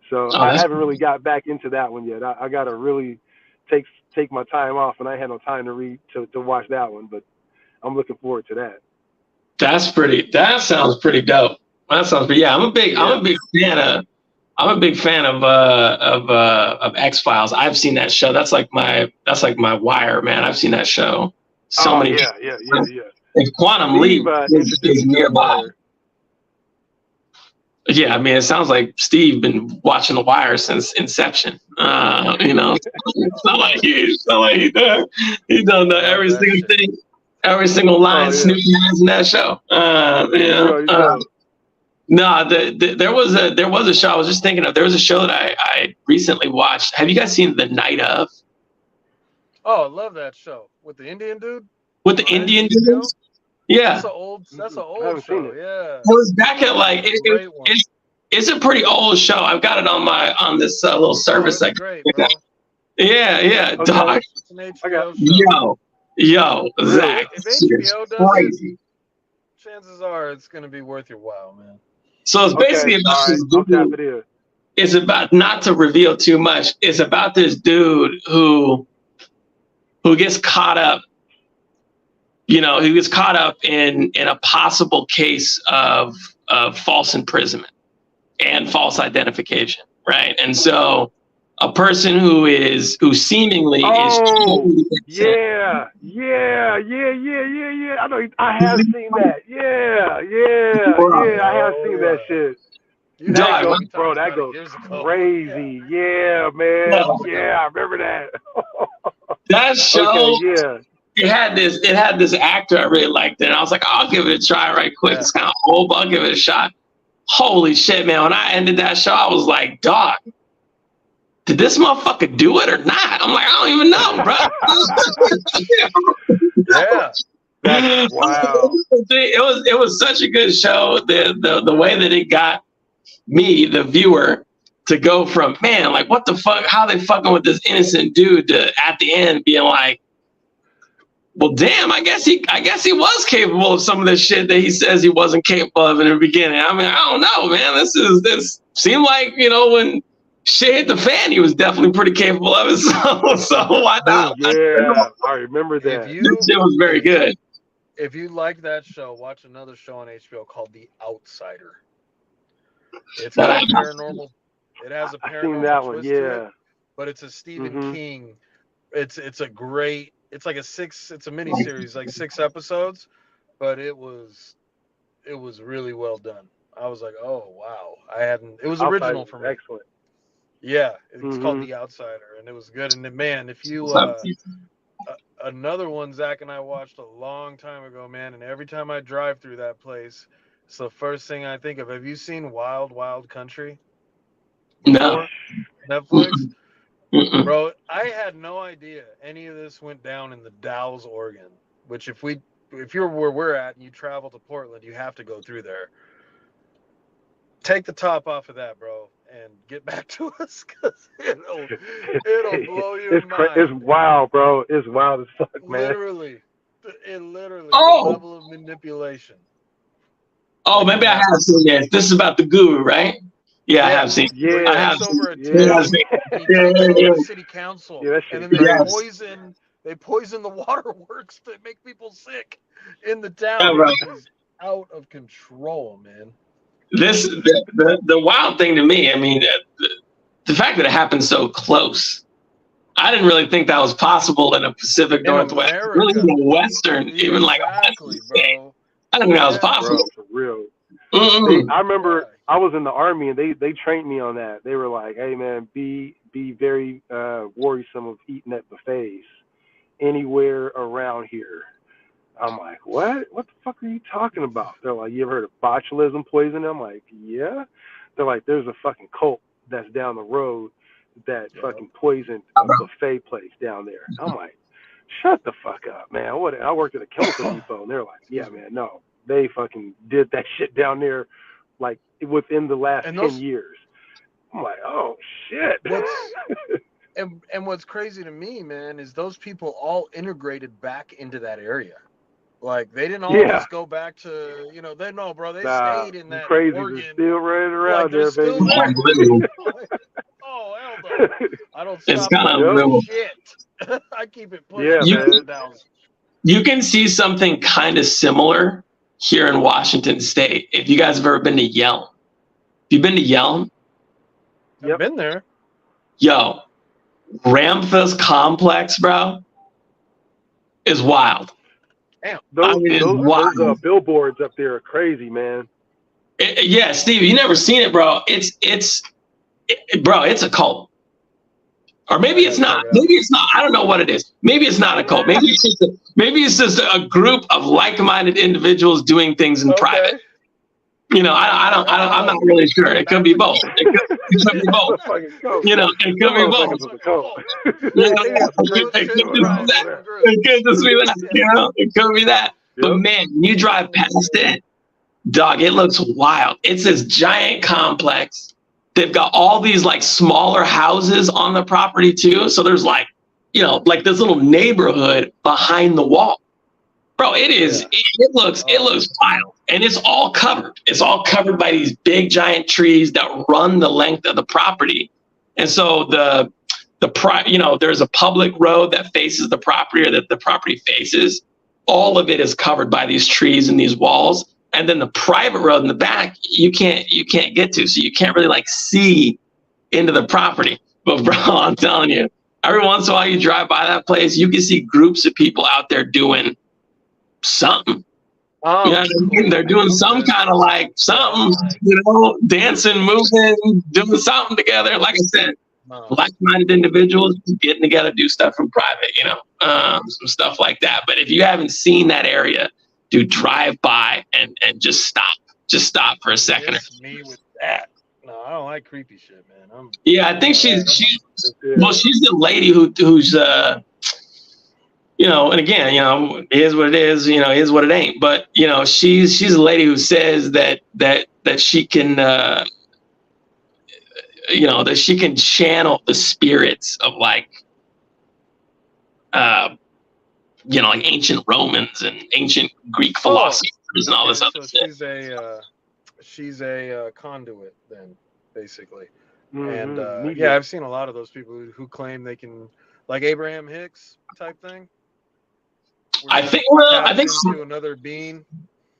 A: So I haven't really got back into that one yet. I gotta really take my time off, and I had no time to watch that one, but I'm looking forward to that.
C: That sounds pretty dope. I'm a big fan of X-Files. I've seen that show. That's like my wire, man. I've seen that show so many times. Yeah. If Quantum Leap is nearby. Yeah, I mean, it sounds like Steve been watching The Wire since inception. It's not like he don't know every single thing, every single line Snoop has in that show. No, there was a show I was just thinking of. There was a show that I recently watched. Have you guys seen The Night Of?
D: Oh, I love that show with the Indian dude.
C: With the Indian dude? Yeah.
D: That's an old show. Yeah.
C: It was back at like it's a pretty old show. I've got it on this little service.
D: Great, bro.
C: Yeah, okay. Dog. Yo, Zach.
D: If HBO does
C: crazy.
D: it, chances are it's gonna be worth your while, man.
C: So it's basically about this dude. It's about, not to reveal too much, it's about this dude who gets caught up. He gets caught up in a possible case of false imprisonment and false identification, right? And so a person who seemingly is
A: yeah. I know. I have seen that. Yeah. I have seen that shit. That goes crazy. Yeah, man. Yeah, I remember that.
C: That show.
A: Okay, yeah.
C: It had this actor I really liked, and I was like, I'll give it a try right quick. Yeah. It's kind of old, but I'll give it a shot. Holy shit, man. When I ended that show, I was like, dog, did this motherfucker do it or not? I'm like, I don't even know, bro.
D: Yeah.
A: That's wow.
C: It was such a good show. The way that it got me, the viewer, to go from, man, like, what the fuck, how they fucking with this innocent dude, to at the end being like, well, damn, I guess he was capable of some of the shit that he says he wasn't capable of in the beginning. I mean, I don't know, man. This seemed like, when shit hit the fan, he was definitely pretty capable of it. So why not?
A: Yeah, I remember that.
C: It was very good.
D: If you like that show, watch another show on HBO called The Outsider. It's got a paranormal. It has a paranormal twist to it, but it's a Stephen King. It's a great. It's like it's a miniseries, like 6 episodes, but it was really well done. I was like, oh wow, it was original for me.
A: Excellent.
D: Yeah, it's called The Outsider, and it was good. And then, man, if you another one Zach and I watched a long time ago, man, and every time I drive through that place, it's the first thing I think of. Have you seen Wild Wild Country?
C: No.
D: Netflix? Bro, I had no idea any of this went down in the Dalles, Oregon, which if you're where we're at and you travel to Portland, you have to go through there. Take the top off of that, bro, and get back to us, because it'll blow your mind.
A: It's wild, bro. It's wild as fuck, man.
D: Literally, the level of manipulation.
C: Oh, maybe I have seen this. This is about the guru, right? Yeah, I have seen.
A: Yeah,
C: I have
D: over
C: seen.
D: City council,
A: yeah,
D: and then they poison the waterworks to make people sick in the town.
C: Yeah, right.
D: It's out of control, man.
C: The wild thing to me, I mean, the fact that it happened so close. I didn't really think that was possible in a Pacific Northwest, really in the Western, even like
D: exactly, bro.
C: I didn't think that was possible.
A: Bro, for real. I remember I was in the Army, and they trained me on that. They were like, hey man, be very worrisome of eating at buffets anywhere around here. I'm like, what the fuck are you talking about? They're like, you ever heard of botulism poisoning? I'm like, yeah. They're like, there's a fucking cult that's down the road that fucking poisoned a buffet place down there. I'm like, shut the fuck up, man. I worked at a chemical depot, and they're like, yeah, man, no. They fucking did that shit down there, like, within the last 10 years. I'm like, oh, shit.
D: And what's crazy to me, man, is those people all integrated back into that area. Like, they didn't all just go back to, they stayed in that
A: crazy.
D: Oregon.
A: They're still running around there, baby.
D: Oh, hell no. I don't stop.
C: It's kind of real.
D: Shit. I keep it pushing down.
C: You can see something kind of similar here in Washington State. If you guys have ever been to Yelm. Have you been to Yelm?
D: I've been there.
C: Yo, Ramtha's complex, bro, is wild.
D: Damn.
A: Those billboards up there are crazy, man.
C: Yeah, Steve, you never seen it, bro. It's a cult. Or maybe it's not. Maybe it's not. I don't know what it is. Maybe it's not a cult. Maybe it's just a group of like-minded individuals doing things in private. I'm not really sure. It could be both. It could be both. It could be both. It could just be that. It could be that. But man, when you drive past it, dog, it looks wild. It's this giant complex. They've got all these like smaller houses on the property too. So there's like this little neighborhood behind the wall. Bro, it looks wild. And it's all covered. It's all covered by these big giant trees that run the length of the property. And so there's a public road that faces the property, or that the property faces. All of it is covered by these trees and these walls. And then the private road in the back, you can't get to. So you can't really like see into the property. But bro, I'm telling you, every once in a while you drive by that place, you can see groups of people out there doing something. You know what I mean? They're doing some kind of like something, dancing, moving, doing something together. Like I said, like-minded individuals getting together, do stuff in private, some stuff like that. But if you haven't seen that area, dude, drive by and just stop. Just stop for a second.
D: It's me with that. No, I don't like creepy shit, man.
C: I think she's the lady who's you know, and again, you know, it is what it is, you know, it is what it ain't. But, you know, she's a lady who says that she can, you know, that she can channel the spirits of like, you know, like ancient Romans and ancient Greek philosophers and all this other
D: so
C: stuff.
D: She's a conduit then, basically.
A: Mm-hmm.
D: And yeah, I've seen a lot of those people who claim they can, like Abraham Hicks type thing.
C: I think
D: into another being.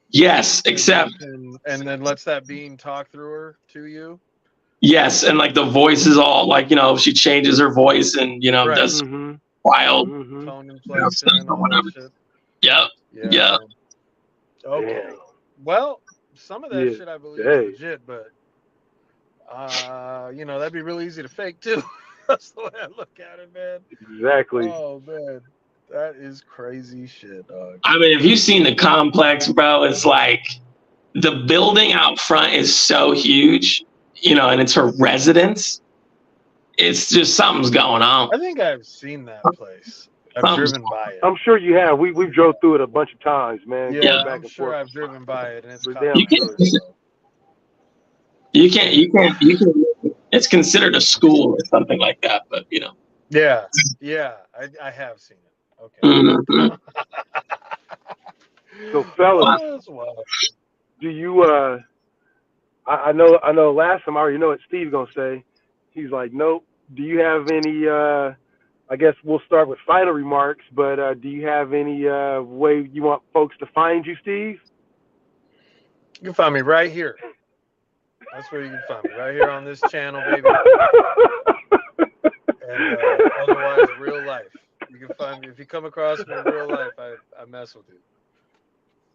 C: Yes, except
D: and then lets that being talk through her to you.
C: Yes, and like the voice is all like, you know, she changes her voice and, you know, does wild
D: tone inflection and all that shit.
C: Yep. Yeah.
D: Okay. Damn. Well, some of that shit I believe is legit, but you know, that'd be really easy to fake too. That's the way I look at it, man.
A: Exactly.
D: Oh man. That is crazy shit, dog.
C: I mean, if you've seen the complex, bro, it's like the building out front is so huge, you know, and it's her residence. It's just something's going on.
D: I think I've seen that place. I've driven by it.
A: I'm sure you have. We've drove through it a bunch of times, man.
D: Yeah, I'm sure I've driven by it, and it's
C: you can't. It's considered a school or something like that, but you know.
D: Yeah, I have seen it. Okay.
C: Mm-hmm.
A: So, fellas, do you? I know. Last time I already know what Steve's gonna say. He's like, nope. Do you have any? I guess we'll start with final remarks. But do you have any way you want folks to find you, Steve?
D: You can find me right here. That's where you can find me, right here on this channel, baby. And otherwise, real life. You can find me if you come across me in real life. I mess with you.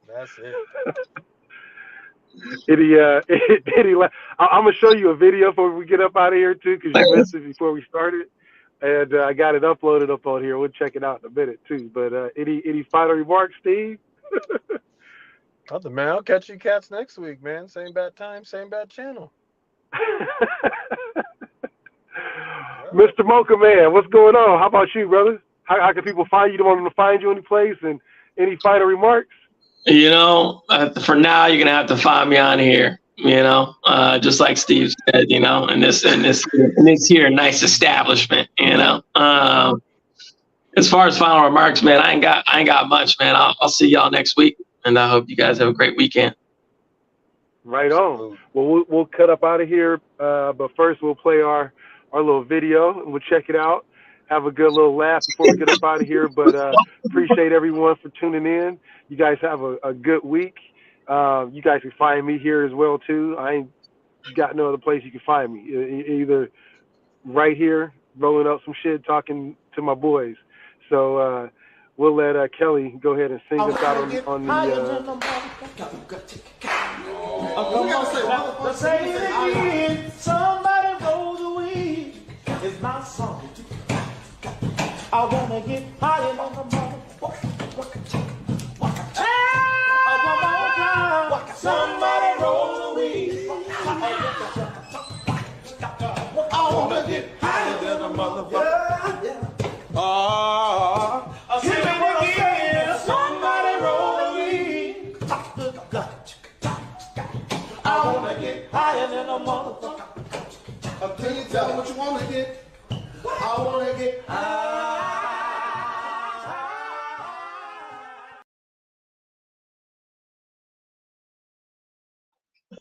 D: That's it.
A: I'm gonna show you a video before we get up out of here too, because you missed it before we started, and I got it uploaded up on here. We'll check it out in a minute too. But any final remarks, Steve?
D: Nothing, man. I'll catch you cats next week, man. Same bad time, same bad channel.
A: Mr. Mocha Man, what's going on? How about you, brother? How can people find you? Do you want them to find you any place? And any final remarks?
C: You know, for now, you're gonna have to find me on here. You know, just like Steve said. You know, in this here nice establishment. You know, as far as final remarks, man, I ain't got much, man. I'll see y'all next week, and I hope you guys have a great weekend.
A: Right on. Well, we'll cut up out of here, but first we'll play our little video and we'll check it out. Have a good little laugh before we get up out of here. But appreciate everyone for tuning in. You guys have a good week. You guys can find me here as well too. I ain't got no other place you can find me. Either right here, rolling up some shit, talking to my boys. So we'll let Kelly go ahead and sing us out on the.
B: Somebody roll the weed. It's my song. I wanna get higher than the motherfucker. Somebody roll the weed. I wanna get higher than a motherfucker. Somebody roll the weed. I wanna get higher than a motherfucker. Can you tell me what you wanna get? I wanna get high.